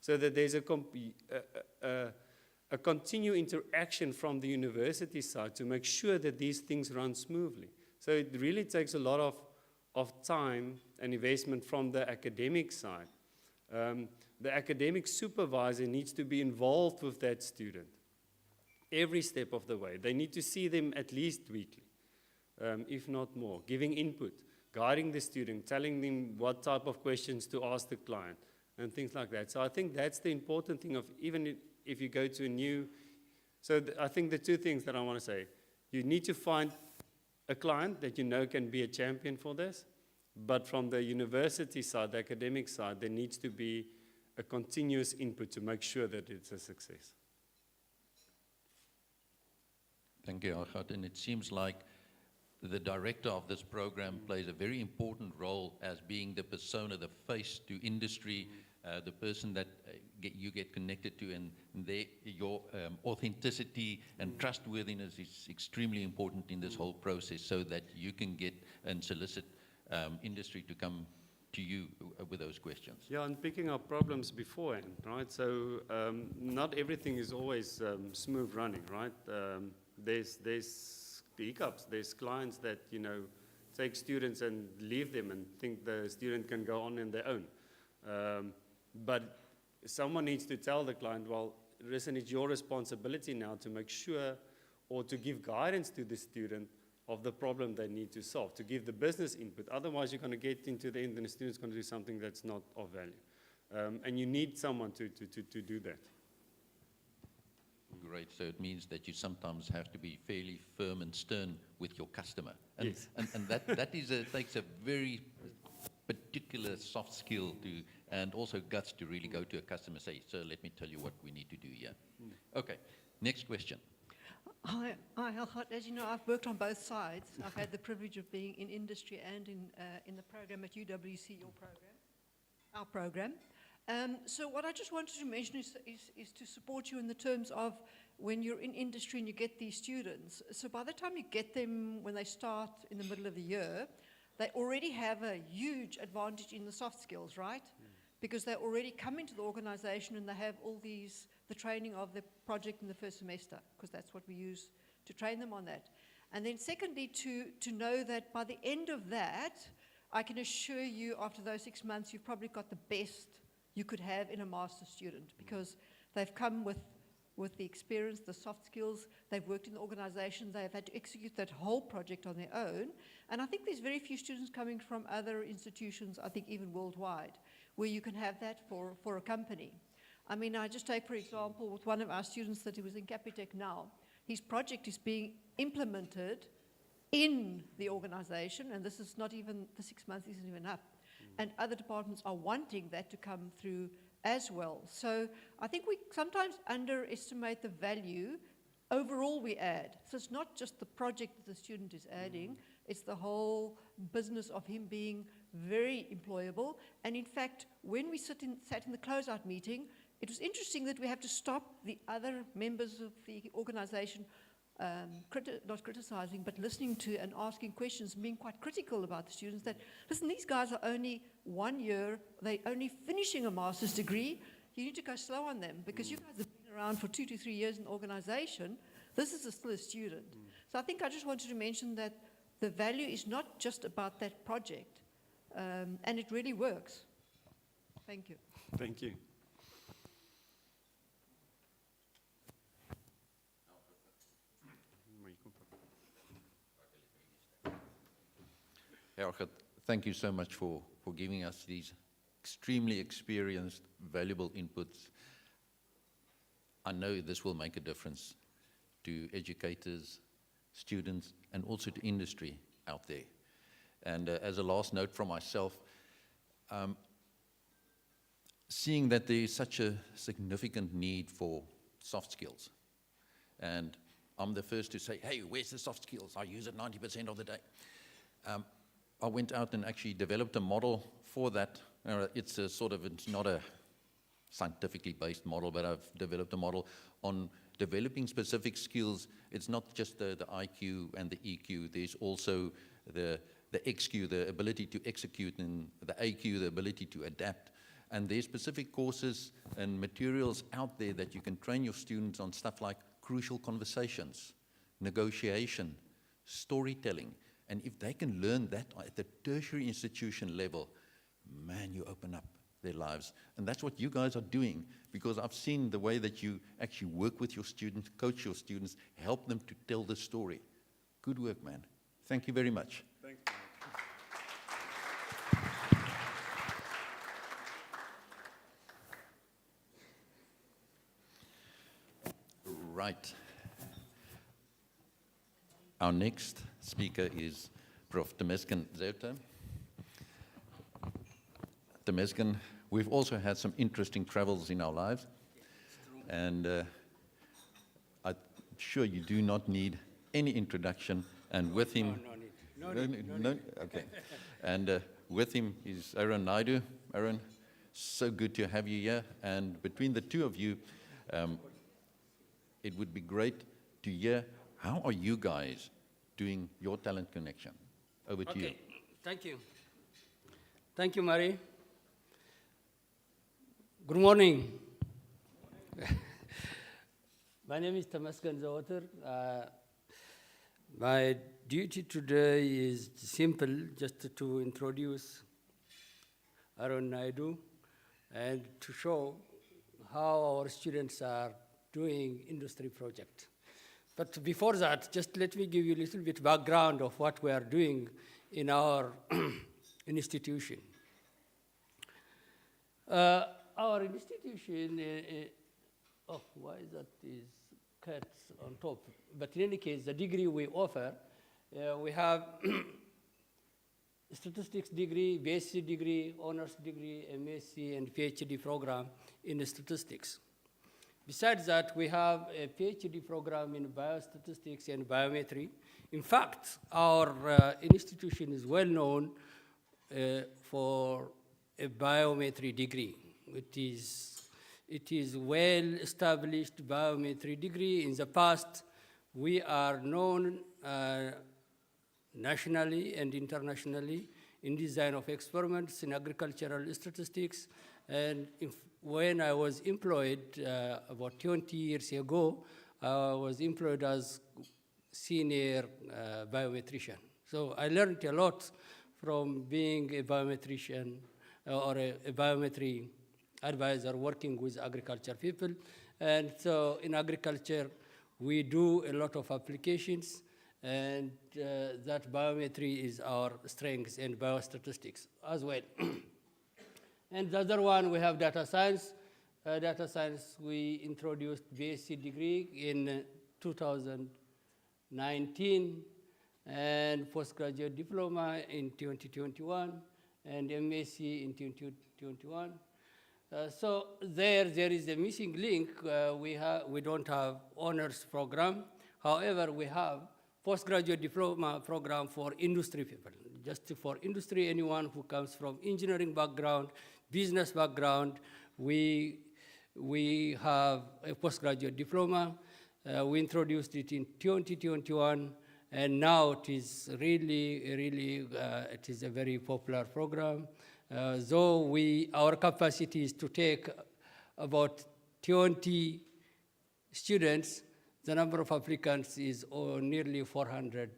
so that there's a continued interaction from the university side to make sure that these things run smoothly. So it really takes a lot of time and investment from the academic side. The academic supervisor needs to be involved with that student every step of the way. They need to see them at least weekly, if not more, giving input, guiding the student, telling them what type of questions to ask the client, and things like that. So I think that's the important thing of even if you go to a new, I think the 2 things that I want to say, you need to find a client that you know can be a champion for this, but from the university side, the academic side, there needs to be a continuous input to make sure that it's a success. Thank you, Archad. And it seems like the director of this program plays a very important role as being the persona, the face to industry, the person that you get connected to, and your authenticity and trustworthiness is extremely important in this whole process, so that you can get and solicit industry to come to you with those questions. Yeah, and picking up problems beforehand, right? So not everything is always smooth running, right? there's hiccups. There's clients that, you know, take students and leave them and think the student can go on their own. But someone needs to tell the client, well, listen, it's your responsibility now to make sure or to give guidance to the student of the problem they need to solve, to give the business input. Otherwise, you're going to get into the end and the student's going to do something that's not of value. And you need someone to do that. Great. So it means that you sometimes have to be fairly firm and stern with your customer. And, Yes. and that takes a very particular soft skill to, and also guts to really go to a customer and say, sir, let me tell you what we need to do here. Okay, next question. Hi, Helgat. As you know, I've worked on both sides. I've had the privilege of being in industry and in the program at UWC, your program, our program. So what I just wanted to mention is to support you in the terms of when you're in industry and you get these students. So by the time you get them, when they start in the middle of the year, they already have a huge advantage in the soft skills, right? Because they already come into the organization and they have all these, the training of the project in the first semester, because that's what we use to train them on that. And then secondly, to know that by the end of that, I can assure you after those 6 months, you've probably got the best you could have in a master's student, because they've come with the experience, the soft skills, they've worked in the organization, they've had to execute that whole project on their own. And I think there's very few students coming from other institutions, I think even worldwide, where you can have that for a company. I mean, I just take, for example, with one of our students that he was in Capitec now, his project is being implemented in the organization, and this is not even, the 6 months isn't even up. And other departments are wanting that to come through as well. So I think we sometimes underestimate the value overall we add. So it's not just the project that the student is adding, it's the whole business of him being very employable. And in fact, when we sat in the closeout meeting, it was interesting that we have to stop the other members of the organization not criticizing, but listening to and asking questions, being quite critical about the students, that, listen, these guys are only 1 year, they're only finishing a master's degree, you need to go slow on them, because you guys have been around for 2 to 3 years in the organization, this is still a student. So I think I just wanted to mention that the value is not just about that project, and it really works. Thank you. Thank you. Helgat, thank you so much for giving us these extremely experienced, valuable inputs. I know this will make a difference to educators, students, and also to industry out there. And as a last note from myself, seeing that there is such a significant need for soft skills, and I'm the first to say, hey, where's the soft skills? I use it 90% of the day. I went out and actually developed a model for that. It's a sort of, it's not a scientifically based model, but I've developed a model on developing specific skills. It's not just the IQ and the EQ. There's also the XQ, the ability to execute, and the AQ, the ability to adapt. And there's specific courses and materials out there that you can train your students on, stuff like crucial conversations, negotiation, storytelling. And if they can learn that at the tertiary institution level, man, you open up their lives. And that's what you guys are doing, because I've seen the way that you actually work with your students, coach your students, help them to tell the story. Good work, man. Thank you very much. Thanks. Right. Our next speaker is Prof. Temesgen Zeta. Temesgen, we've also had some interesting travels in our lives, and I'm sure you do not need any introduction, and with him... No, okay. And with him is Aaron Naidu. Aaron, so good to have you here, and between the two of you, it would be great to hear, how are you guys doing your talent connection? Over to you. Okay, thank you. Thank you, Murray. Good morning. My name is Temesgen Zeta. My duty today is simple, just to introduce Arun Naidu and to show how our students are doing industry project. But before that, just let me give you a little bit background of what we are doing in our institution. Our institution, oh, why is that is cut on top? But in any case, the degree we offer, we have statistics degree, BSc degree, honors degree, MSc, and PhD program in statistics. Besides that, we have a PhD program in biostatistics and biometry. In fact, our institution is well known for a biometry degree. It is well-established biometry degree. In the past, we are known nationally and internationally in design of experiments in agricultural statistics. And when I was employed about 20 years ago, I was employed as senior biometrician. So I learned a lot from being a biometrician or a biometry advisor working with agriculture people. And so in agriculture, we do a lot of applications, and that biometry is our strength, and biostatistics as well. And the other one, we have data science. Data science, we introduced BSc degree in 2019, and postgraduate diploma in 2021, and MSc in 2021. So there is a missing link. We don't have honors program. However, we have postgraduate diploma program for industry people. Just for industry, anyone who comes from engineering background, business background, we have a postgraduate diploma. We introduced it in 2021, and now it is really, it is a very popular program. Though our capacity is to take about 20 students, the number of applicants is nearly 400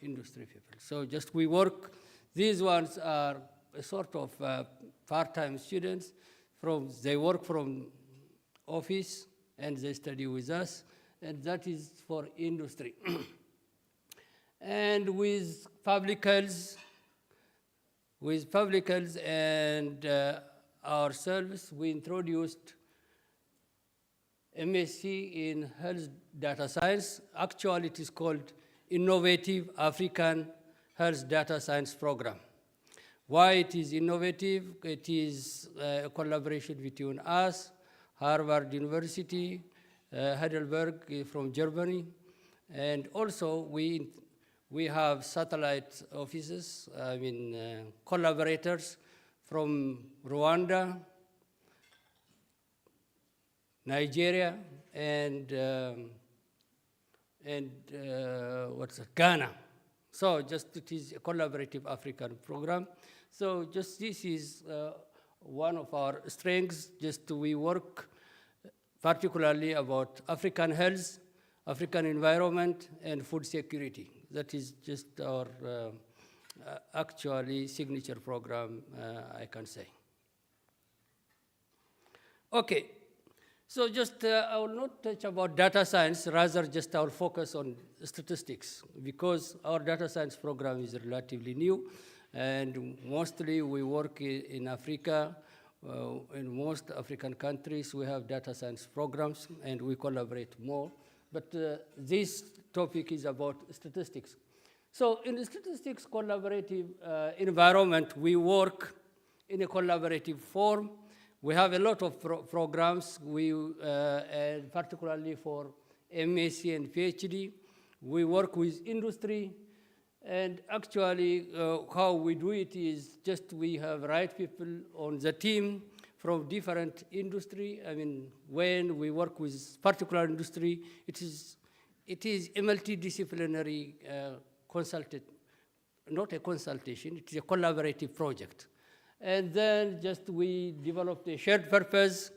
industry people. So just we work, these ones are a sort of part-time students. They work from office and they study with us, and that is for industry. And with public health and our service, we introduced MSc in Health Data Science. Actually, it is called Innovative African Health Data Science Program. Why it is innovative? It is a collaboration between us, Harvard University, Heidelberg from Germany, and also we have satellite offices, collaborators from Rwanda, Nigeria, and Ghana. So just it is a collaborative African program. So just this is one of our strengths. Just we work particularly about African health, African environment, and food security. That is just our actually signature program, I can say. Okay, so just I will not touch about data science, rather just I will focus on statistics, because our data science program is relatively new, and mostly we work in Africa. In most African countries, we have data science programs, and we collaborate more. But this topic is about statistics. So in the statistics collaborative environment, we work in a collaborative form. We have a lot of programs, and particularly for MSc and PhD. We work with industry, and actually how we do it is just we have right people on the team from different industry. I mean, when we work with particular industry, it is a multidisciplinary not a consultation, it is a collaborative project. And then just we developed a shared purpose,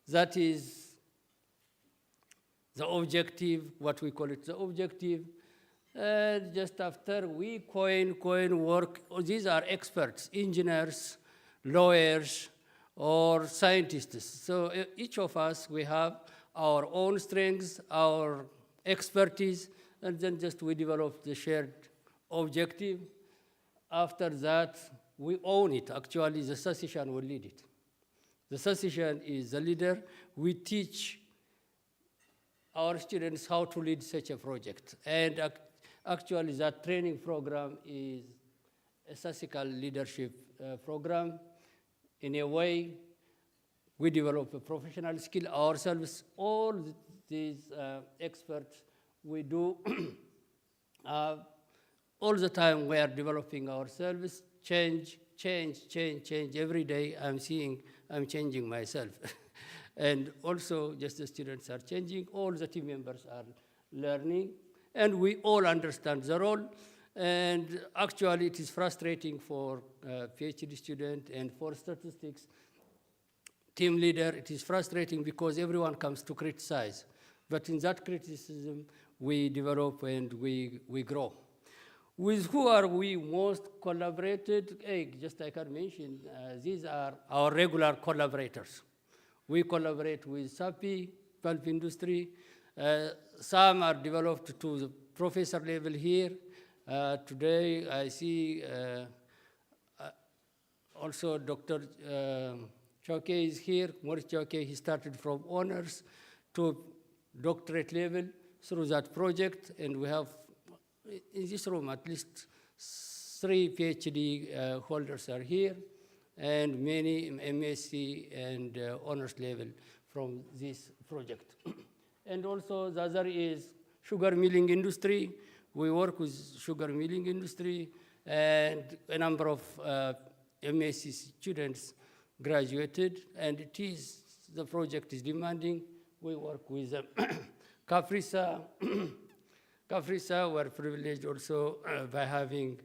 that is the objective, what we call it, the objective. And just after we coin work, these are experts, engineers, lawyers, or scientists. So each of us, we have our own strengths, our expertise, and then just we develop the shared objective. After that, we own it. Actually, the association will lead it. The association is the leader. We teach our students how to lead such a project. And actually, that training program is a statistical leadership program. In a way, we develop a professional skill ourselves. All these experts, we do all the time. We are developing ourselves, change every day. I'm changing myself. And also, just the students are changing, all the team members are learning, and we all understand the role. And actually, it is frustrating for PhD student and for statistics team leader. It is frustrating because everyone comes to criticize. But in that criticism, we develop and we grow. With who are we most collaborated? Just I can mention, these are our regular collaborators. We collaborate with SAPI, pulp industry. Some are developed to the professor level here. Today, I see also Dr. Choke is here. Maurice Choke, he started from honors to doctorate level through that project, and we have in this room at least 3 PhD holders are here, and many MSc and honors level from this project. And also the other is sugar milling industry. We work with sugar milling industry, and a number of MSc students graduated, and the project is demanding. We work with Kafrisa. Kafrisa, we're privileged also by having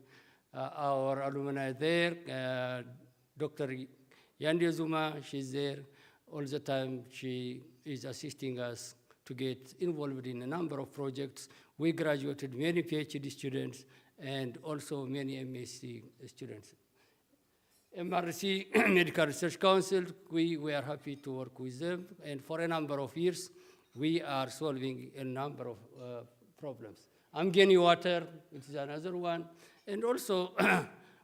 our alumni there. Dr. Yandi Zuma, she's there all the time. She is assisting us to get involved in a number of projects. We graduated many PhD students and also many MSc students. MRC, Medical Research Council, we are happy to work with them. And for a number of years, we are solving a number of problems. Amgeni Water, it is another one. And also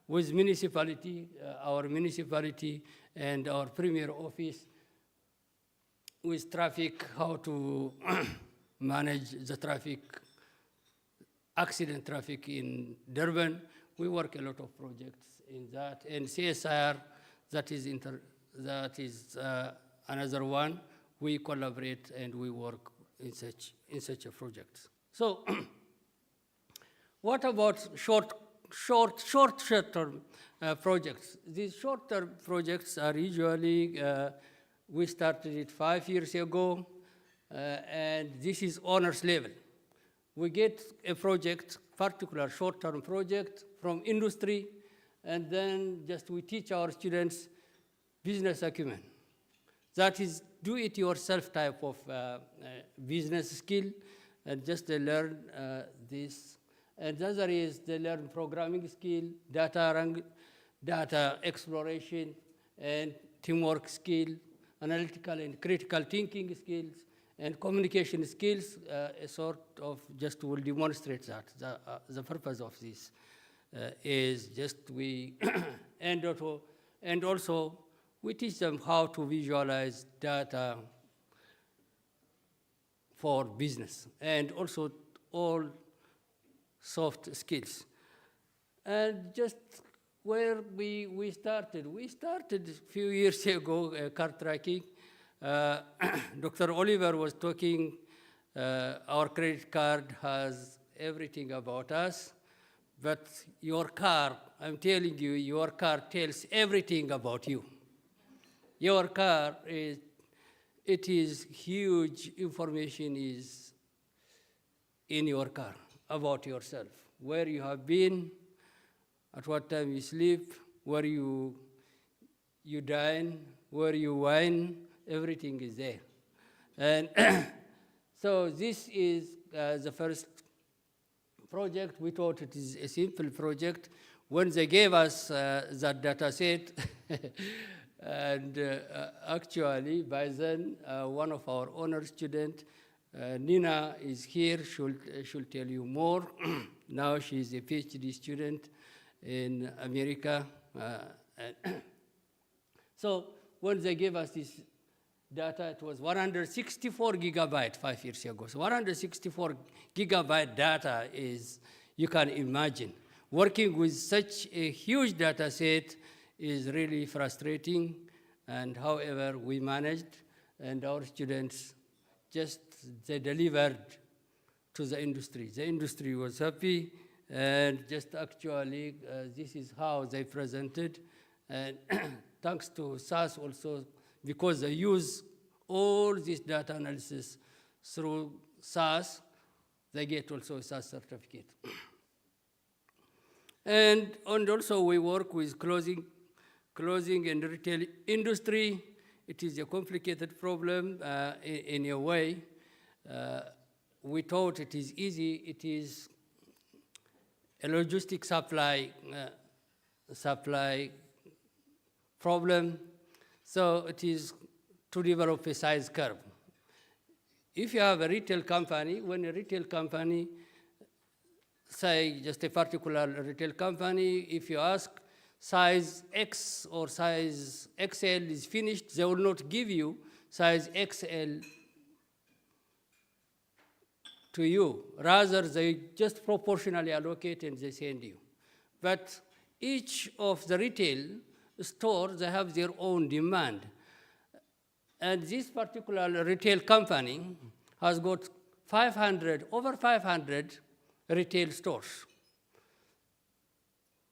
with municipality, our municipality and our premier office, with traffic, how to manage the traffic, accident traffic in Durban. We work a lot of projects in that. And CSIR, that is another one. We collaborate and we work in such a project. So what about short-term projects? These short-term projects are usually, we started it 5 years ago, and this is honors level. We get a project, particular short-term project from industry, and then just we teach our students business acumen. That is do-it-yourself type of business skill, and just they learn this. And the other is they learn programming skill, data exploration, and teamwork skill, analytical and critical thinking skills, and communication skills, a sort of just will demonstrate that. The purpose of this is just we, and also we teach them how to visualize data for business, and also all soft skills. And just where we started a few years ago, car tracking. Dr. Oliver was talking, our credit card has everything about us, but your car, I'm telling you, your car tells everything about you. Your car, it is huge information is in your car about yourself, where you have been, at what time you sleep, where you dine, where you wine, everything is there. And so this is the first project. We thought it is a simple project. When they gave us that data set, and actually by then, one of our honor students, Nina, is here. She'll tell you more. Now she's a PhD student in America. So when they gave us this data, it was 164 gigabyte 5 years ago. So 164 gigabyte data is, you can imagine. Working with such a huge data set is really frustrating, and however, we managed, and our students they delivered to the industry. The industry was happy, and just actually, this is how they presented. And thanks to SAS also, because they use all this data analysis through SAS, they get also a SAS certificate. And also we work with clothing and retail industry. It is a complicated problem in a way. We thought it is easy. It is a logistic supply problem. So it is to develop a size curve. If you have a retail company, when a retail company, say just a particular retail company, if you ask size X or size XL is finished, they will not give you size XL to you. Rather, they just proportionally allocate and they send you. But each of the retail stores, they have their own demand. And this particular retail company has got over 500 retail stores.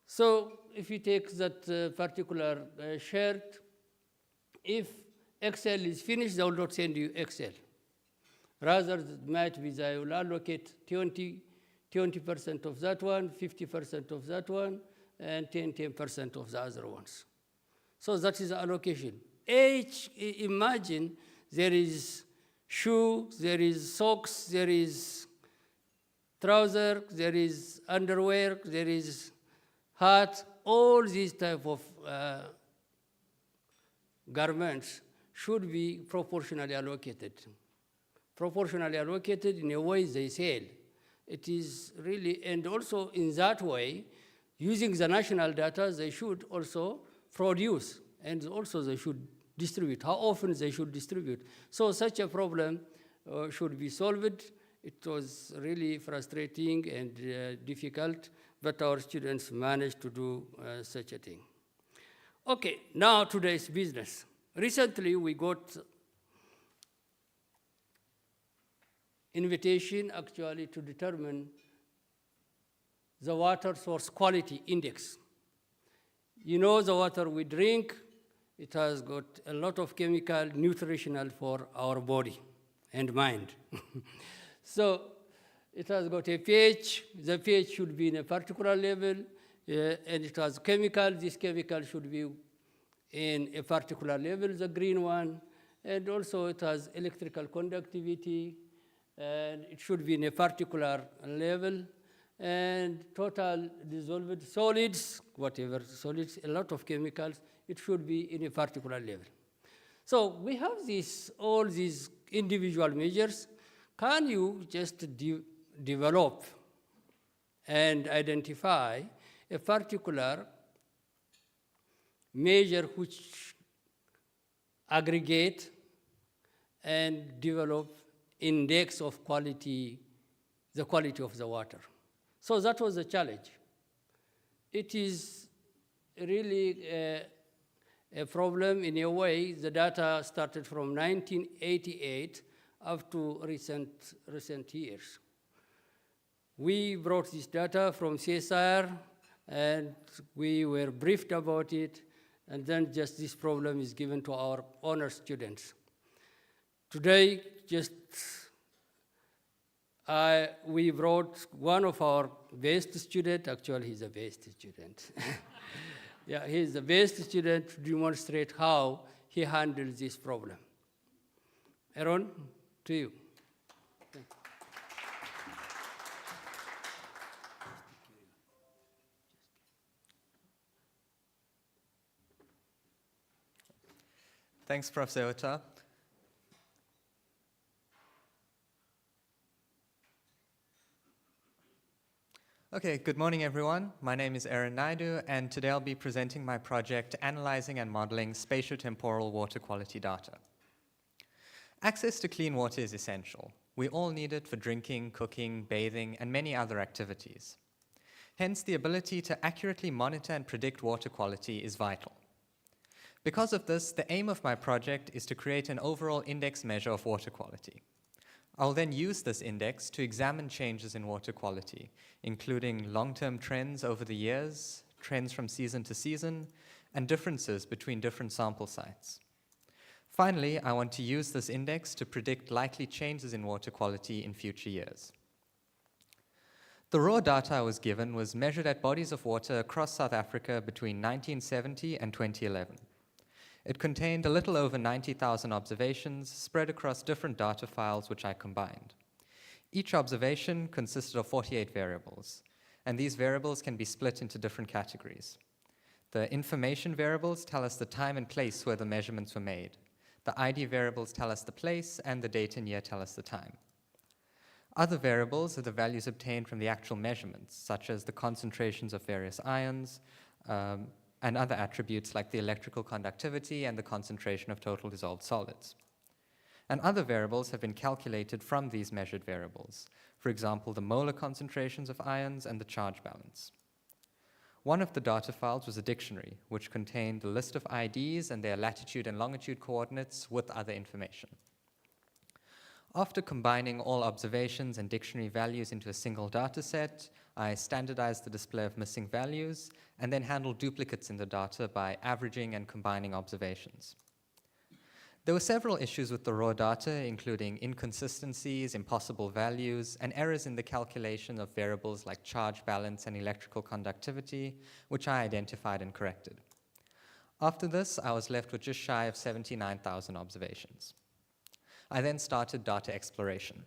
So if you take that particular shirt, if XL is finished, they will not send you XL. Rather, it might be they will allocate 20% of that one, 50% of that one, and 10% of the other ones. So that is the allocation. Imagine there is shoe, there is socks, there is trouser, there is underwear, there is hat. All these type of garments should be proportionally allocated. Proportionally allocated in a way they sell. It is really, and also in that way, using the national data, they should also produce, and also they should distribute, how often they should distribute. So such a problem should be solved. It was really frustrating and difficult, but our students managed to do such a thing. Okay, now today's business. Recently, we got invitation actually to determine the water source quality index. You know the water we drink, it has got a lot of chemical, nutritional for our body and mind. So it has got a pH, the pH should be in a particular level, and it has chemical, this chemical should be in a particular level, the green one, and also it has electrical conductivity, and it should be in a particular level, and total dissolved solids, whatever solids, a lot of chemicals, it should be in a particular level. So we have all these individual measures. Can you just develop and identify a particular measure which aggregate and develop index of quality, the quality of the water? So that was the challenge. It is really a problem in a way. The data started from 1988 up to recent years. We brought this data from CSIR, and we were briefed about it, and then just this problem is given to our honor students. Today, we brought one of our best students. Actually, he's the best student. Yeah, he's the best student to demonstrate how he handles this problem. Aaron, to you. Thanks, Prof. Zewata. Okay, good morning, everyone. My name is Aaron Naidu, and today I'll be presenting my project, Analyzing and Modeling Spatiotemporal Water Quality Data. Access to clean water is essential. We all need it for drinking, cooking, bathing, and many other activities. Hence, the ability to accurately monitor and predict water quality is vital. Because of this, the aim of my project is to create an overall index measure of water quality. I'll then use this index to examine changes in water quality, including long-term trends over the years, trends from season to season, and differences between different sample sites. Finally, I want to use this index to predict likely changes in water quality in future years. The raw data I was given was measured at bodies of water across South Africa between 1970 and 2011. It contained a little over 90,000 observations spread across different data files which I combined. Each observation consisted of 48 variables, and these variables can be split into different categories. The information variables tell us the time and place where the measurements were made. The ID variables tell us the place, and the date and year tell us the time. Other variables are the values obtained from the actual measurements, such as the concentrations of various ions, and other attributes like the electrical conductivity and the concentration of total dissolved solids. And other variables have been calculated from these measured variables, for example, the molar concentrations of ions and the charge balance. One of the data files was a dictionary, which contained a list of IDs and their latitude and longitude coordinates with other information. After combining all observations and dictionary values into a single data set, I standardized the display of missing values and then handled duplicates in the data by averaging and combining observations. There were several issues with the raw data, including inconsistencies, impossible values, and errors in the calculation of variables like charge balance and electrical conductivity, which I identified and corrected. After this, I was left with just shy of 79,000 observations. I then started data exploration.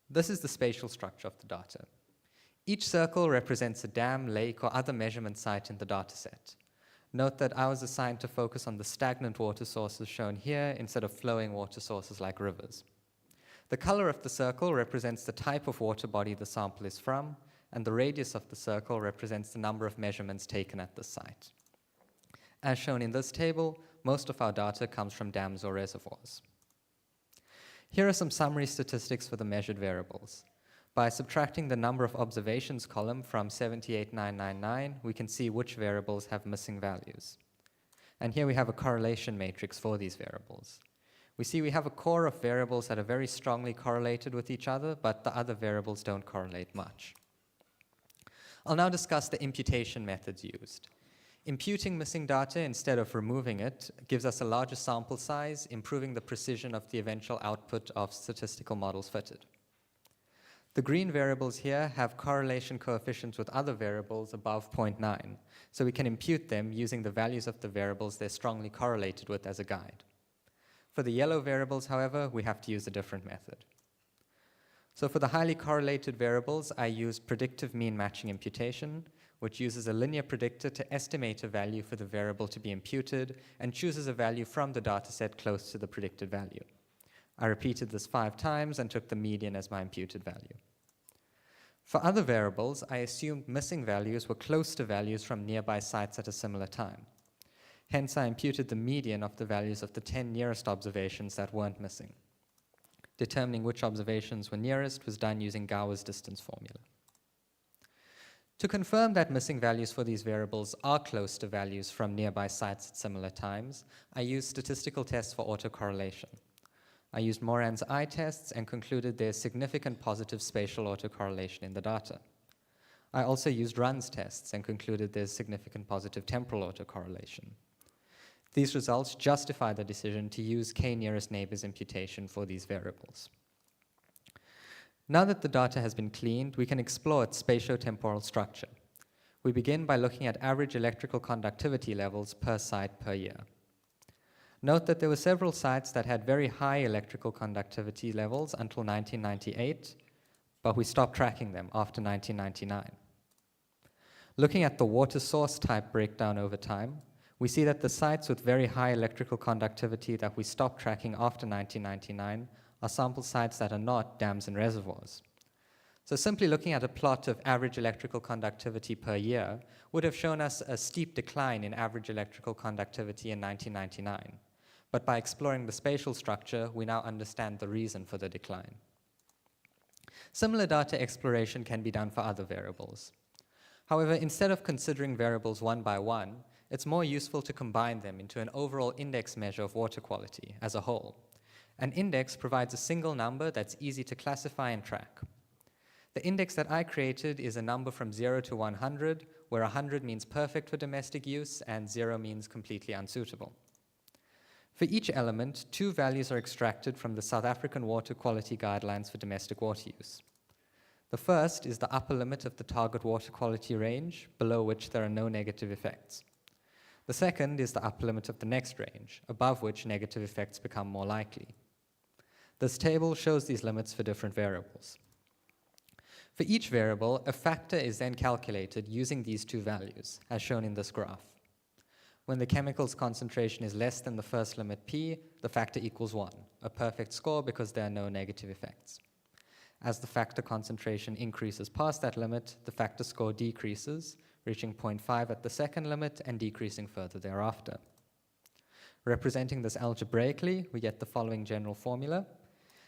This is the spatial structure of the data. Each circle represents a dam, lake, or other measurement site in the dataset. Note that I was assigned to focus on the stagnant water sources shown here instead of flowing water sources like rivers. The color of the circle represents the type of water body the sample is from, and the radius of the circle represents the number of measurements taken at the site. As shown in this table, most of our data comes from dams or reservoirs. Here are some summary statistics for the measured variables. By subtracting the number of observations column from 78999, we can see which variables have missing values. And here we have a correlation matrix for these variables. We see we have a core of variables that are very strongly correlated with each other, but the other variables don't correlate much. I'll now discuss the imputation methods used. Imputing missing data instead of removing it gives us a larger sample size, improving the precision of the eventual output of statistical models fitted. The green variables here have correlation coefficients with other variables above 0.9, so we can impute them using the values of the variables they're strongly correlated with as a guide. For the yellow variables, however, we have to use a different method. So for the highly correlated variables, I use predictive mean matching imputation, which uses a linear predictor to estimate a value for the variable to be imputed and chooses a value from the dataset close to the predicted value. I repeated this 5 times and took the median as my imputed value. For other variables, I assumed missing values were close to values from nearby sites at a similar time. Hence, I imputed the median of the values of the 10 nearest observations that weren't missing. Determining which observations were nearest was done using Gower's distance formula. To confirm that missing values for these variables are close to values from nearby sites at similar times, I used statistical tests for autocorrelation. I used Moran's eye tests and concluded there's significant positive spatial autocorrelation in the data. I also used Run's tests and concluded there's significant positive temporal autocorrelation. These results justify the decision to use k-nearest neighbors imputation for these variables. Now that the data has been cleaned, we can explore its spatiotemporal structure. We begin by looking at average electrical conductivity levels per site per year. Note that there were several sites that had very high electrical conductivity levels until 1998, but we stopped tracking them after 1999. Looking at the water source type breakdown over time, We see that the sites with very high electrical conductivity that we stopped tracking after 1999 are sample sites that are not dams and reservoirs. So simply looking at a plot of average electrical conductivity per year would have shown us a steep decline in average electrical conductivity in 1999. But by exploring the spatial structure, we now understand the reason for the decline. Similar data exploration can be done for other variables. However, instead of considering variables one by one, it's more useful to combine them into an overall index measure of water quality as a whole. An index provides a single number that's easy to classify and track. The index that I created is a number from 0 to 100, where 100 means perfect for domestic use and 0 means completely unsuitable. For each element, 2 values are extracted from the South African Water Quality Guidelines for Domestic Water Use. The first is the upper limit of the target water quality range, below which there are no negative effects. The second is the upper limit of the next range, above which negative effects become more likely. This table shows these limits for different variables. For each variable, a factor is then calculated using these 2 values, as shown in this graph. When the chemical's concentration is less than the first limit P, the factor equals 1, a perfect score because there are no negative effects. As the factor concentration increases past that limit, the factor score decreases, reaching 0.5 at the second limit and decreasing further thereafter. Representing this algebraically, we get the following general formula,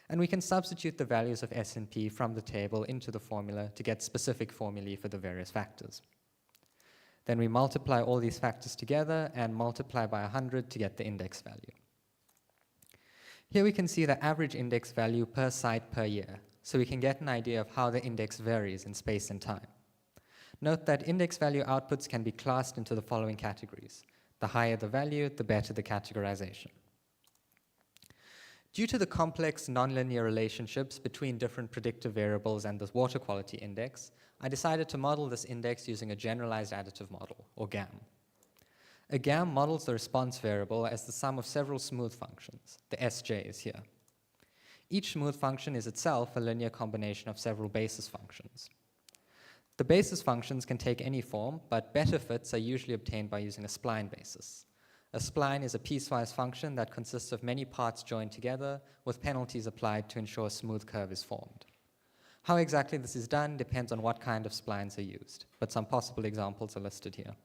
and we can substitute the values of S and P from the table into the formula to get specific formulae for the various factors. Then we multiply all these factors together and multiply by 100 to get the index value. Here we can see the average index value per site per year, so we can get an idea of how the index varies in space and time. Note that index value outputs can be classed into the following categories. The higher the value, the better the categorization. Due to the complex nonlinear relationships between different predictive variables and the water quality index, I decided to model this index using a generalized additive model, or GAM. A GAM models the response variable as the sum of several smooth functions, the SJs here. Each smooth function is itself a linear combination of several basis functions. The basis functions can take any form, but better fits are usually obtained by using a spline basis. A spline is a piecewise function that consists of many parts joined together with penalties applied to ensure a smooth curve is formed. How exactly this is done depends on what kind of splines are used, but some possible examples are listed here.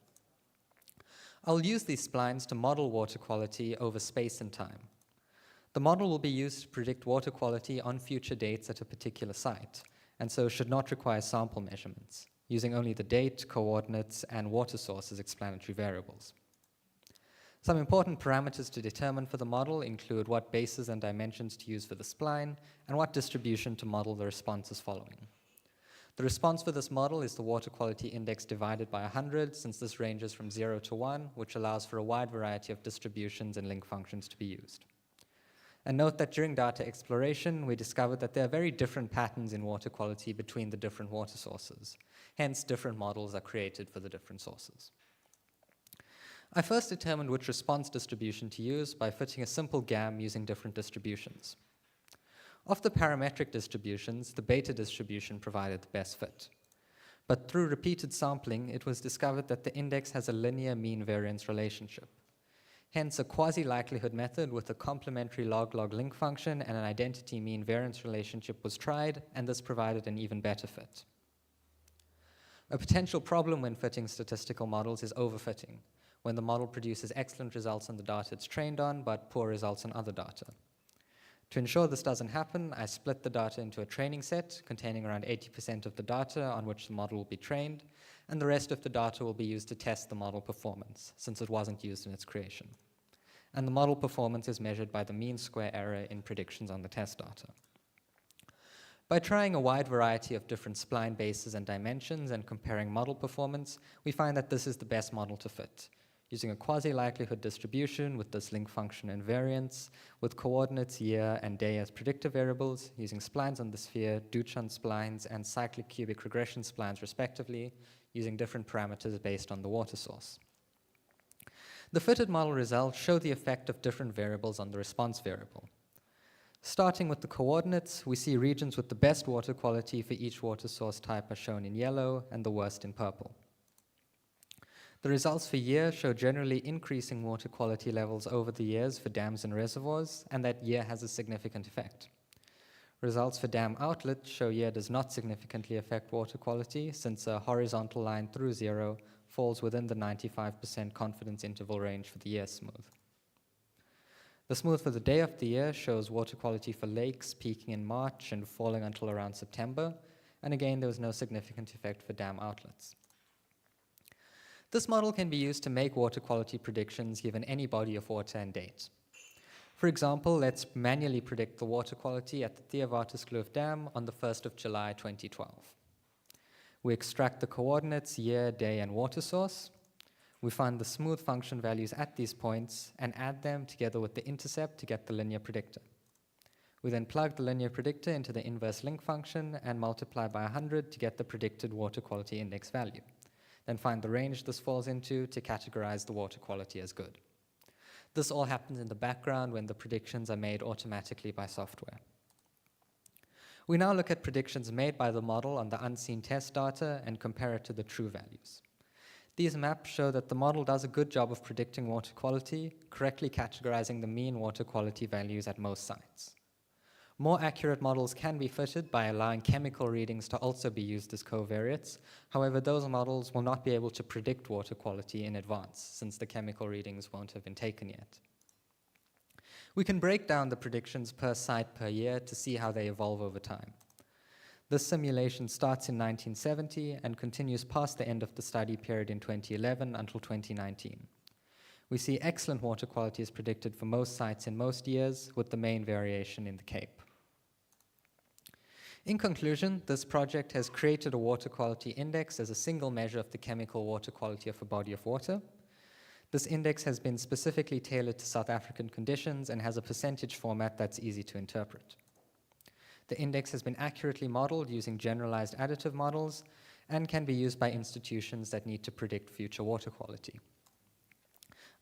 I'll use these splines to model water quality over space and time. The model will be used to predict water quality on future dates at a particular site, and so should not require sample measurements, using only the date, coordinates, and water source as explanatory variables. Some important parameters to determine for the model include what bases and dimensions to use for the spline, and what distribution to model the responses following. The response for this model is the water quality index divided by 100, since this ranges from 0 to 1, which allows for a wide variety of distributions and link functions to be used. And note that during data exploration, we discovered that there are very different patterns in water quality between the different water sources. Hence, different models are created for the different sources. I first determined which response distribution to use by fitting a simple GAM using different distributions. Of the parametric distributions, the beta distribution provided the best fit. But through repeated sampling, it was discovered that the index has a linear mean variance relationship. Hence, a quasi-likelihood method with a complementary log-log link function and an identity mean variance relationship was tried, and this provided an even better fit. A potential problem when fitting statistical models is overfitting, when the model produces excellent results on the data it's trained on, but poor results on other data. To ensure this doesn't happen, I split the data into a training set containing around 80% of the data on which the model will be trained, and the rest of the data will be used to test the model performance, since it wasn't used in its creation. And the model performance is measured by the mean square error in predictions on the test data. By trying a wide variety of different spline bases and dimensions and comparing model performance, we find that this is the best model to fit, using a quasi-likelihood distribution with this link function and variance, with coordinates, year, and day as predictor variables, using splines on the sphere, Duchamp splines, and cyclic cubic regression splines respectively, using different parameters based on the water source. The fitted model results show the effect of different variables on the response variable. Starting with the coordinates, we see regions with the best water quality for each water source type are shown in yellow and the worst in purple. The results for year show generally increasing water quality levels over the years for dams and reservoirs, and that year has a significant effect. Results for dam outlets show year does not significantly affect water quality, since a horizontal line through zero falls within the 95% confidence interval range for the year smooth. The smooth for the day of the year shows water quality for lakes peaking in March and falling until around September, and again there was no significant effect for dam outlets. This model can be used to make water quality predictions given any body of water and date. For example, let's manually predict the water quality at the Theowaterskloof Dam on the 1st of July 2012. We extract the coordinates, year, day, and water source. We find the smooth function values at these points and add them together with the intercept to get the linear predictor. We then plug the linear predictor into the inverse link function and multiply by 100 to get the predicted water quality index value. Then find the range this falls into to categorize the water quality as good. This all happens in the background when the predictions are made automatically by software. We now look at predictions made by the model on the unseen test data and compare it to the true values. These maps show that the model does a good job of predicting water quality, correctly categorizing the mean water quality values at most sites. More accurate models can be fitted by allowing chemical readings to also be used as covariates. However, those models will not be able to predict water quality in advance, since the chemical readings won't have been taken yet. We can break down the predictions per site per year to see how they evolve over time. This simulation starts in 1970 and continues past the end of the study period in 2011 until 2019. We see excellent water quality is predicted for most sites in most years, with the main variation in the Cape. In conclusion, this project has created a water quality index as a single measure of the chemical water quality of a body of water. This index has been specifically tailored to South African conditions and has a percentage format that's easy to interpret. The index has been accurately modeled using generalized additive models and can be used by institutions that need to predict future water quality.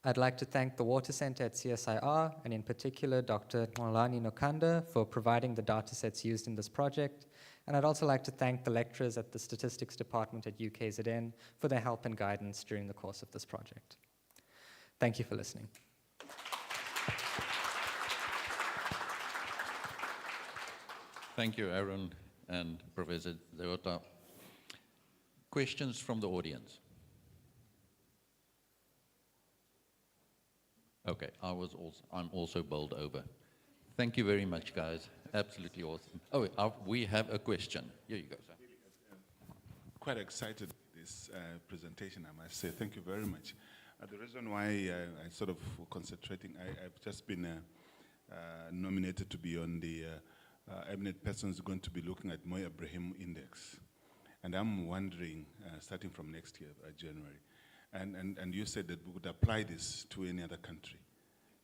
I'd like to thank the Water Center at CSIR, and in particular Dr. Nolani Nokanda, for providing the datasets used in this project. And I'd also like to thank the lecturers at the Statistics Department at UKZN for their help and guidance during the course of this project. Thank you for listening. Thank you, Aaron and Professor Deota. Questions from the audience? Okay, I'm also bowled over. Thank you very much, guys. Absolutely awesome. Oh, we have a question. Here you go, sir. Quite excited with this presentation, I must say. Thank you very much. The reason why I sort of concentrating, I've just been nominated to be on the eminent persons going to be looking at Moy Ibrahim Index. And I'm wondering, starting from next year, January, and you said that we would apply this to any other country.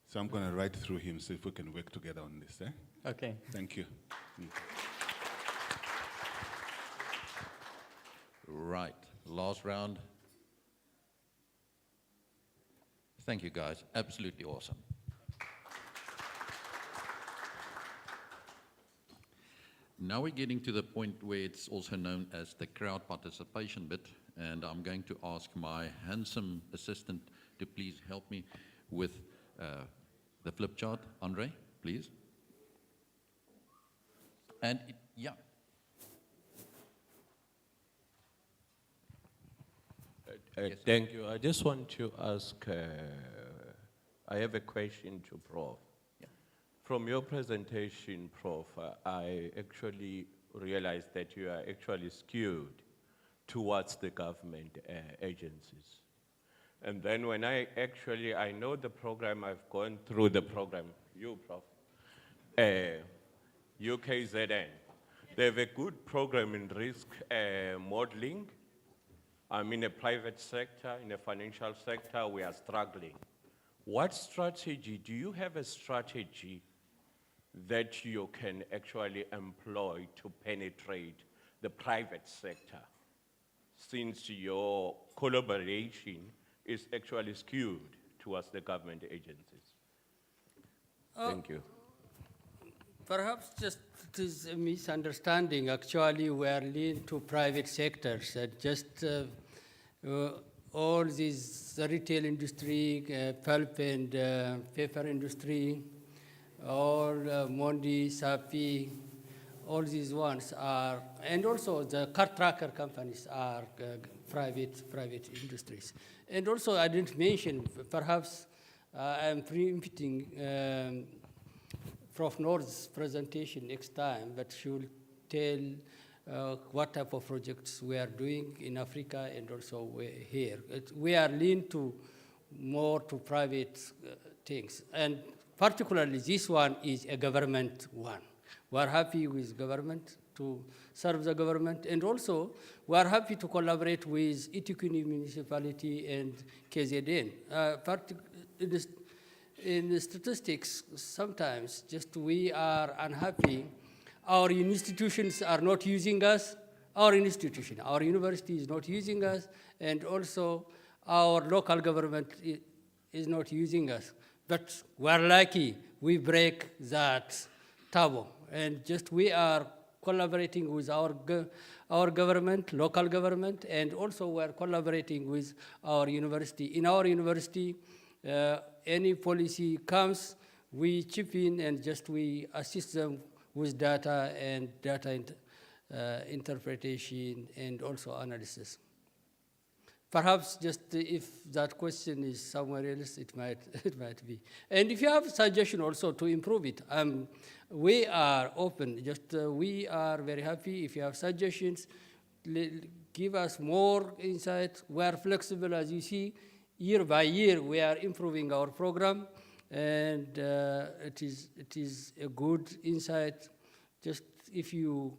So I'm going to write through him, so if we can work together on this. Eh? Okay. Thank you. Right, last round. Thank you, guys. Absolutely awesome. Now we're getting to the point where it's also known as the crowd participation bit, and I'm going to ask my handsome assistant to please help me with the flip chart. Andre, please. And yeah. Yes, thank you. I just want to ask, I have a question to Prof. Yeah. From your presentation, Prof, I actually realized that you are actually skewed towards the government agencies. And then when I know the program, I've gone through the program, you, Prof, UKZN. They have a good program in risk modeling. I'm in a private sector, in a financial sector, we are struggling. What strategy, do you have a strategy that you can actually employ to penetrate the private sector, since your collaboration is actually skewed towards the government agencies? Thank you. Perhaps just it is a misunderstanding. Actually, we are linked to private sectors. And just all this retail industry, pulp and paper industry, all Mondi, Sapi, all these ones are, and also the car tracker companies are private industries. And also I didn't mention, perhaps I'm preempting Prof. North's presentation next time, but she will tell what type of projects we are doing in Africa and also here. We are lean to more to private things. And particularly this one is a government one. We are happy with government to serve the government, and also we are happy to collaborate with Itikuni municipality and KZN. In the statistics, sometimes just we are unhappy. Our institutions are not using us. Our university is not using us, and also our local government is not using us. But we're lucky we break that taboo, and just we are collaborating with our government, local government, and also we're collaborating with our university. In our university, any policy comes, we chip in and just we assist them with data and data interpretation and also analysis. Perhaps just if that question is somewhere else, it might be. And if you have suggestion also to improve it, we are open. Just we are very happy if you have suggestions. Give us more insight. We are flexible, as you see. Year by year, we are improving our program, and it is a good insight. Just if you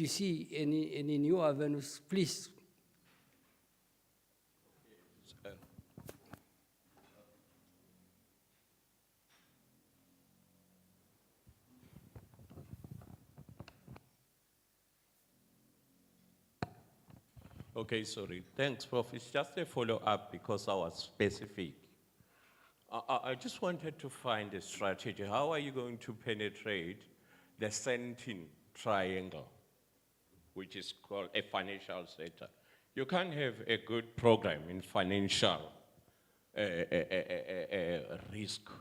see any new avenues, please. Okay, sorry. Thanks, Prof. It's just a follow-up because I was specific. I just wanted to find a strategy. How are you going to penetrate the Sentin triangle, which is called a financial sector? You can't have a good program in financial risk.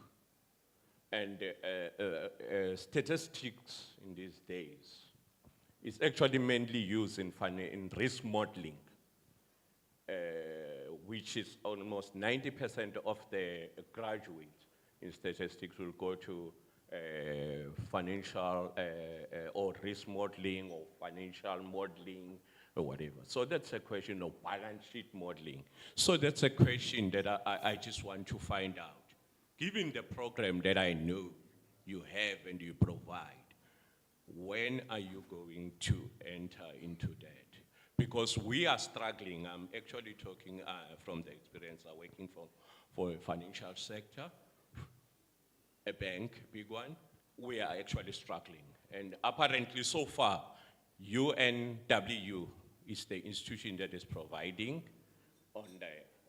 And statistics in these days is actually mainly used in risk modeling, which is almost 90% of the graduates in statistics will go to financial or risk modeling or financial modeling or whatever. So that's a question of balance sheet modeling. So that's a question that I just want to find out. Given the program that I know you have and you provide, when are you going to enter into that? Because we are struggling. I'm actually talking from the experience of working for a financial sector, a bank, big one. We are actually struggling. And apparently so far, UNW is the institution that is providing on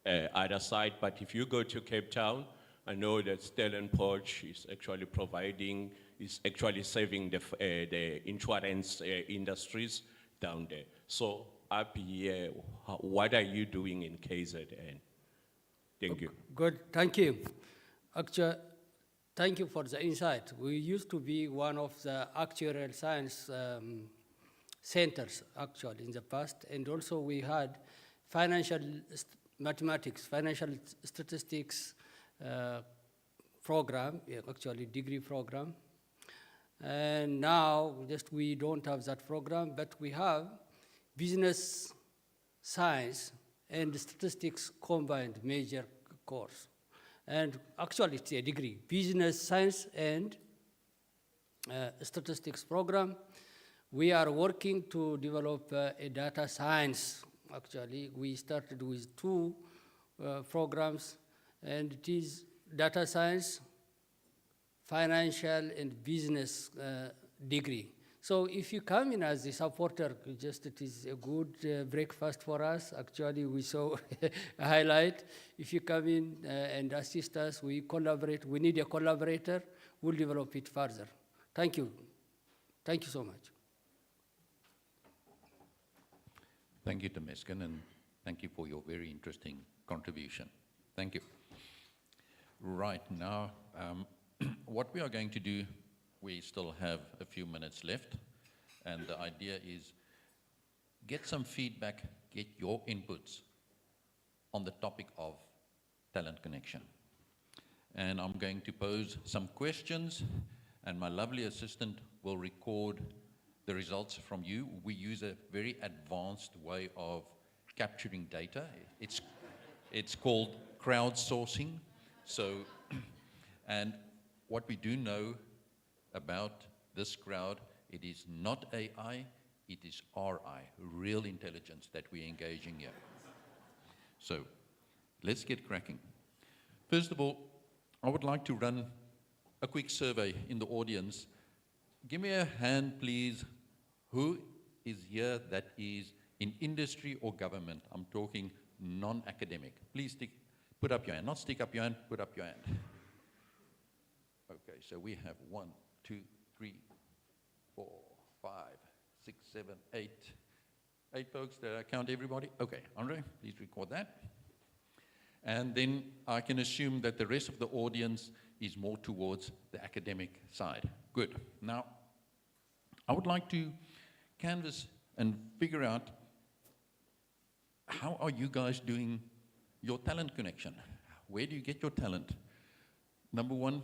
the other side. But if you go to Cape Town, I know that Stellenbosch is actually providing, is actually saving the insurance industries down there. So up here, what are you doing in KZN? Thank you. Good, thank you. Actually, thank you for the insight. We used to be one of the actuarial science centers, actually, in the past, and also we had financial mathematics, financial statistics program, actually degree program. And now, just we don't have that program, but we have business science and statistics combined major course. And actually it's a degree, business science and statistics program. We are working to develop a data science. Actually, we started with 2 programs, and it is data science, financial and business degree. So if you come in as a supporter, it is a good breakfast for us. Actually, we saw a highlight. If you come in and assist us, we collaborate. We need a collaborator. We'll develop it further. Thank you. Thank you so much. Thank you, Temesgen, Thank you for your very interesting contribution. Thank you. Right, now, what we are going to do, we still have a few minutes left, and the idea is get some feedback, get your inputs on the topic of talent connection. And I'm going to pose some questions, and my lovely assistant will record the results from you. We use a very advanced way of capturing data. It's called crowdsourcing. So, and what we do know about this crowd, it is not AI, it is RI, real intelligence that we're engaging here. So, let's get cracking. First of all, I would like to run a quick survey in the audience. Give me a hand, please. Who is here that is in industry or government? I'm talking non-academic. Please put up your hand. Not stick up your hand, put up your hand. Okay, so we have 1, 2, 3, 4, 5, 6, 7, 8. 8 folks. Did I count everybody? Okay, Andre, please record that. And then I can assume that the rest of the audience is more towards the academic side. Good. Now, I would like to canvass and figure out how are you guys doing your talent connection? Where do you get your talent? Number one,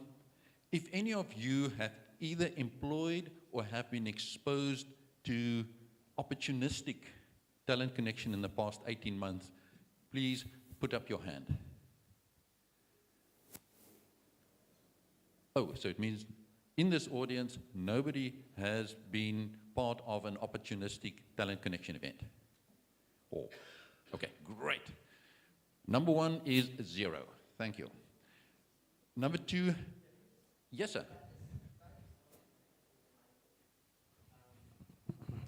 if any of you have either employed or have been exposed to opportunistic talent connection in the past 18 months, please put up your hand. Oh, so it means in this audience, nobody has been part of an opportunistic talent connection event. Oh, okay, great. Number one is 0. Thank you. Number 2, yes, sir.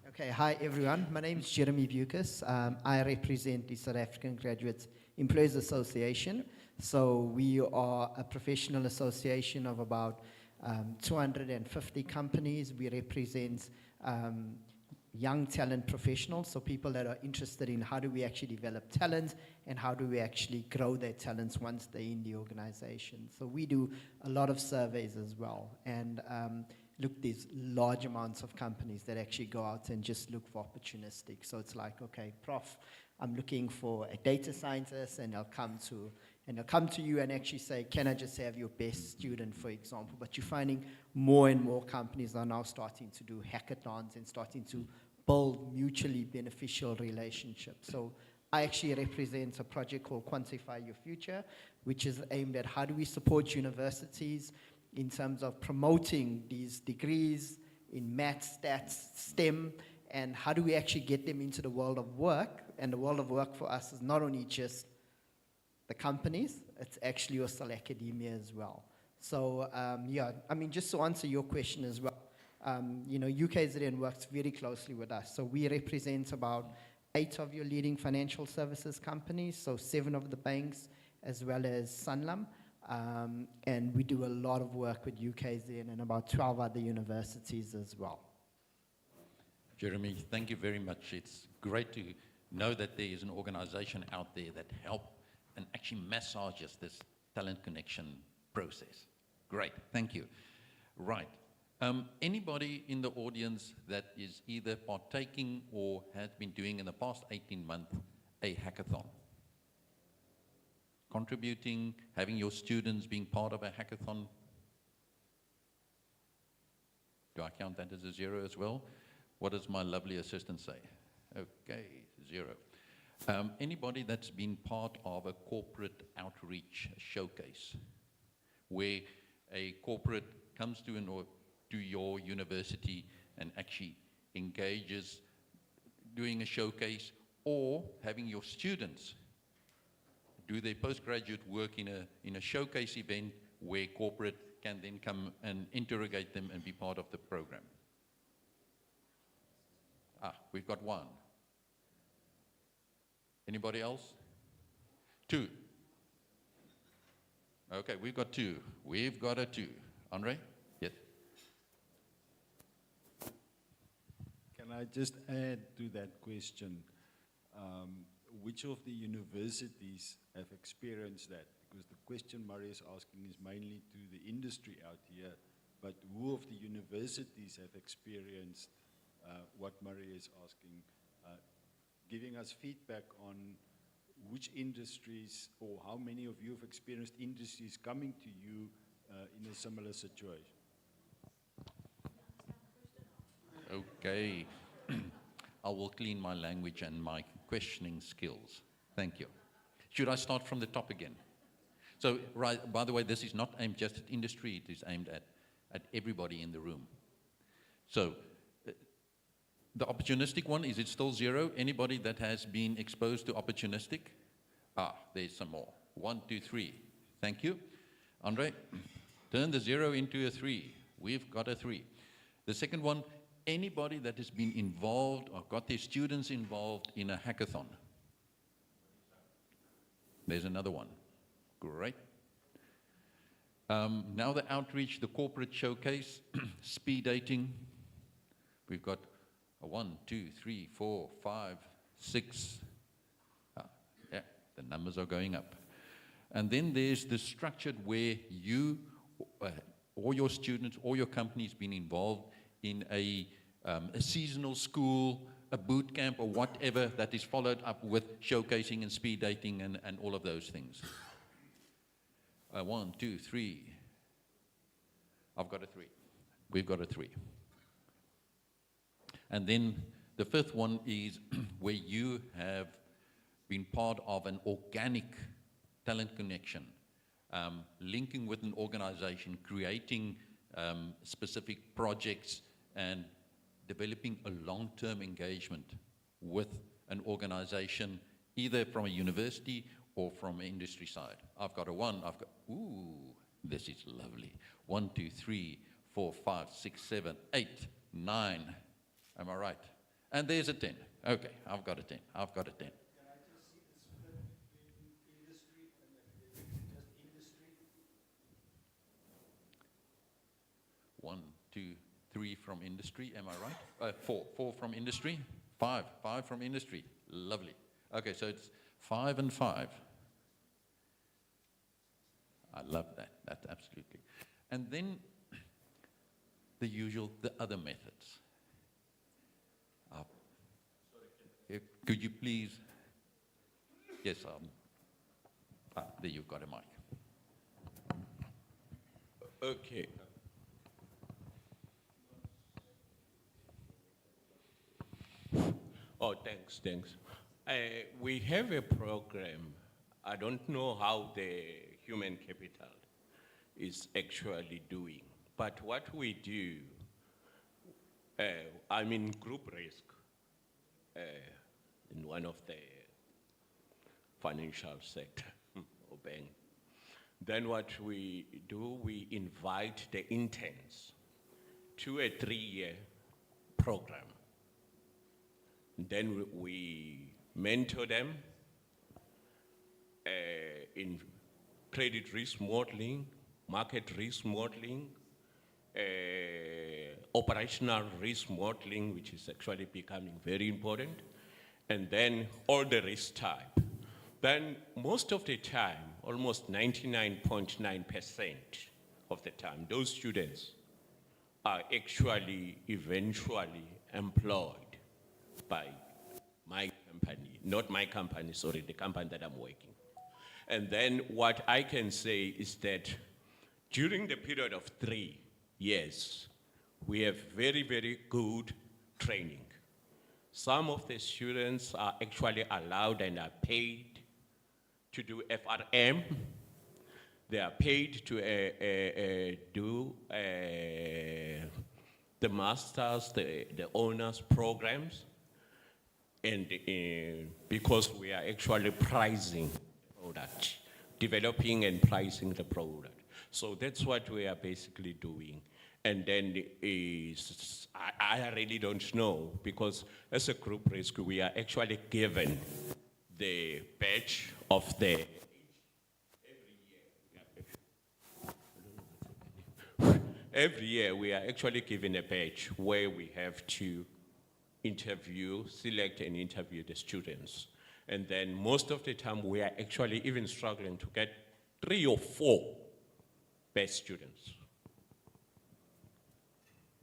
Okay, hi everyone. My name is Jeremy Bucas. I represent the South African Graduate Employers Association. So we are a professional association of about 250 companies. We represent young talent professionals, so people that are interested in how do we actually develop talent and how do we actually grow their talents once they're in the organization. So we do a lot of surveys as well. And look, there's large amounts of companies that actually go out and just look for opportunistic. So it's like, okay, Prof, I'm looking for a data scientist, and they'll come to you and actually say, can I just have your best student, for example? But you're finding more and more companies are now starting to do hackathons and starting to build mutually beneficial relationships. So I actually represent a project called Quantify Your Future, which is aimed at how do we support universities in terms of promoting these degrees in math, stats, STEM, and how do we actually get them into the world of work? And the world of work for us is not only just the companies, it's actually also academia as well. So yeah, I mean, just to answer your question as well, you know, UKZN works very closely with us. So we represent about 8 of your leading financial services companies, so 7 of the banks, as well as Sanlam. And we do a lot of work with UKZN and about 12 other universities as well. Jeremy, thank you very much. It's great to know that there is an organization out there that helps and actually massages this talent connection process. Great, thank you. Right. Anybody in the audience that is either partaking or has been doing in the past 18 months a hackathon? Contributing, having your students being part of a hackathon? Do I count that as a 0 as well? What does my lovely assistant say? Okay, 0. Anybody that's been part of a corporate outreach showcase, where a corporate comes to your university and actually engages doing a showcase, or having your students do their postgraduate work in a showcase event where corporate can then come and interrogate them and be part of the program? We've got 1. Anybody else? 2. Okay, we've got 2. We've got a 2. Andre? Yes. Can I just add to that question? which of the universities have experienced that? Because the question Murray is asking is mainly to the industry out here, but who of the universities have experienced what Murray is asking, giving us feedback on which industries or how many of you have experienced industries coming to you in a similar situation? Okay. I will clean my language and my questioning skills. Thank you. Should I start from the top again? So, right, by the way, this is not aimed just at industry, it is aimed at everybody in the room. So, the opportunistic one, is it still 0? Anybody that has been exposed to opportunistic? There's some more. 1, 2, 3. Thank you. Andre, turn the 0 into a 3. We've got a 3. The second one, anybody that has been involved or got their students involved in a hackathon? There's another one. Great. Now the outreach, the corporate showcase, speed dating. We've got a 1, 2, 3, 4, 5, 6. Yeah, the numbers are going up. And then there's the structured where you or your students or your company's been involved in a seasonal school, a boot camp, or whatever that is followed up with showcasing and speed dating and all of those things. 1, 2, 3. I've got a 3. We've got a 3. And then the fifth one is where you have been part of an organic talent connection, linking with an organization, creating specific projects and developing a long-term engagement with an organization, either from a university or from an industry side. I've got a 1, this is lovely. 1, 2, 3, 4, 5, 6, 7, 8, 9. Am I right? And there's a 10. Okay, I've got a 10. I've got a 10. Can I just see the split between industry and academic, just industry? 1, 2, 3 from industry, am I right? 4 from industry, 5 from industry. Lovely. Okay, so it's 5 and 5. I love that absolutely. And then the usual, the other methods. Could you please, yes, there you've got a mic. Okay. Oh, thanks. We have a program. I don't know how the human capital is actually doing, but what we do, I'm in group risk in one of the financial sector or bank. Then what we do, we invite the interns to a 3-year program. Then we mentor them in credit risk modeling, market risk modeling, operational risk modeling, which is actually becoming very important, and then all the risk type. Then most of the time, almost 99.9% of the time, those students are actually eventually employed by my company, not my company, sorry, the company that I'm working. And then what I can say is that during the period of 3 years, we have very, very good training. Some of the students are actually allowed and are paid to do FRM. They are paid to do the masters, the honors programs, and because we are actually pricing the product, developing and pricing the product. So that's what we are basically doing. And then I really don't know, because as a group risk, we are actually given the badge of the every year we are actually given a badge where we have to select and interview the students. And then most of the time, we are actually even struggling to get 3 or 4 best students.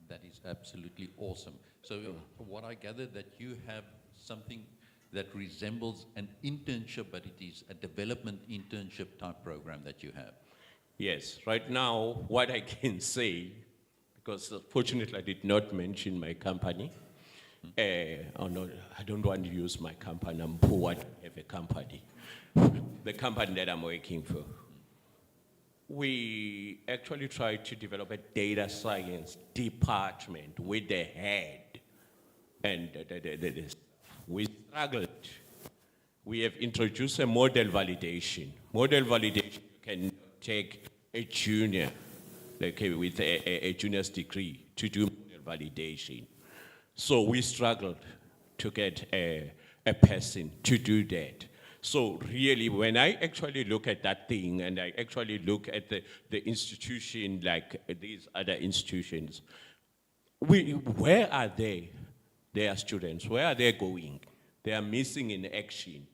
That is absolutely awesome. So what I gather that you have something that resembles an internship, but it is a development internship type program that you have. Yes, right now, what I can say, because fortunately I did not mention my company. Oh no, I don't want to use my company. I'm poor. I don't have a company. The company that I'm working for. We actually tried to develop a data science department with the head. And we struggled. We have introduced a model validation. Model validation, you can take a junior, like with a junior's degree, to do model validation. So we struggled to get a person to do that. So really, when I actually look at that thing and I actually look at the institution like these other institutions, where are they? Their students, where are they going? They are missing in action.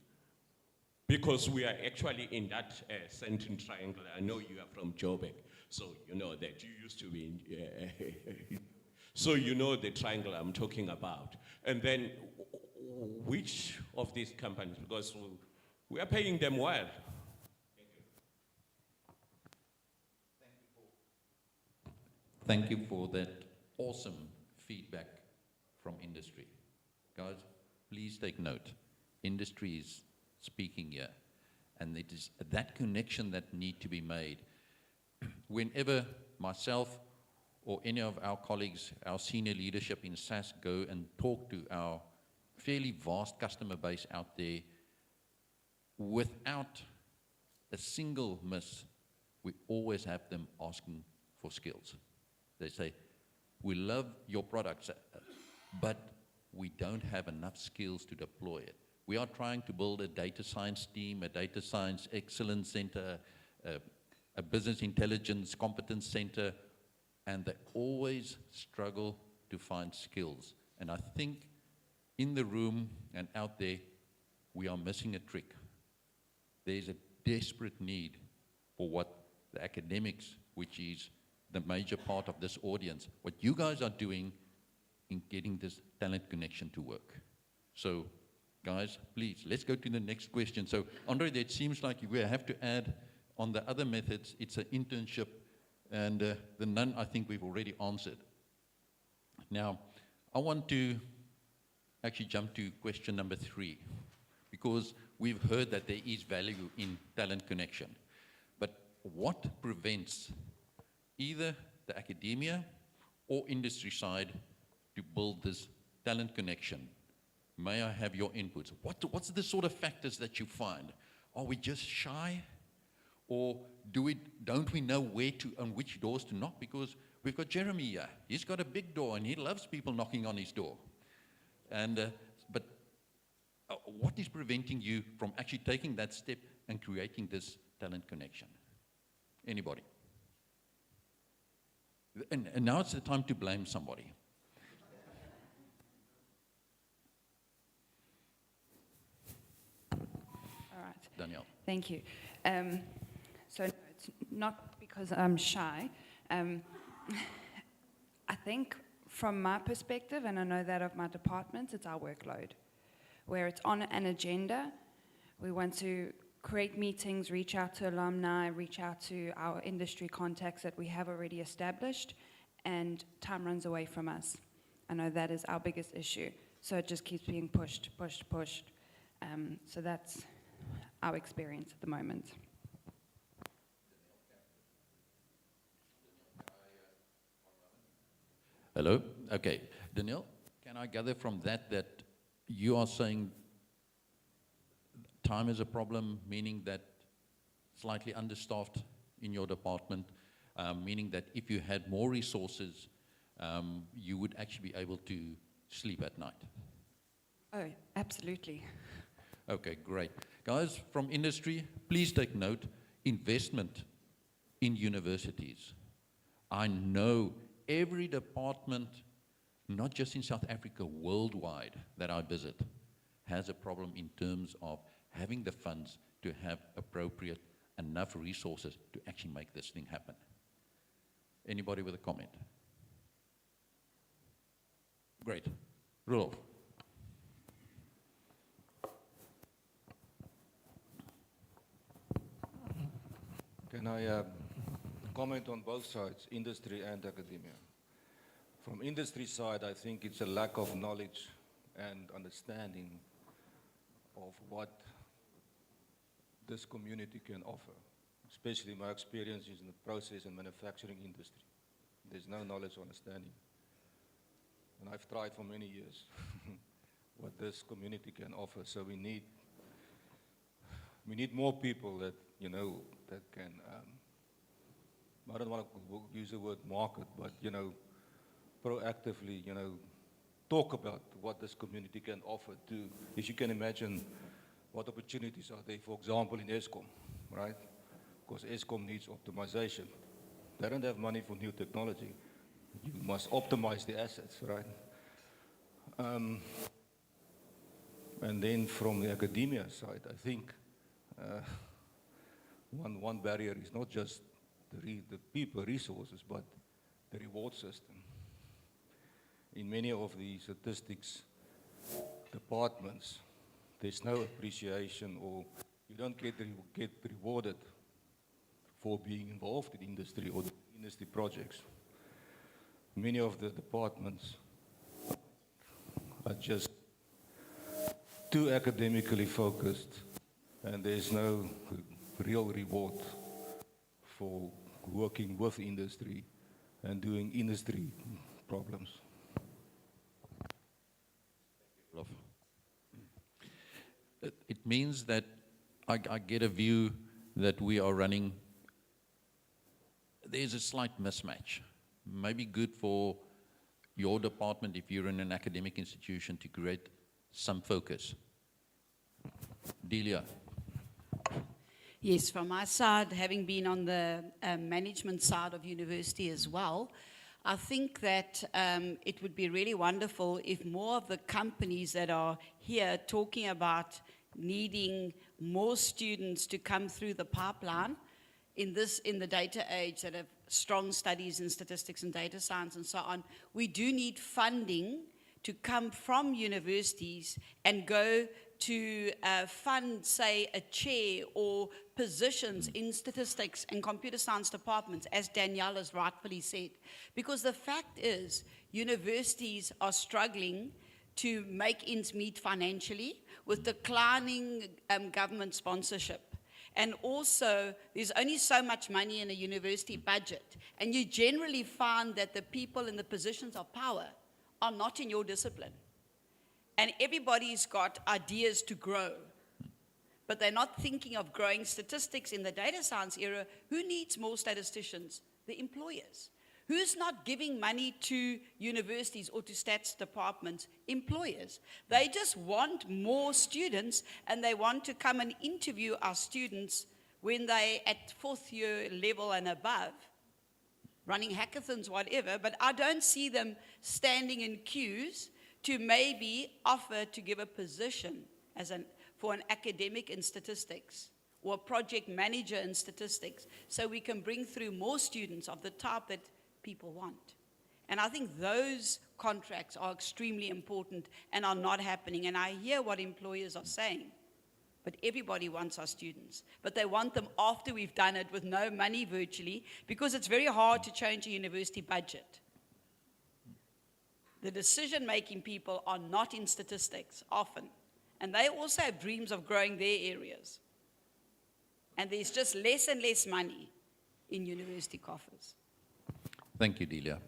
Because we are actually in that Central Triangle. I know you are from Joburg, so you know that you used to be in, so you know the triangle I'm talking about. And then which of these companies, because we are paying them well. Thank you for that awesome feedback from industry. Guys, please take note. Industry is speaking here, and it is that connection that need to be made. Whenever myself or any of our colleagues, our senior leadership in SAS go and talk to our fairly vast customer base out there, without a single miss, we always have them asking for skills. They say, we love your products, but we don't have enough skills to deploy it. We are trying to build a data science team, a data science excellence center, a business intelligence competence center, and they always struggle to find skills. And I think in the room and out there, we are missing a trick. There's a desperate need for what the academics, which is the major part of this audience, what you guys are doing in getting this talent connection to work. So, guys, please, let's go to the next question. So, Andre, it seems like we have to add on the other methods, it's an internship, and the none I think we've already answered. Now, I want to actually jump to question number 3, because we've heard that there is value in talent connection. But what prevents either the academia or industry side to build this talent connection? May I have your inputs? What's the sort of factors that you find? Are we just shy? Or don't we know where to, on which doors to knock? Because we've got Jeremy here. He's got a big door and he loves people knocking on his door. And, but what is preventing you from actually taking that step and creating this talent connection? Anybody? And now it's the time to blame somebody. All right. Danielle. Thank you. So no, it's not because I'm shy. I think from my perspective, and I know that of my department, it's our workload. Where it's on an agenda, we want to create meetings, reach out to alumni, reach out to our industry contacts that we have already established, and time runs away from us. I know that is our biggest issue. So it just keeps being pushed. So that's our experience at the moment. Hello? Okay. Danielle, can I gather from that that you are saying time is a problem, meaning that slightly understaffed in your department, meaning that if you had more resources, you would actually be able to sleep at night? Oh, absolutely. Okay, great. Guys from industry, please take note, investment in universities. I know every department, not just in South Africa, worldwide, that I visit, has a problem in terms of having the funds to have appropriate enough resources to actually make this thing happen. Anybody with a comment? Great. Rudolph. Can I comment on both sides, industry and academia? From industry side, I think it's a lack of knowledge and understanding of what this community can offer, especially my experiences in the process and manufacturing industry. There's no knowledge or understanding. And I've tried for many years what this community can offer. So we need more people that, you know, that can, I don't want to use the word market, but, you know, proactively, you know, talk about what this community can offer to, as you can imagine, what opportunities are there, for example, in ESCOM, right? Because ESCOM needs optimization. They don't have money for new technology. You must optimize the assets, right? And then from the academia side, I think one barrier is not just the people resources, but the reward system. In many of the statistics departments, there's no appreciation, or you don't get rewarded for being involved in industry or the industry projects. Many of the departments are just too academically focused, and there's no real reward for working with industry and doing industry problems. It means that I get a view that we are running, there's a slight mismatch. Maybe good for your department if you're in an academic institution to create some focus. Delia. Yes, from my side, having been on the management side of university as well, I think that it would be really wonderful if more of the companies that are here talking about needing more students to come through the pipeline in the data age that have strong studies in statistics and data science and so on, we do need funding to come from universities and go to fund, say, a chair or positions in statistics and computer science departments, as Danielle has rightfully said. Because the fact is, universities are struggling to make ends meet financially with declining government sponsorship. And also, there's only so much money in a university budget. And you generally find that the people in the positions of power are not in your discipline. And everybody's got ideas to grow, but they're not thinking of growing statistics in the data science era. Who needs more statisticians? The employers. Who's not giving money to universities or to stats departments? Employers. They just want more students, and they want to come and interview our students when they're at fourth year level and above, running hackathons, whatever, but I don't see them standing in queues to maybe offer to give a position for an academic in statistics or a project manager in statistics, so we can bring through more students of the type that people want. And I think those contracts are extremely important and are not happening. And I hear what employers are saying, but everybody wants our students. But they want them after we've done it with no money virtually, because it's very hard to change a university budget. The decision-making people are not in statistics often. And they also have dreams of growing their areas. And there's just less and less money in university coffers. Thank you, Delia.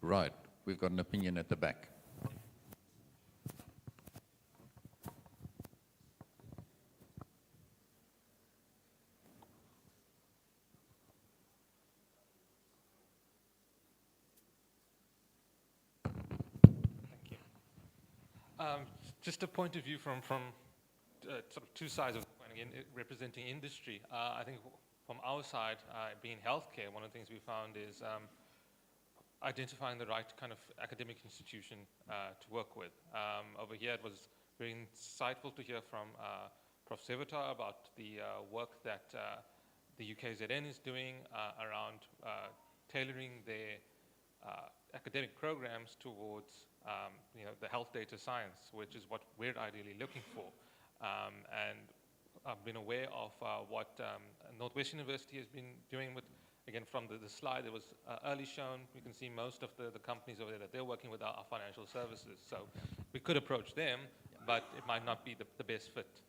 Right, we've got an opinion at the back. Just a point of view from sort of two sides of the coin, again, representing industry. I think from our side, being healthcare, one of the things we found is identifying the right kind of academic institution to work with. Over here, it was very insightful to hear from Prof. Sevatar about the work that the UKZN is doing around tailoring their academic programs towards the health data science, which is what we're ideally looking for. And I've been aware of what Northwest University has been doing with, again, from the slide that was early shown, you can see most of the companies over there that they're working with are financial services. So we could approach them, but it might not be the best fit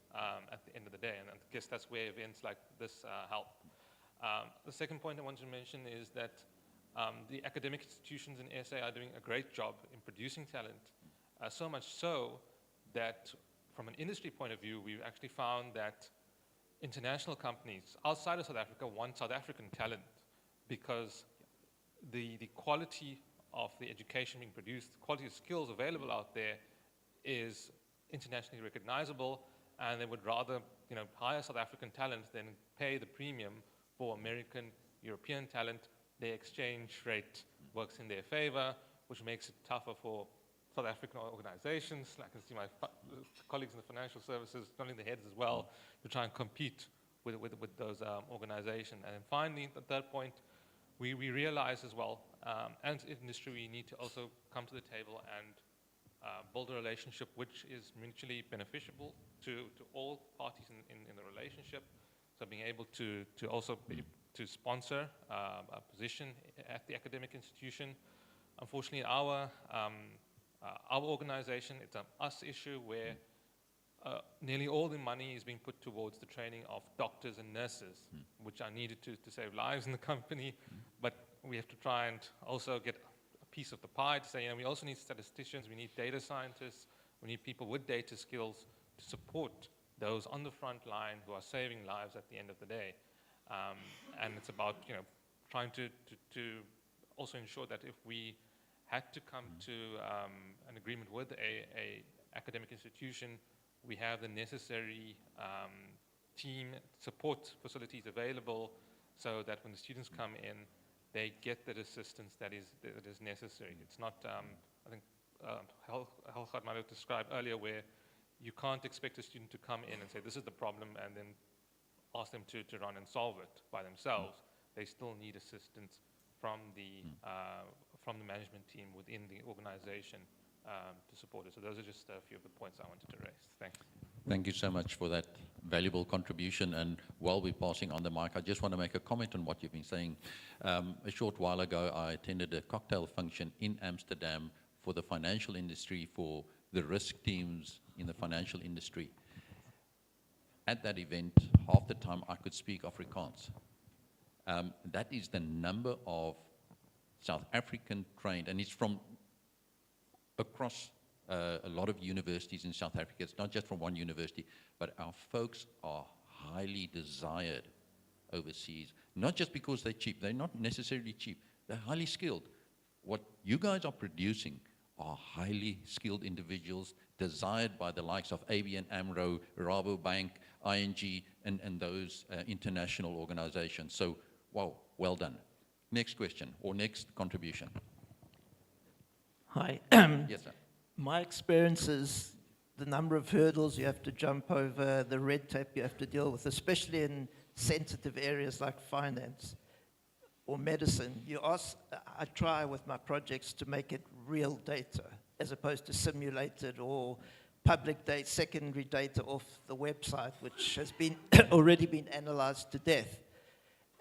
at the end of the day. And I guess that's where events like this help. The second point I want to mention is that the academic institutions in SA are doing a great job in producing talent, so much so that from an industry point of view, we've actually found that international companies outside of South Africa want South African talent because the quality of the education being produced, the quality of skills available out there is internationally recognizable, and they would rather hire South African talent than pay the premium for American, European talent. Their exchange rate works in their favor, which makes it tougher for South African organizations. I can see my colleagues in the financial services nodding their heads as well to try and compete with those organizations. And then finally, the third point, we realize as well, as industry, we need to also come to the table and build a relationship which is mutually beneficial to all parties in the relationship. So being able to also to sponsor a position at the academic institution. Unfortunately, our organization, it's an us issue where nearly all the money is being put towards the training of doctors and nurses, which are needed to save lives in the company. But we have to try and also get a piece of the pie to say, we also need statisticians, we need data scientists, we need people with data skills to support those on the front line who are saving lives at the end of the day. And it's about trying to also ensure that if we had to come to an agreement with a academic institution, we have the necessary team support facilities available so that when the students come in, they get that assistance that is necessary. It's not, I think Helgard might have described earlier, where you can't expect a student to come in and say, this is the problem, and then ask them to run and solve it by themselves. They still need assistance from the management team within the organization to support it. So those are just a few of the points I wanted to raise. Thanks. Thank you so much for that valuable contribution. And while we're passing on the mic, I just want to make a comment on what you've been saying. A short while ago, I attended a cocktail function in Amsterdam for the financial industry, for the risk teams in the financial industry. At that event, half the time I could speak Afrikaans. That is the number of South African trained, and it's from across a lot of universities in South Africa. It's not just from one university, but our folks are highly desired overseas, not just because they're cheap. They're not necessarily cheap. They're highly skilled. What you guys are producing are highly skilled individuals desired by the likes of ABN AMRO, Rabobank, ING, and those international organizations. So, wow, well done. Next question, or next contribution. Hi. Yes, sir. My experience is the number of hurdles you have to jump over, the red tape you have to deal with, especially in sensitive areas like finance or medicine. I try with my projects to make it real data as opposed to simulated or public data, secondary data off the website, which has been already been analyzed to death.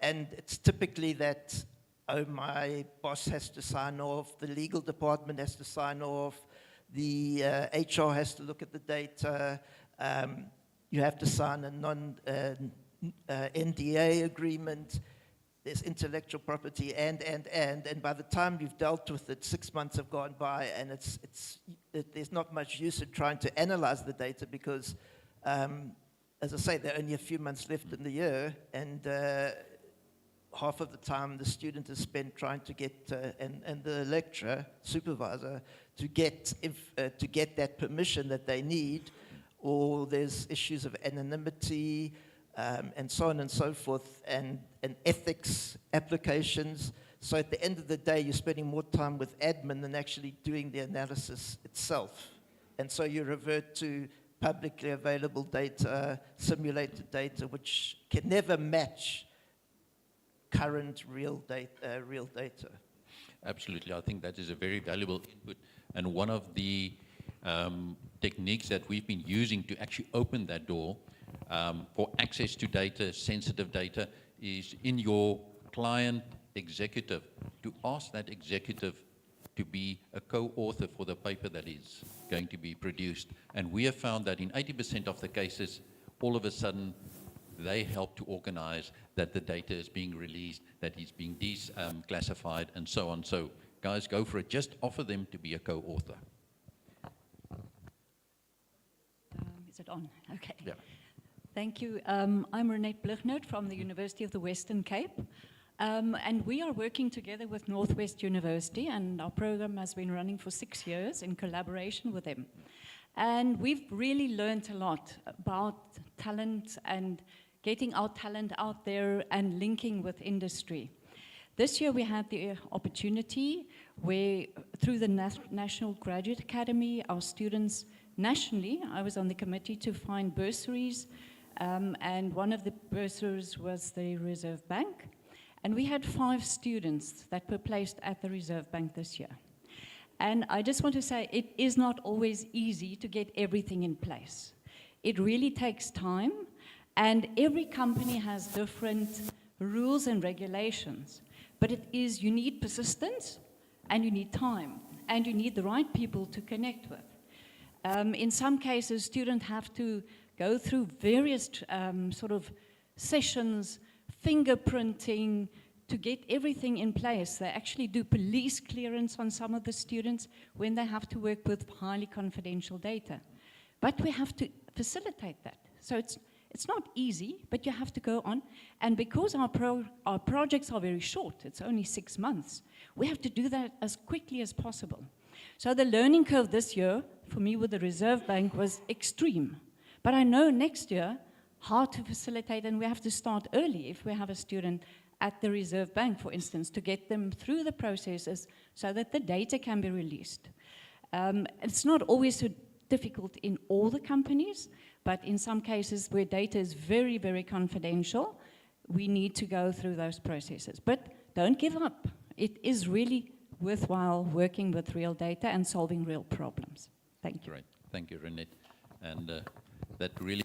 And it's typically that, oh, my boss has to sign off, the legal department has to sign off, the HR has to look at the data, you have to sign a NDA agreement, there's intellectual property, and by the time you've dealt with it, 6 months have gone by, and there's not much use in trying to analyze the data because, as I say, there are only a few months left in the year, and half of the time the student is spent trying to get, and the lecturer, supervisor, to get that permission that they need, or there's issues of anonymity, and so on and so forth, and ethics applications. So at the end of the day, you're spending more time with admin than actually doing the analysis itself. And so you revert to publicly available data, simulated data, which can never match current real data. Absolutely. I think that is a very valuable input. And one of the techniques that we've been using to actually open that door for access to data, sensitive data, is in your client executive, to ask that executive to be a co-author for the paper that is going to be produced. And we have found that in 80% of the cases, all of a sudden, they help to organize that the data is being released, that it's being declassified, and so on. So guys, go for it. Just offer them to be a co-author. Is it on? Okay. Yeah. Thank you. I'm Renette Blighnout from the University of the Western Cape. And we are working together with Northwest University, and our program has been running for 6 years in collaboration with them. And we've really learned a lot about talent and getting our talent out there and linking with industry. This year we had the opportunity where, through the National Graduate Academy, our students nationally, I was on the committee to find bursaries, and one of the bursaries was the Reserve Bank. And we had 5 students that were placed at the Reserve Bank this year. And I just want to say, it is not always easy to get everything in place. It really takes time, and every company has different rules and regulations. But it is, you need persistence, and you need time, and you need the right people to connect with. In some cases, students have to go through various sort of sessions, fingerprinting, to get everything in place. They actually do police clearance on some of the students when they have to work with highly confidential data. But we have to facilitate that. So it's not easy, but you have to go on. And because our projects are very short, it's only 6 months, we have to do that as quickly as possible. So the learning curve this year, for me with the Reserve Bank, was extreme. But I know next year how to facilitate, and we have to start early if we have a student at the Reserve Bank, for instance, to get them through the processes so that the data can be released. It's not always so difficult in all the companies, but in some cases where data is very, very confidential, we need to go through those processes. But don't give up. It is really worthwhile working with real data and solving real problems. Thank you. Great. Thank you, Renette. And that really,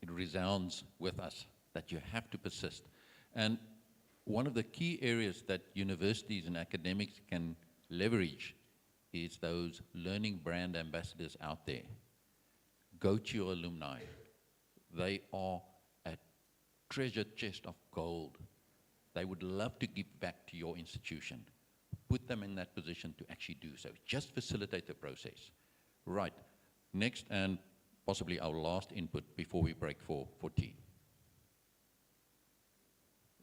it resounds with us that you have to persist. And one of the key areas that universities and academics can leverage is those learning brand ambassadors out there. Go to your alumni. They are a treasure chest of gold. They would love to give back to your institution. Put them in that position to actually do so. Just facilitate the process. Right. Next, and possibly our last input before we break for tea.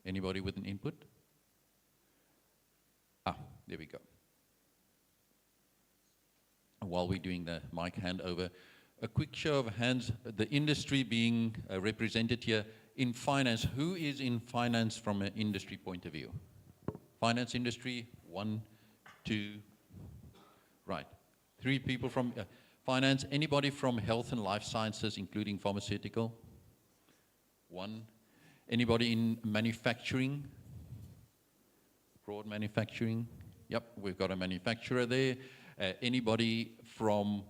Anybody with an input? There we go. While we're doing the mic handover, a quick show of hands, the industry being represented here in finance. Who is in finance from an industry point of view? Finance industry, 1, 2, right. 3 people from finance. Anybody from health and life sciences, including pharmaceutical? 1. Anybody in manufacturing? Broad manufacturing? Yep, we've got a manufacturer there. Anybody from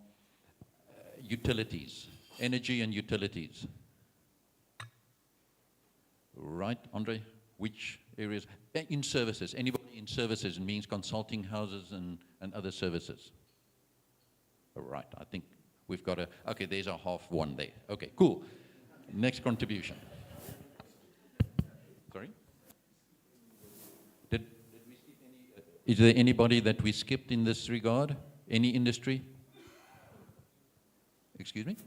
utilities, energy and utilities? Right, Andre, which areas? In services, anybody in services, means consulting houses and other services? All right, I think we've got okay, there's a half one there. Okay, cool. Next contribution. Sorry? Did we skip any? Is there anybody that we skipped in this regard? Any industry? Excuse me?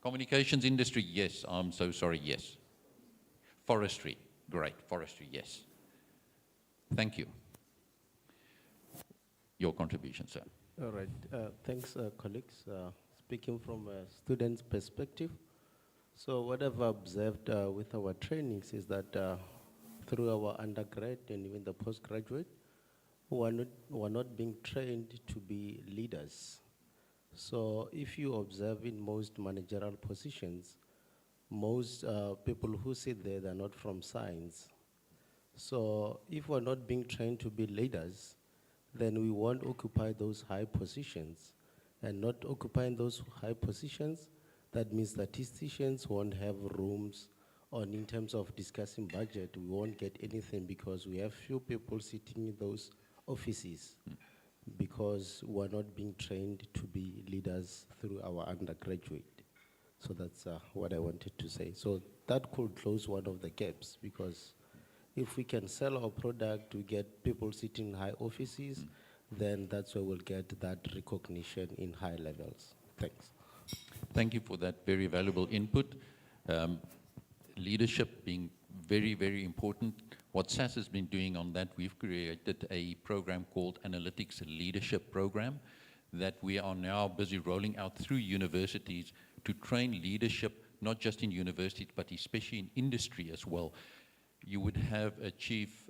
Communications industry, yes. I'm so sorry, yes. Forestry, great. Forestry, yes. Thank you. Your contribution, sir. All right. Thanks, colleagues. Speaking from a student's perspective, so what I've observed with our trainings is that through our undergrad and even the postgraduate, who are not being trained to be leaders. So if you observe in most managerial positions, most people who sit there, they're not from science. So if we're not being trained to be leaders, then we won't occupy those high positions. And not occupying those high positions, that means statisticians won't have rooms on in terms of discussing budget. We won't get anything because we have few people sitting in those offices because we're not being trained to be leaders through our undergraduate. So that's what I wanted to say. So that could close one of the gaps because if we can sell our product to get people sitting in high offices, then that's where we'll get that recognition in high levels. Thanks. Thank you for that very valuable input. Leadership being very, very important. What SAS has been doing on that, we've created a program called Analytics Leadership Program that we are now busy rolling out through universities to train leadership, not just in universities, but especially in industry as well. You would have a chief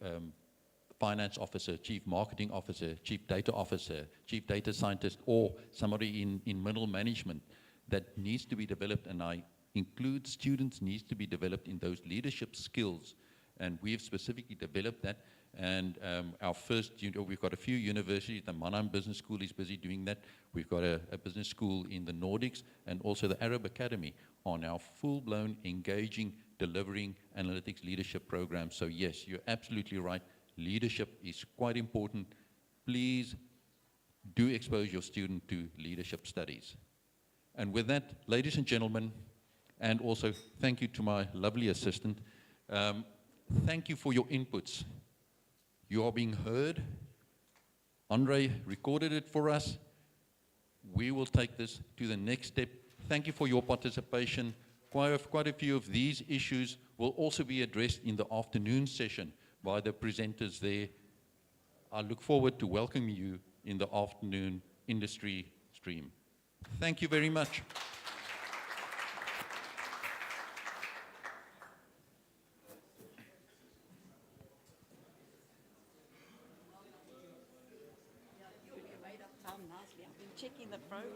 finance officer, chief marketing officer, chief data officer, chief data scientist, or somebody in middle management that needs to be developed, and I include students needs to be developed in those leadership skills. And we've specifically developed that. And our first, we've got a few universities. The Mannheim Business School is busy doing that. We've got a business school in the Nordics, and also the Arab Academy on our full-blown, engaging, delivering analytics leadership program. So yes, you're absolutely right. Leadership is quite important. Please do expose your student to leadership studies. And with that, ladies and gentlemen, and also thank you to my lovely assistant, thank you for your inputs. You are being heard. Andre recorded it for us. We will take this to the next step. Thank you for your participation. Quite a few of these issues will also be addressed in the afternoon session by the presenters there. I look forward to welcoming you in the afternoon industry stream. Thank you very much. You made up time nicely. I've been checking the program.